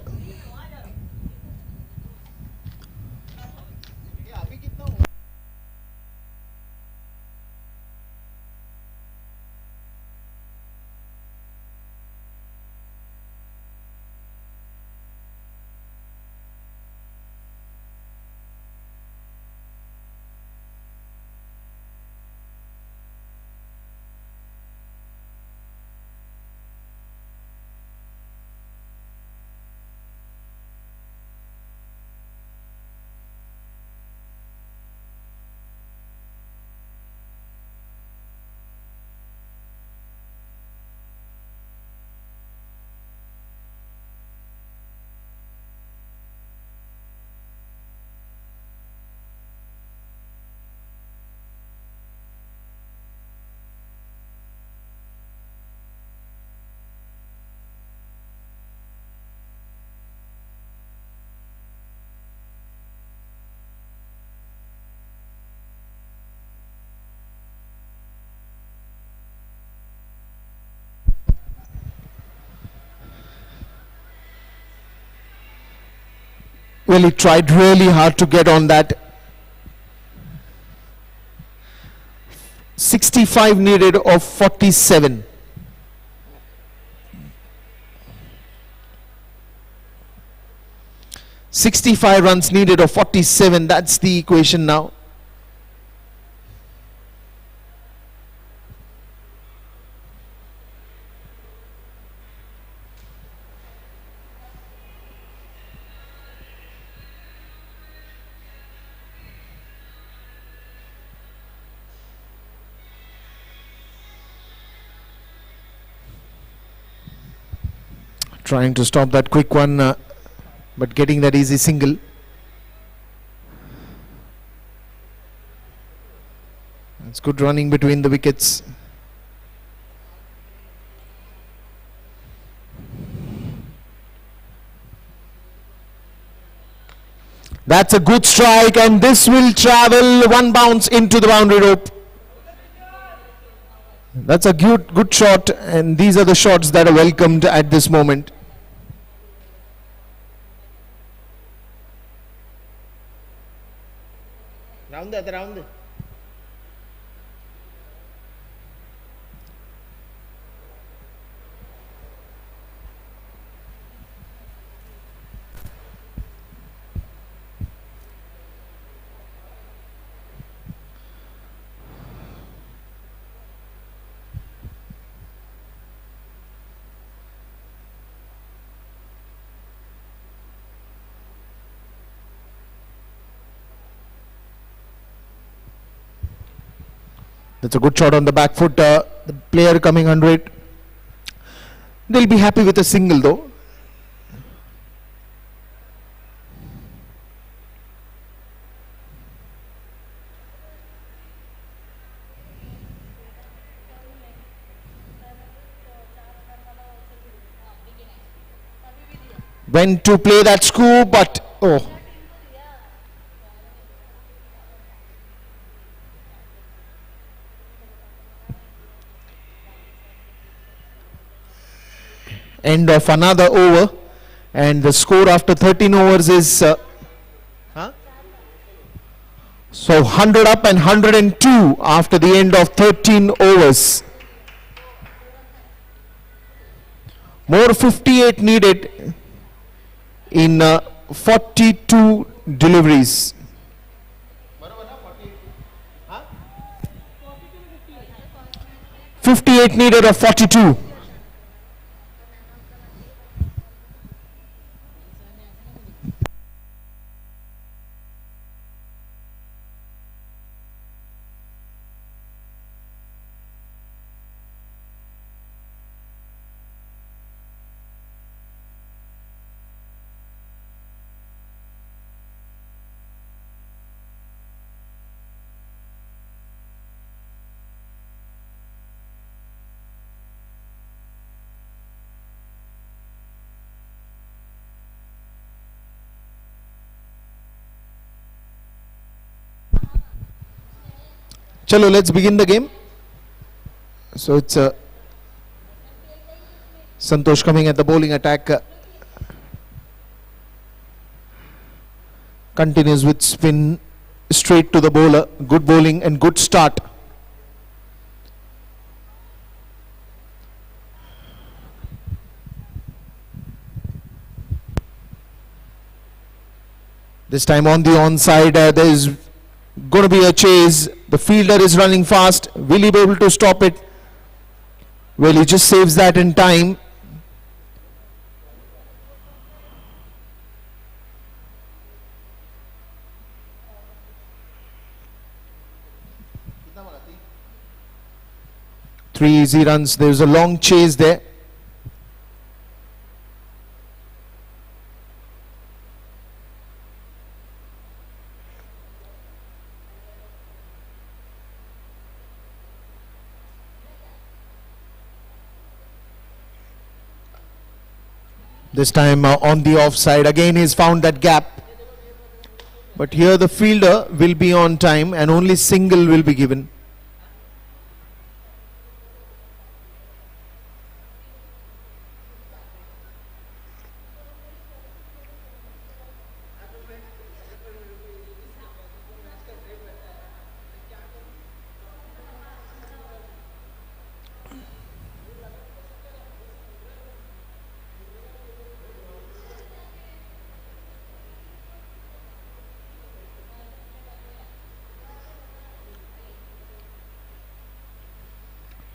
S4: Well, he tried really hard to get on that. 65 needed of 47. "65 runs needed of 47. That's the equation now. Trying to stop that quick one, but getting that easy single. It's good running between the wickets. That's a good strike, and this will travel one bounce into the boundary rope. That's a good shot, and these are the shots that are welcomed at this moment.
S3: Round.
S4: That's a good shot on the back foot. The player coming under it. They'll be happy with a single though. Went to play that scoop, but oh. End of another over, and the score after 13 overs is so 100 up and 102 after the end of 13 overs. More 58 needed in 42 deliveries. 58 needed of 42. Chalo, let's begin the game. So it's Santosh coming at the bowling attack. Continues with spin straight to the bowler. Good bowling and good start. This time on the onside, there is going to be a chase. The fielder is running fast. Will he be able to stop it? Well, he just saves that in time. Three easy runs. There's a long chase there. This time on the offside, again he's found that gap. But here the fielder will be on time and only single will be given.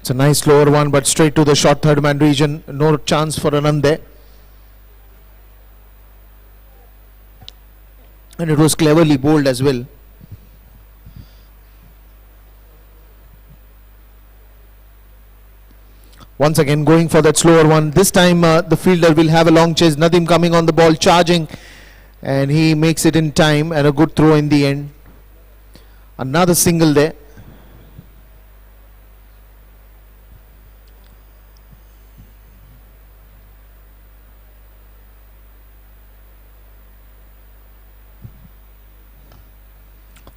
S4: It's a nice lower one, but straight to the short third man region. No chance for an run there. And it was cleverly bowled as well. Once again going for that slower one. This time the fielder will have a long chase. Nadim coming on the ball, charging, and he makes it in time, and a good throw in the end. Another single there.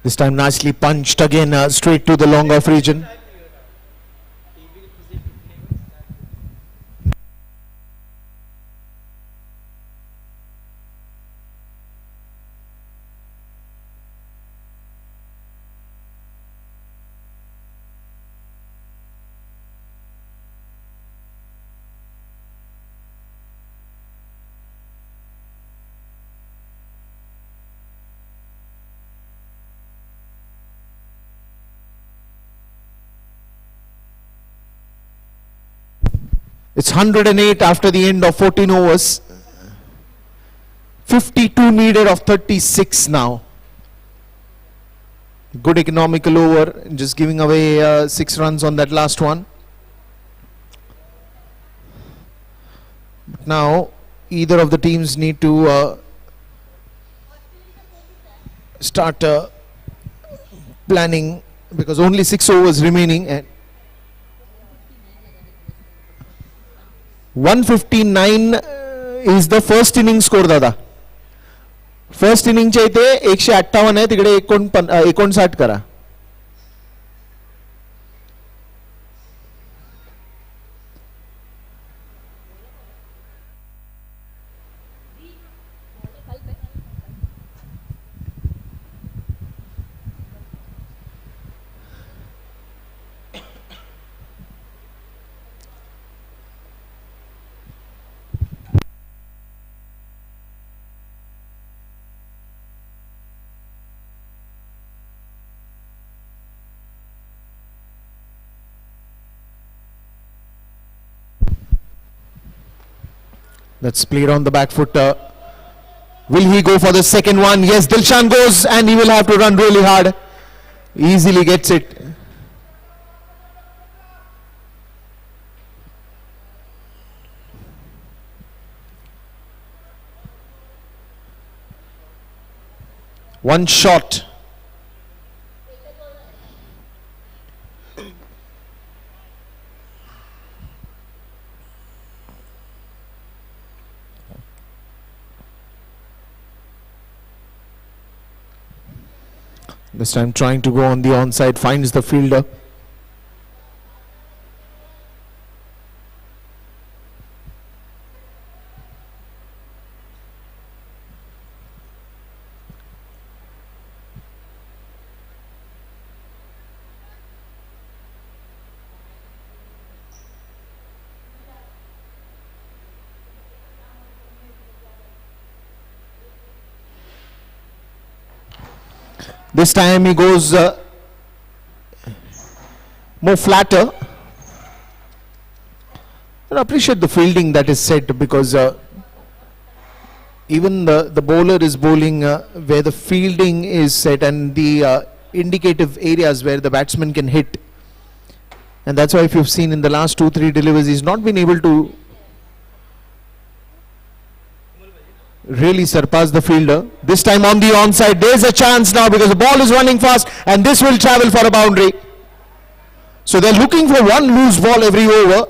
S4: This time nicely punched again, straight to the long off region. It's 108 after the end of 14 overs. 52 needed of 36 now. Good economical over, just giving away 6 runs on that last one. But now either of the teams need to start planning, because only 6 overs remaining. And 159 is the first inning score दादा. First इनिंगचे इथे 158 आहे, तिकडे 59 करा. That's played on the back foot. Will he go for the second one? Yes, Dilshan goes, and he will have to run really hard. Easily gets it. One shot. This time trying to go on the onside, finds the fielder. This time he goes more flatter. I appreciate the fielding that is set, because even the bowler is bowling where the fielding is set and the indicative areas where the batsman can hit. And that's why if you've seen in the last 2-3 deliveries, he's not been able to really surpass the fielder. This time on the onside, there's a chance now, because the ball is running fast and this will travel for a boundary. So they're looking for one loose ball every over,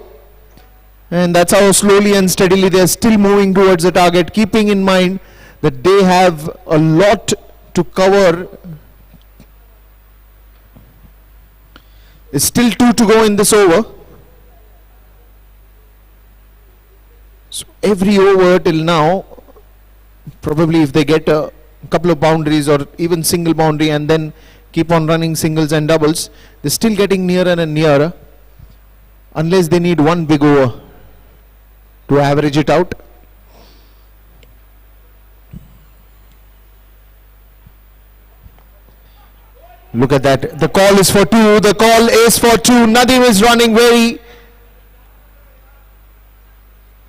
S4: and that's how slowly and steadily they're still moving towards the target, keeping in mind that they have a lot to cover. There's still 2 to go in this over. So every over till now, probably if they get a couple of boundaries or even single boundary and then keep on running singles and doubles, they're still getting nearer and nearer, unless they need one big over to average it out. Look at that. The call is for two. The call is for two. Nadim is running very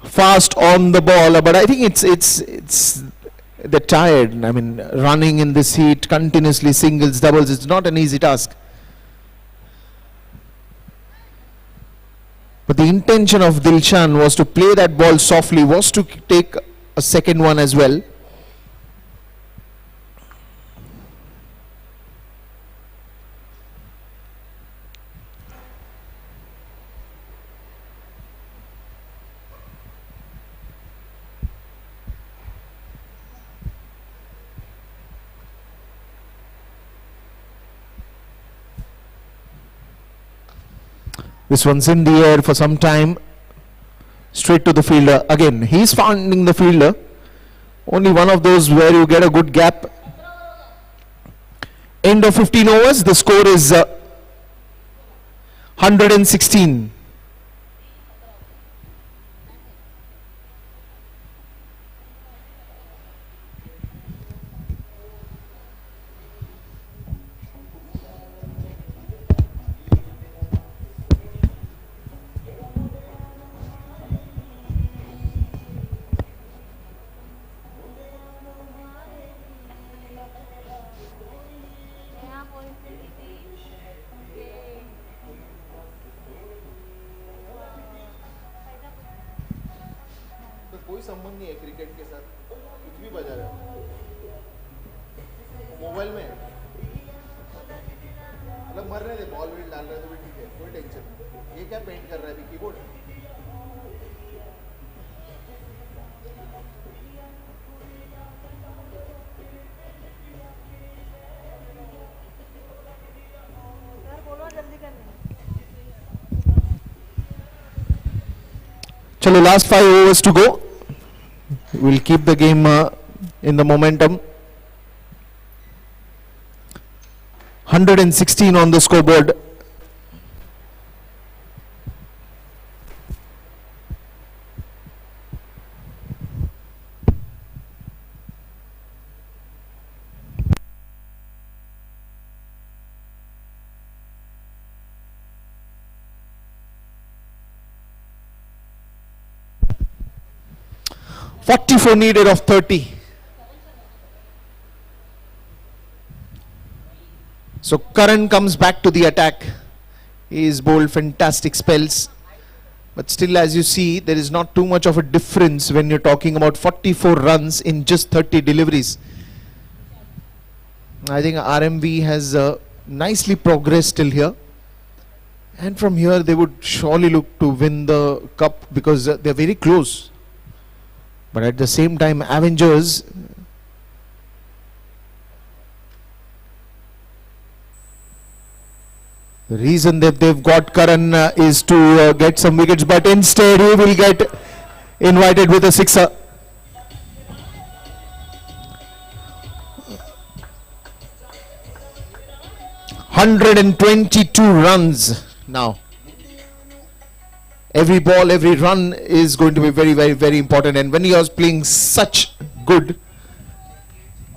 S4: fast on the ball, but I think it's they're tired. I mean, running in this heat continuously, singles, doubles, it's not an easy task. But the intention of Dilshan was to play that ball softly, was to take a second one as well. This one's in the air for some time. Straight to the fielder. Again, he's finding the fielder. Only one of those where you get a good gap. End of 15 overs. The score is 116.
S1: कोई संबंध नहीं है cricket के साथ, कुछ भी बजा रहे हो मोबाइल में, मतलब मर रहे थे, बॉल भी डाल रहे तो भी ठीक है, कोई टेंशन नहीं। ये क्या पेंट कर रहा है अभी keyboard?
S4: Chalo, last 5 overs to go. We'll keep the game in the momentum. 116 on the scoreboard. .44 needed of 30. So Karan comes back to the attack. He is bowled fantastic spells. But still, as you see, there is not too much of a difference when you're talking about 44 runs in just 30 deliveries. I think RMV has nicely progressed till here. And from here, they would surely look to win the cup because they're very close. But at the same time, Avengers the reason that they've got Karan is to get some wickets, but instead he will get invited with a sixer. 122 runs now. Every ball, every run is going to be very, very, very important. And when he was playing such good,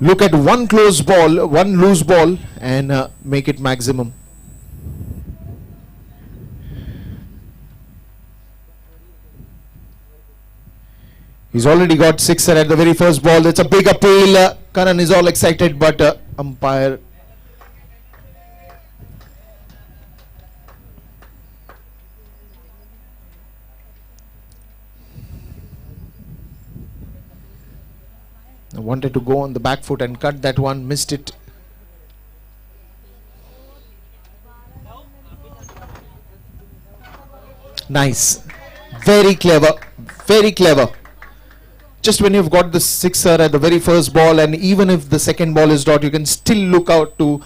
S4: look at one close ball, one loose ball, and make it maximum. He's already got sixer at the very first ball. That's a big appeal. Karan is all excited, but umpire. I wanted to go on the back foot and cut that one, missed it. Nice. Very clever. Very clever. Just when you've got the sixer at the very first ball, and even if the second ball is dot, you can still look out to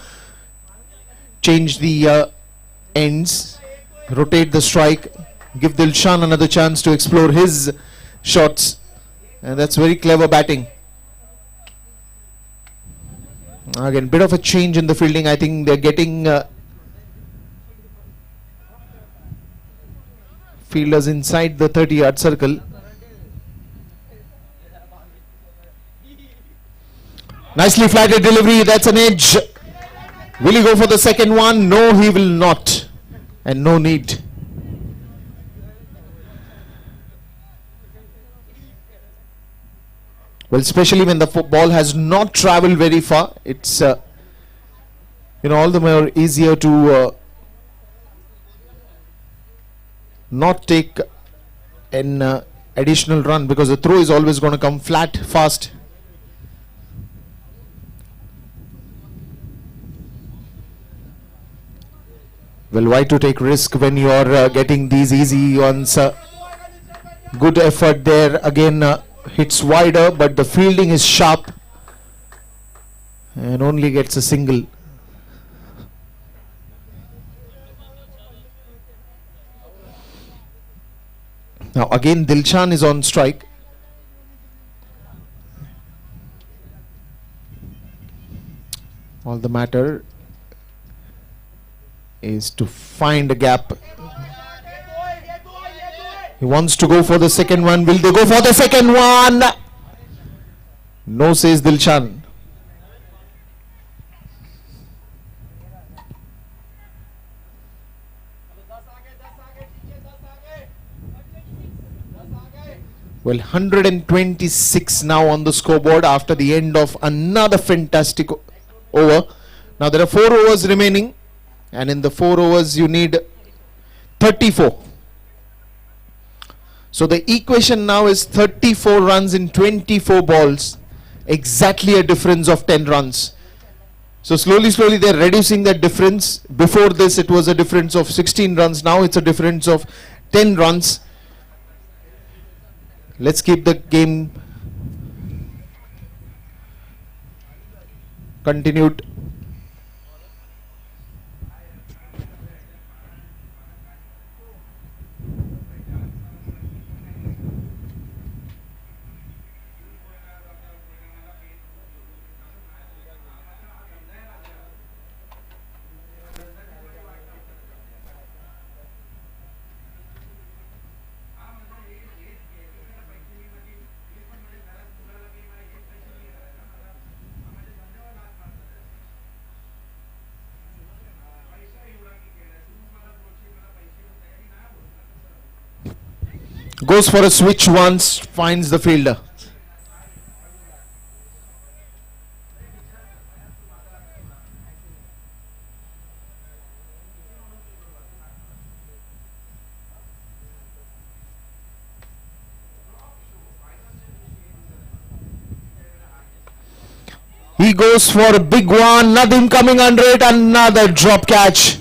S4: change the ends, rotate the strike, give Dilshan another chance to explore his shots. And that's very clever batting. Again, bit of a change in the fielding. I think they're getting fielders inside the 30-yard circle. Nicely flatted delivery. That's an edge. Will he go for the second one? No, he will not. And no need. Well, especially when the ball has not traveled very far, it's all the more easier to not take an additional run, because the throw is always going to come flat fast. Well, why to take risk when you are getting these easy ones? Good effort there. Again, hits wider, but the fielding is sharp and only gets a single. Now again Dilshan is on strike. All the matter is to find a gap. He wants to go for the second one. Will they go for the second one? No, says Dilshan. Well, 126 now on the scoreboard after the end of another fantastic over. Now there are 4 overs remaining, and in the 4 overs you need 34. So the equation now is 34 runs in 24 balls, exactly a difference of 10 runs. So slowly they are reducing that difference. Before this it was a difference of 16 runs, now it's a difference of 10 runs. Let's keep the game continued. Goes for a switch once, finds the fielder. He goes for a big one, nothing coming under it, another drop catch.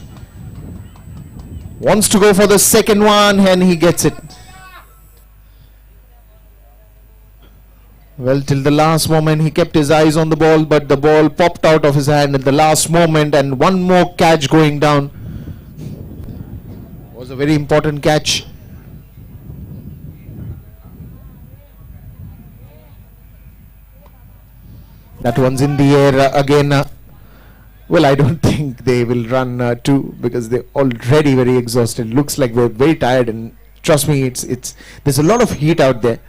S4: Wants to go for the second one and he gets it. Well, till the last moment he kept his eyes on the ball, but the ball popped out of his hand at the last moment, and one more catch going down. Was a very important catch. That one's in the air again. Well, I don't think they will run two, because they're already very exhausted. Looks like they're very tired, and trust me, there's a lot of heat out there.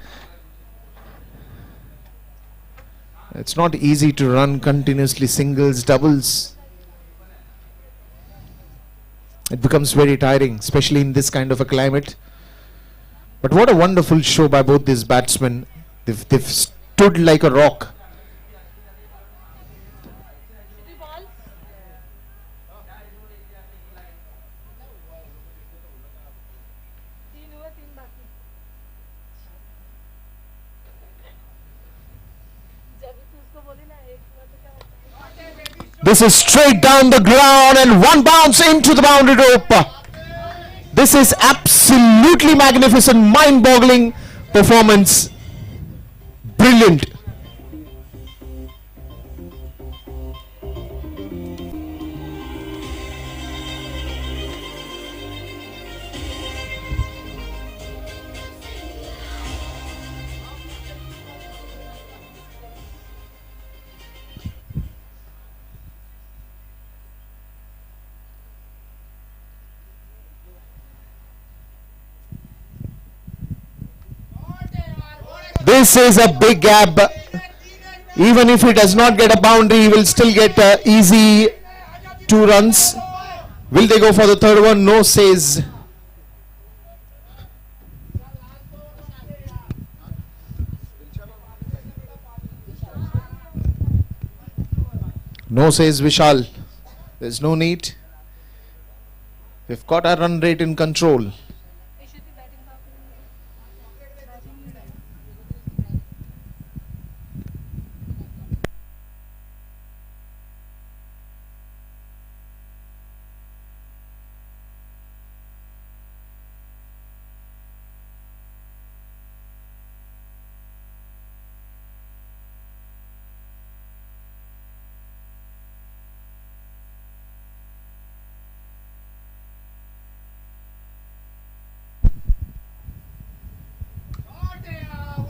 S4: It's not easy to run continuously singles, doubles. It becomes very tiring, especially in this kind of a climate. But what a wonderful show by both these batsmen. They've stood like a rock. This is straight down the ground and one bounce into the boundary rope. This is absolutely magnificent, mind-boggling performance. Brilliant. This is a big gap. Even if he does not get a boundary, he will still get easy 2 runs. Will they go for the third one? No, says. No, says Vishal. There's no need. We've got our run rate in control.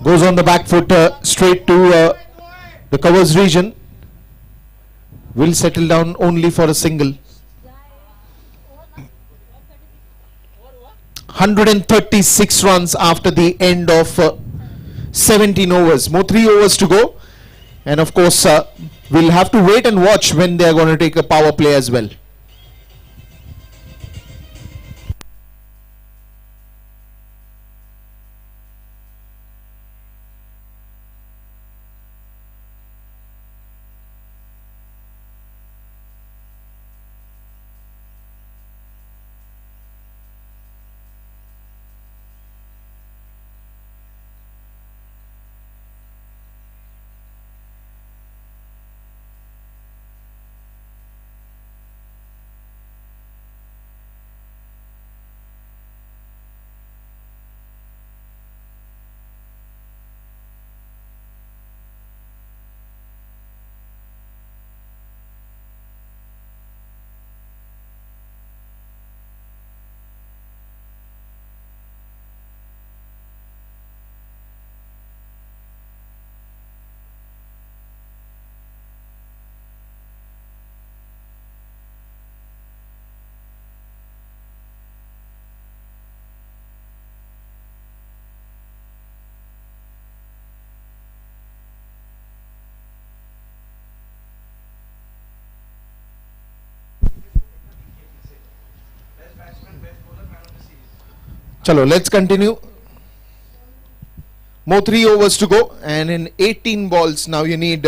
S4: Goes on the back foot straight to the covers region. Will settle down only for a single. 136 runs after the end of 17 overs. More 3 overs to go. And of course, we'll have to wait and watch when they are going to take a power play as well. Chalo, let's continue. More 3 overs to go, and in 18 balls now you need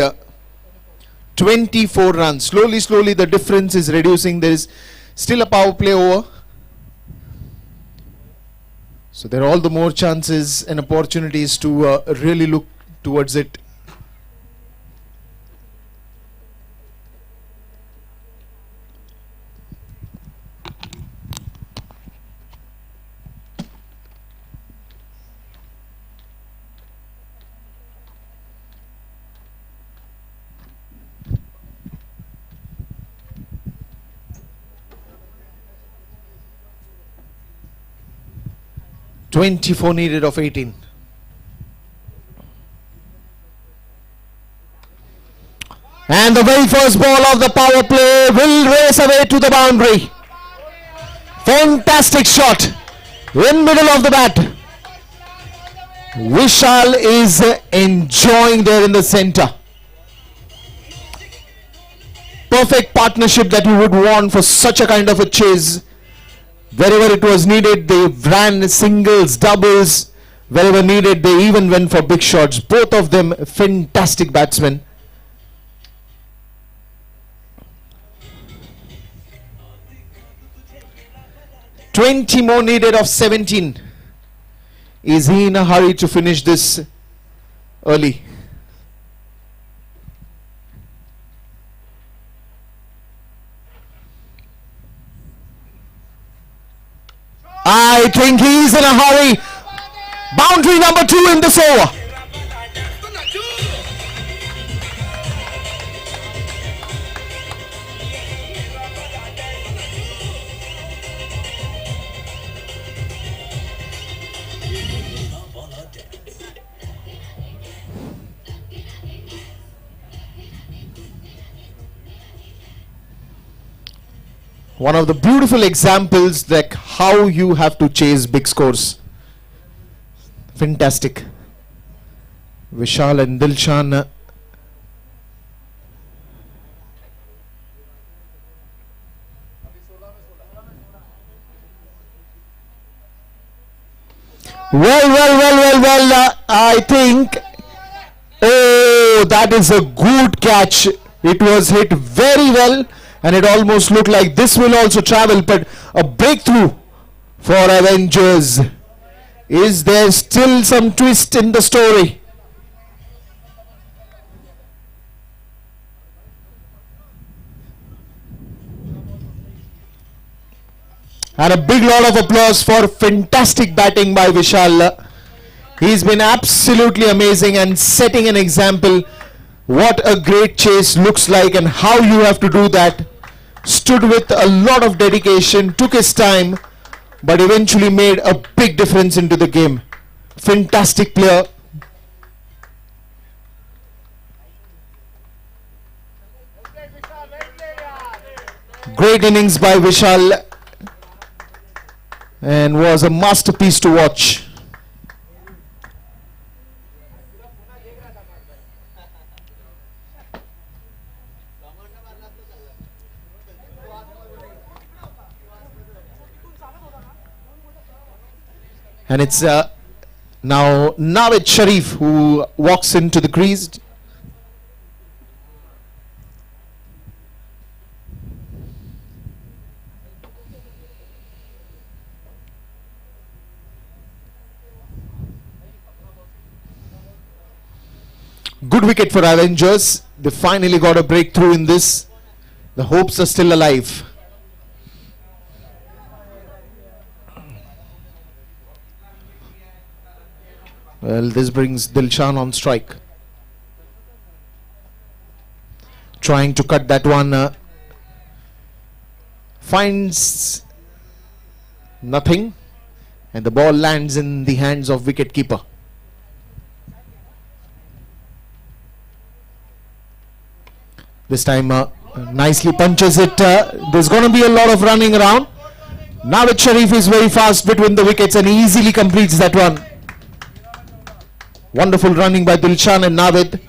S4: 24 runs. Slowly the difference is reducing. There is still a power play over, so there are all the more chances and opportunities to really look towards it. .24 needed of 18. And the very first ball of the power play will race away to the boundary. Fantastic shot in middle of the bat. Vishal is enjoying there in the center. Perfect partnership that you would want for such a kind of a chase. Wherever it was needed, they ran singles, doubles. Wherever needed, they even went for big shots. Both of them fantastic batsmen. $20 more needed of 17. Is he in a hurry to finish this early? I think he's in a hurry. Boundary number 2 in this over. One of the beautiful examples like how you have to chase big scores. Fantastic. Vishal and Dilshan I think. Oh, that is a good catch. It was hit very well, and it almost looked like this will also travel, but a breakthrough for Avengers. Is there still some twist in the story? And a big lot of applause for fantastic batting by Vishal. He's been absolutely amazing and setting an example what a great chase looks like and how you have to do that. Stood with a lot of dedication, took his time, but eventually made a big difference into the game. Fantastic player. Great innings by Vishal, and was a masterpiece to watch. And it's now Navid Sharif who walks into the crease. Good wicket for Avengers. They finally got a breakthrough in this. The hopes are still alive. Well, this brings Dilshan on strike. Trying to cut that one. Finds nothing. And the ball lands in the hands of wicketkeeper. This time nicely punches it. There's going to be a lot of running around. Navid Sharif is very fast between the wickets and easily completes that one. Wonderful running by Dilshan and Navid.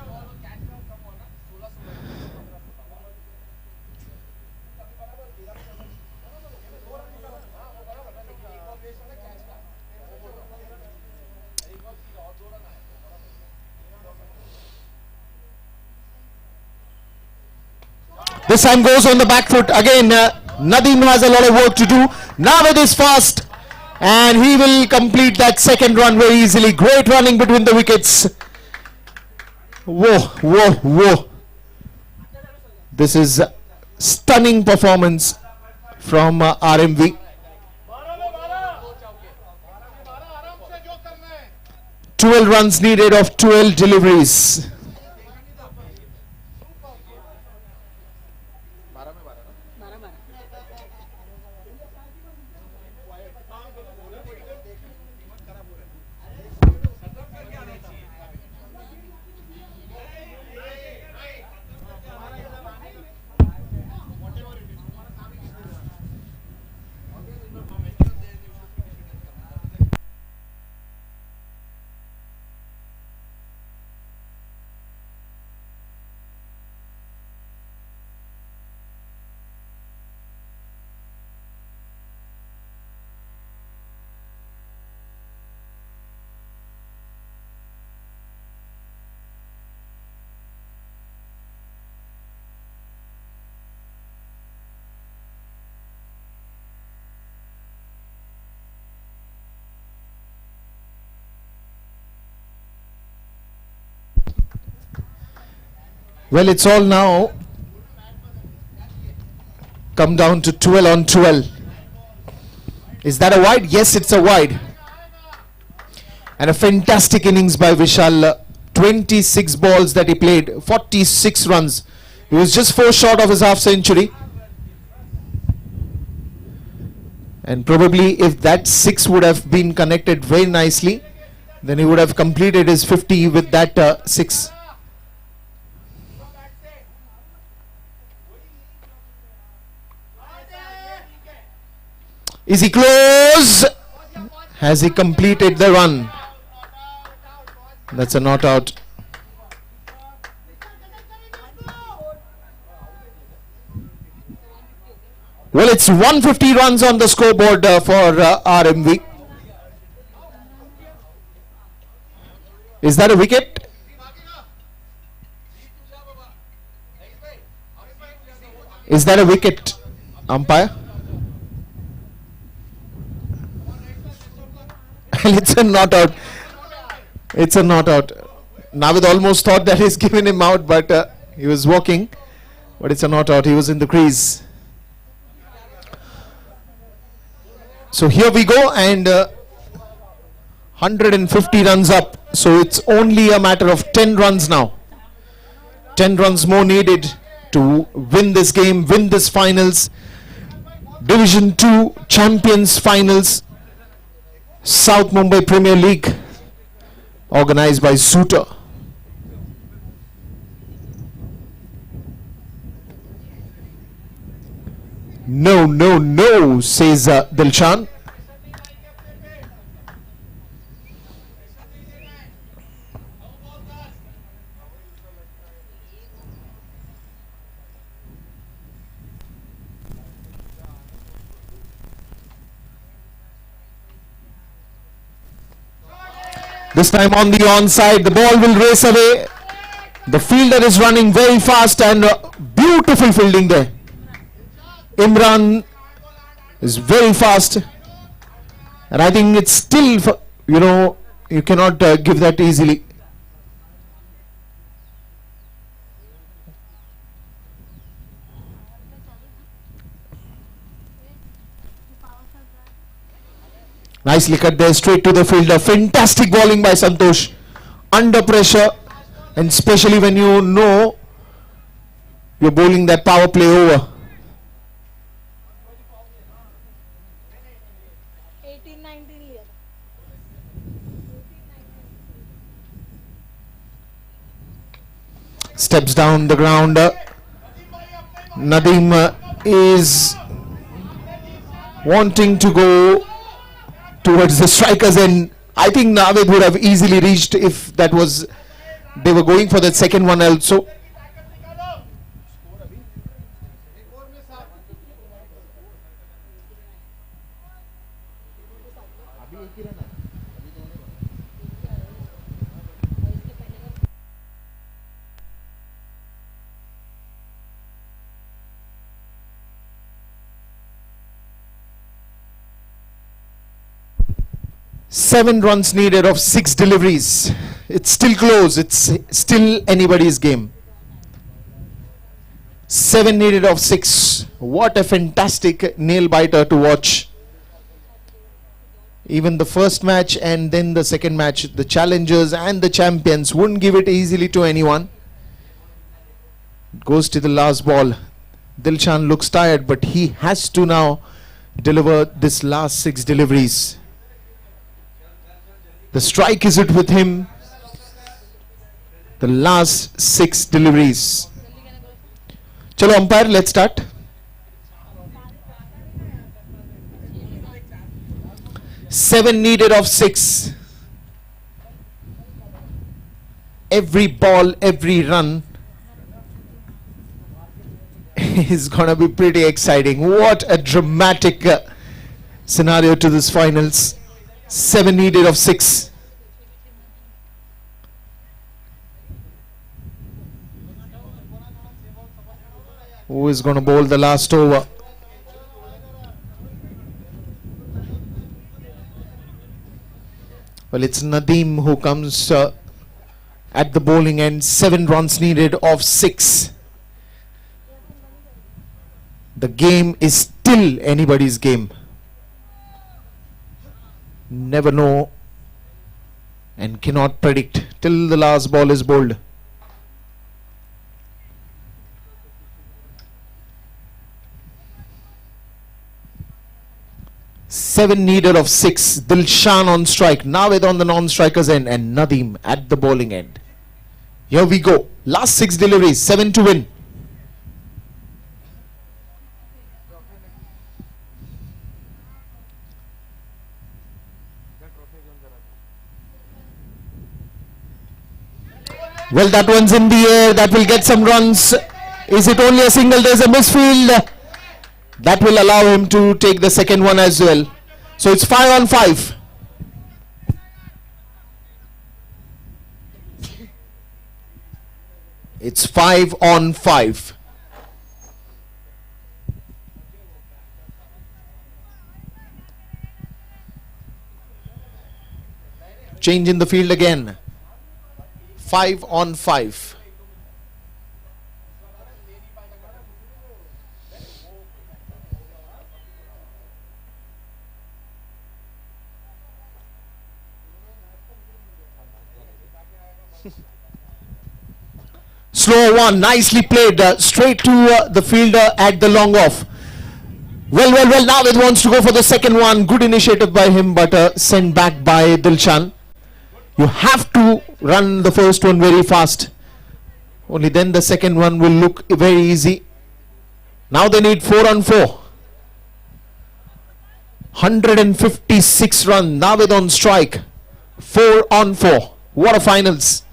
S4: This time goes on the back foot. Again, Nadeem has a lot of work to do. Navid is fast. And he will complete that second run very easily. Great running between the wickets. Whoa. This is stunning performance from RMV. 12 runs needed of 12 deliveries. Well, it's all now come down to 12 on 12. Is that a wide? Yes, it's a wide. And a fantastic innings by Vishal. 26 balls that he played, 46 runs. He was just 4 short of his half century. And probably if that 6 would have been connected very nicely, then he would have completed his 50 with that 6. Is he close? Has he completed the run? That's a not out. Well, it's 150 runs on the scoreboard for RMV. Is that a wicket? Is that a wicket, umpire? And it's a not out. It's a not out. Navid almost thought that he's given him out, but he was walking. But it's a not out. He was in the crease. So here we go, and 150 runs up. So it's only a matter of 10 runs now. 10 runs more needed to win this game, win this finals. Division 2 Champions Finals, South Mumbai Premier League, organized by Suter. No, no, no, says Dilshan. This time on the onside, the ball will race away. The fielder is running very fast, and beautiful fielding there. Imran is very fast, and I think it's still, you cannot give that easily. Nicely cut there, straight to the fielder. Fantastic bowling by Santosh. Under pressure, and especially when you know you're bowling that power play over.
S5: 18-19 year.
S4: Steps down the ground. Nadeem is wanting to go towards the strikers, and I think Navid would have easily reached if that was, they were going for that second one also. Seven runs needed of 6 deliveries. It's still close. It's still anybody's game. 7 needed of 6. What a fantastic nail biter to watch. Even the first match and then the second match, the challengers and the champions wouldn't give it easily to anyone. It goes to the last ball. Dilshan looks tired, but he has to now deliver this last 6 deliveries. The strike is it with him. The last 6 deliveries. Chalo umpire, let's start. Seven needed of 6. Every ball, every run is gonna be pretty exciting. What a dramatic scenario to this finals. 7 needed of 6. Who is going to bowl the last over? Well, it's Nadeem who comes at the bowling end. 7 runs needed of 6. The game is still anybody's game. Never know and cannot predict till the last ball is bowled. Seven needed of 6. Dilshan on strike. Navid on the non-strikers end, and Nadeem at the bowling end. Here we go. Last 6 deliveries. 7 to win. Well, that one's in the air. That will get some runs. Is it only a single? There's a misfield. That will allow him to take the second one as well. So it's 5 on 5. It's 5 on 5. Change in the field again. 5 on 5. Slow one, nicely played, straight to the fielder at the long off. Well, Navid wants to go for the second one. Good initiative by him, but sent back by Dilshan. You have to run the first one very fast. Only then the second one will look very easy. Now they need 4 on 4. 156 run. Navid on strike. 4 on 4. What a finals.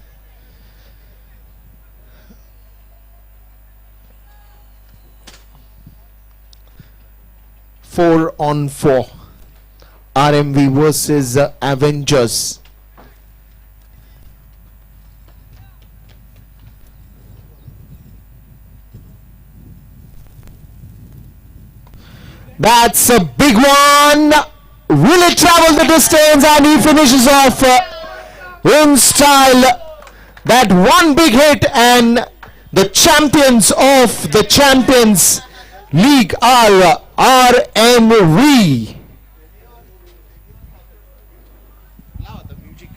S4: Four on 4. RMV versus Avengers. That's a big one. Will it travel the distance? And he finishes off in style. That one big hit, and the champions of the Champions League are RMV.
S3: Now the music.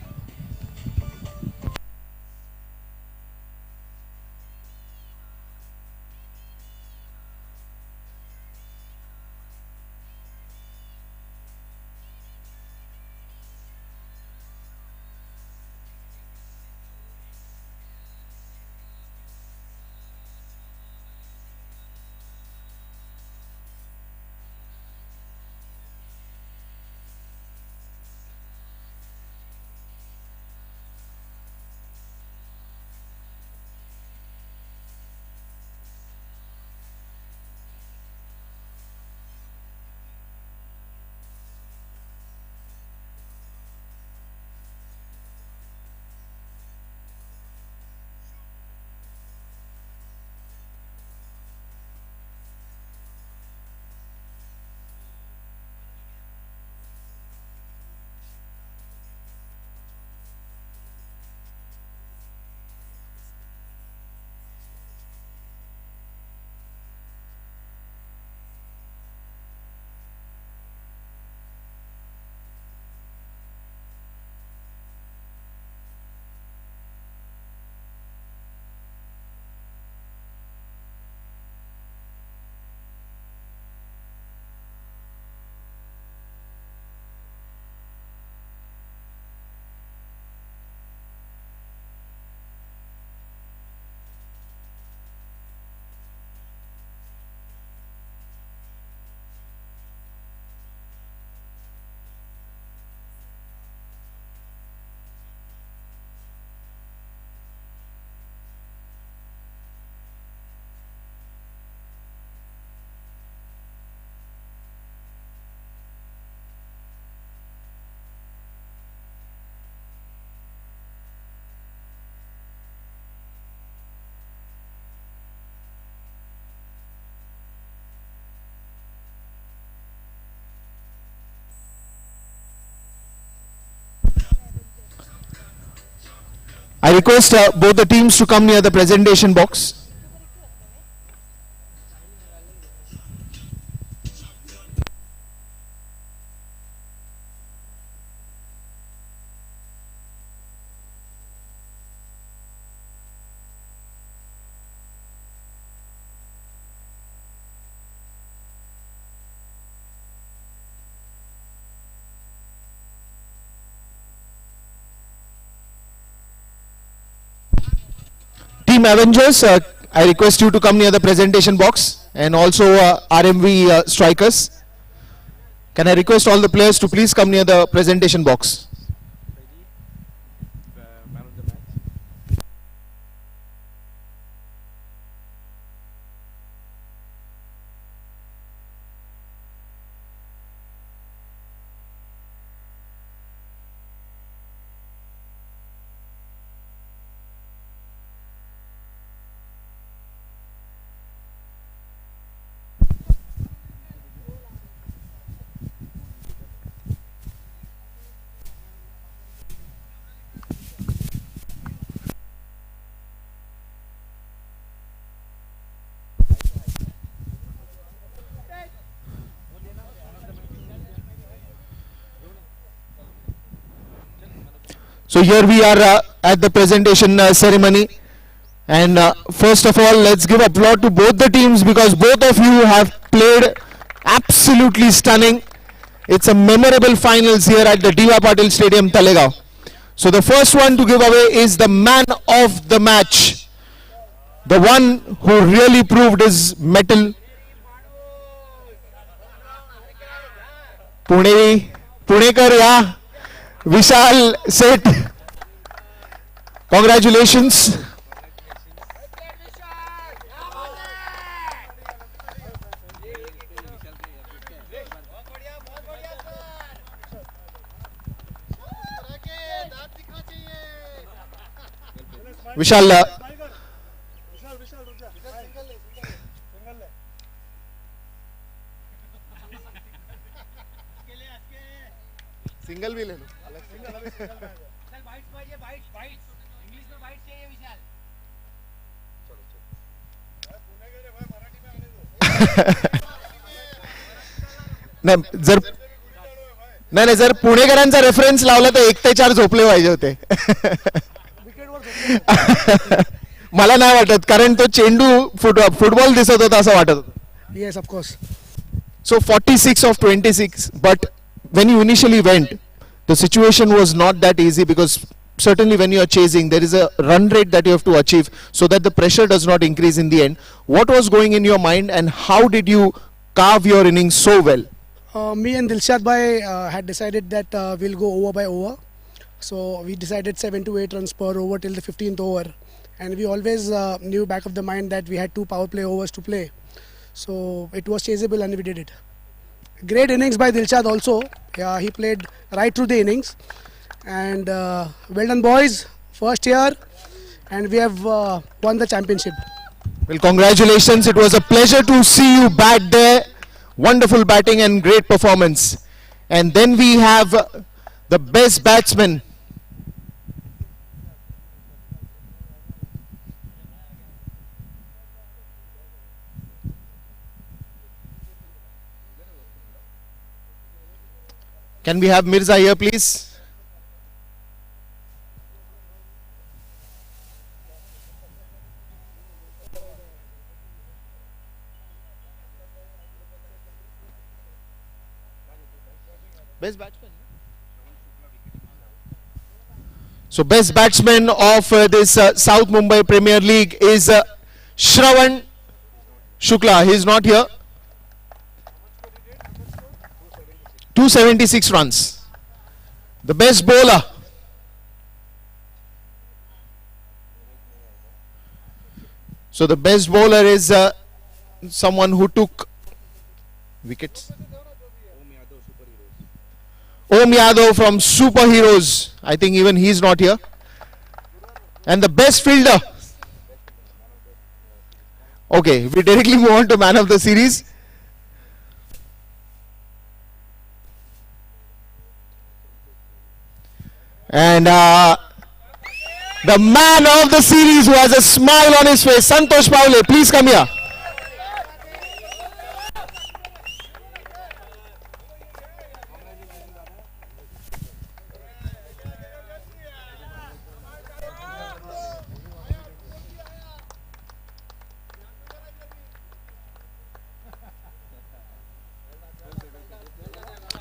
S4: I request both the teams to come near the presentation box. Team Avengers, I request you to come near the presentation box, and also RMV strikers. Can I request all the players to please come near the presentation box?
S3: Man of the match.
S4: So here we are at the presentation ceremony, and first of all, let's give applause to both the teams because both of you have played absolutely stunning. It's a memorable finals here at the Diva Patil Stadium, Talegaon. So the first one to give away is the man of the match, the one who really proved his mettle. Punekar, yeah. Vishal Seth, congratulations. Vishal,
S1: single भी ले लो
S4: नाही जर पुणेकरांचा reference लावला तर 1 ते 4 झोपले पाहिजे होते. मला नाही वाटत कारण तो चेंडू फुटबॉल दिसत होता असं वाटत होतं.
S6: Yes, of course.
S4: So 46 of 26, but when you initially went, the situation was not that easy because certainly when you are chasing, there is a run rate that you have to achieve so that the pressure does not increase in the end. What was going in your mind and how did you carve your innings so well?
S6: Me and Dilshad Bhai had decided that we'll go over by over. So we decided 7 to 8 runs per over till the 15th over. And we always knew back of the mind that we had 2 power play overs to play. So it was chaseable and we did it. Great innings by Dilshad also. He played right through the innings. And well done boys, first year. And we have won the championship.
S4: Well, congratulations. It was a pleasure to see you bat there. Wonderful batting and great performance. And then we have the best batsman. Can we have Mirza here, please? Best batsman. So best batsman of this South Mumbai Premier League is Shravan Shukla. He is not here. 276 runs. The best bowler. So the best bowler is someone who took wickets. Om Yadav from Superheroes. I think even he is not here. And the best fielder. Okay, we directly move on to man of the series. And the man of the series who has a smile on his face, Santosh Paule, please come here.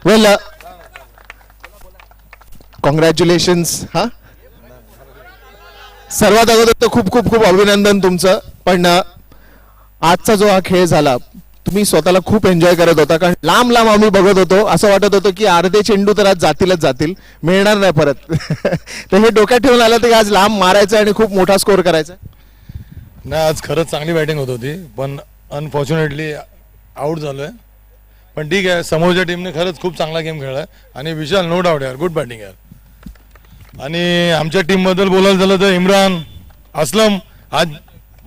S4: Well, congratulations. हा सर्वात अगोदर तर खूप खूप खूप अभिनंदन तुमचं. पण आजचा जो हा खेळ झाला तुम्ही स्वतःला खूप एन्जॉय करत होता कारण लांब लांब आम्ही बघत होतो. असं वाटत होतं की अर्धे चेंडू तर आज जातीलच जातील, मिळणार नाही परत. तर हे डोक्यात ठेवून आलं की आज लांब मारायचं आणि खूप मोठा स्कोर करायचा.
S7: नाही, आज खरंच चांगली बॅटिंग होत होती पण अनफॉर्च्युनेटली आउट झालोय. पण ठीक आहे, समोरच्या टीमने खरंच खूप चांगला गेम खेळलाय आणि विशाल नो डाऊट यार गुड बॅटिंग यार. आणि आमच्या टीम बद्दल बोलायला झालं तर इम्रान असलम आज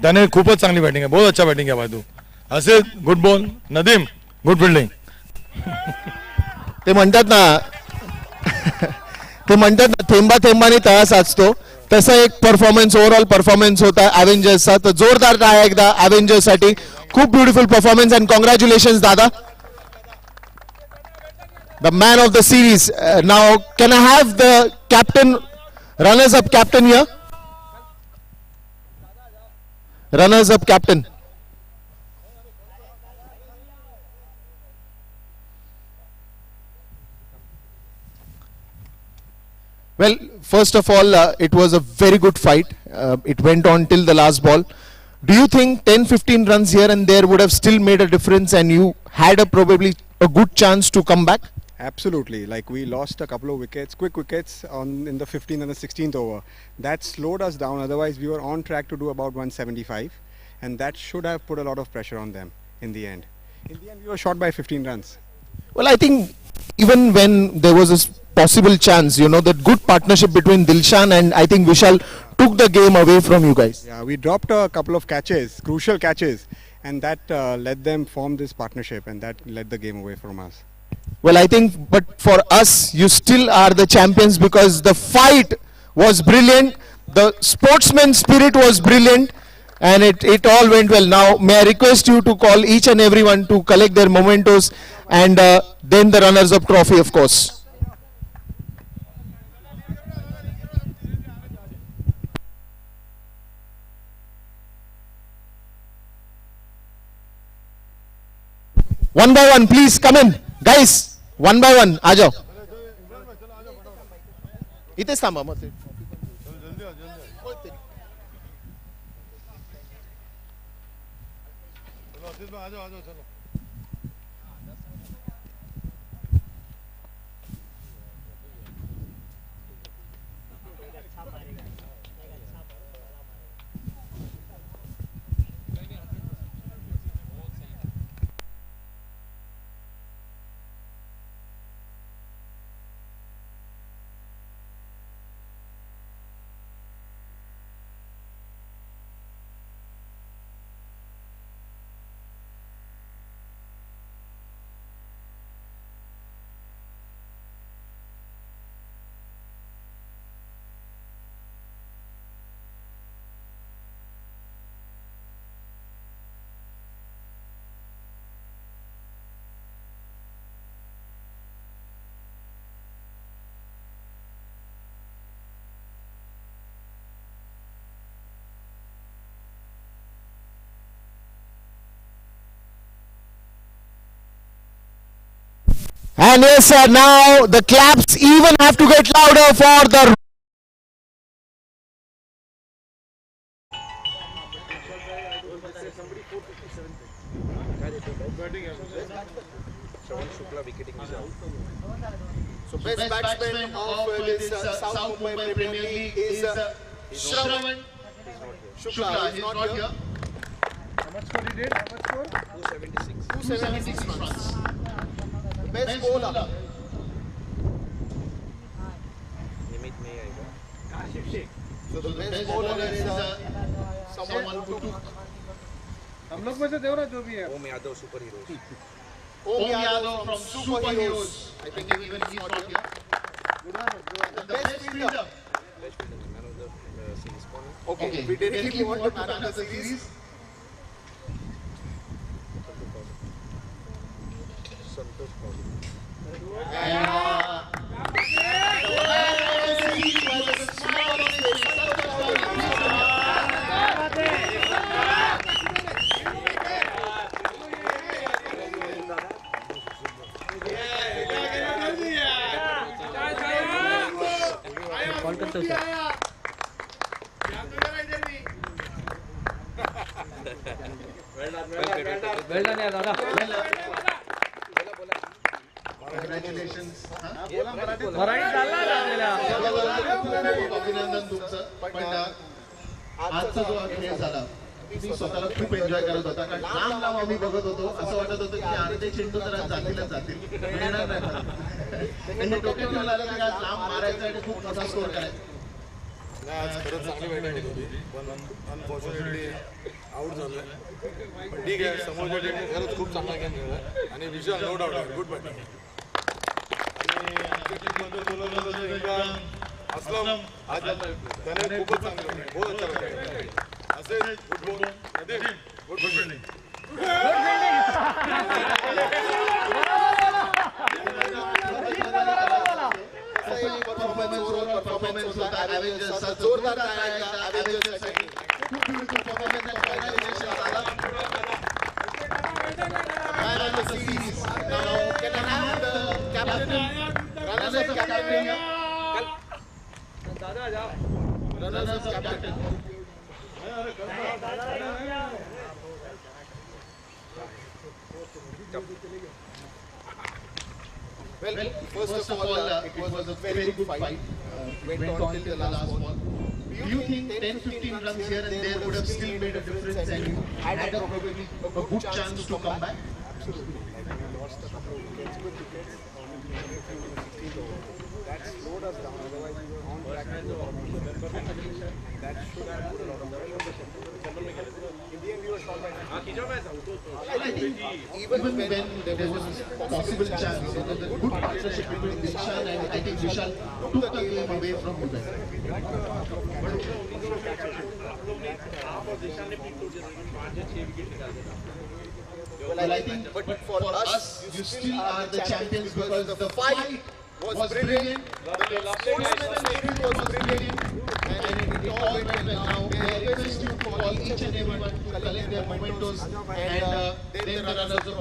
S7: त्याने खूपच चांगली बॅटिंग आहे, बहुत अच्छा बॅटिंग आहे भाई तू. असे good ball, Nadeem good fielding.
S4: ते म्हणतात ना थेंबा थेंबाने तळा साचतो, तसा एक परफॉर्मन्स ओव्हरऑल परफॉर्मन्स होता अव्हेंजर्सचा. तर जोरदार टाळ्या एकदा अव्हेंजर्स साठी. खूप ब्युटिफुल परफॉर्मन्स अँड कॉंग्रॅच्युलेशन्स दादा. The man of the series. Now can I have the captain Runners up captain here. Runners up captain. Well, first of all, it was a very good fight. It went on till the last ball. Do you think 10-15 runs here and there would have still made a difference and you had probably a good chance to come back?
S2: Absolutely. Like we lost a couple of wickets, quick wickets in the 15th and the 16th over. That slowed us down. Otherwise, we were on track to do about 175, and that should have put a lot of pressure on them in the end. In the end, we were short by 15 runs.
S4: Well, I think even when there was a possible chance, you know, that good partnership between Dilshan and I think Vishal took the game away from you guys.
S2: Yeah, we dropped a couple of catches, crucial catches, and that let them form this partnership, and that led the game away from us.
S4: Well, I think, but for us, you still are the champions because the fight was brilliant, the sportsman spirit was brilliant, and it all went well. Now, may I request you to call each and everyone to collect their mementos and then the runners-up trophy, of course. One by one, please come in. Guys, one by one, आ जाओ. इथेच थांबा मग. And yes, sir, now the claps even have to get louder for the.
S1: So best batsman of this South Mumbai Premier League is Shravan Shukla. He's not here.
S2: How much score he did? How much score?
S1: 276 runs. Best bowler. So the best bowler is someone who took.
S2: हम लोग में से देव ना जो भी है.
S3: Om Yadav superheroes.
S1: Om Yadav from Super Heroes. I think even he's not here. The best fielder.
S3: Best fielder, man of the series.
S1: Okay, we directly want the man of the series.
S3: Well done यार दादा.
S1: Congratulations.
S3: Marathi चालला ना आपल्याला.
S1: अभिनंदन तुमचं. पण आजचा जो खेळ झाला मी स्वतःला खूप एन्जॉय करत होता कारण लांब लांब आम्ही बघत होतो असं वाटत होतं की अर्धे चेंडू तर जातील मिळणार नाही. डोक्यात घेऊन आलं की आज लांब मारायचं आणि खूप मोठा स्कोर करायचा.
S7: आज खरंच चांगली बॅटिंग होती पण अनफॉर्च्युनेटली आउट झालोय. पण ठीक आहे, समोरच्या टीमने खरंच खूप चांगला गेम खेळला आणि विशाल नो डाऊट गुड बॅटिंग. आणि आमच्या टीममध्ये बोलवलं होतं इम्रान असलम, आज त्याने खूपच चांगलं बॅटिंग, बहुत अच्छा बॅटिंग. असेच football Nadeem good batting.
S1: Performance होता Avengers चा जोरदार टाळ्या एकदा Avengers साठी. खूप beautiful performance and congratulations दादा. Man of the series. Now can I have the captain? Runners-up captain here. Runners-up captain. Well, first of all, it was a very good fight. Went on till the last ball. Do you think 10-15 runs here and there would have still made a difference and you had probably a good chance to come back?
S2: Absolutely. Like we lost a couple of wickets, good wickets. That slowed us down. Otherwise, we were on track to do that should have put a lot of pressure. In the end, we were shot by 9.
S1: I think even when there was a possible chance, there was a good partnership between Vishal and I think Vishal took the game away from you guys. Well, I think but for us, you still are the champions because the fight was brilliant, the sportsmanship was brilliant, and it all went well. Now they request you to call each and everyone to collect their mementos and then the runners-up.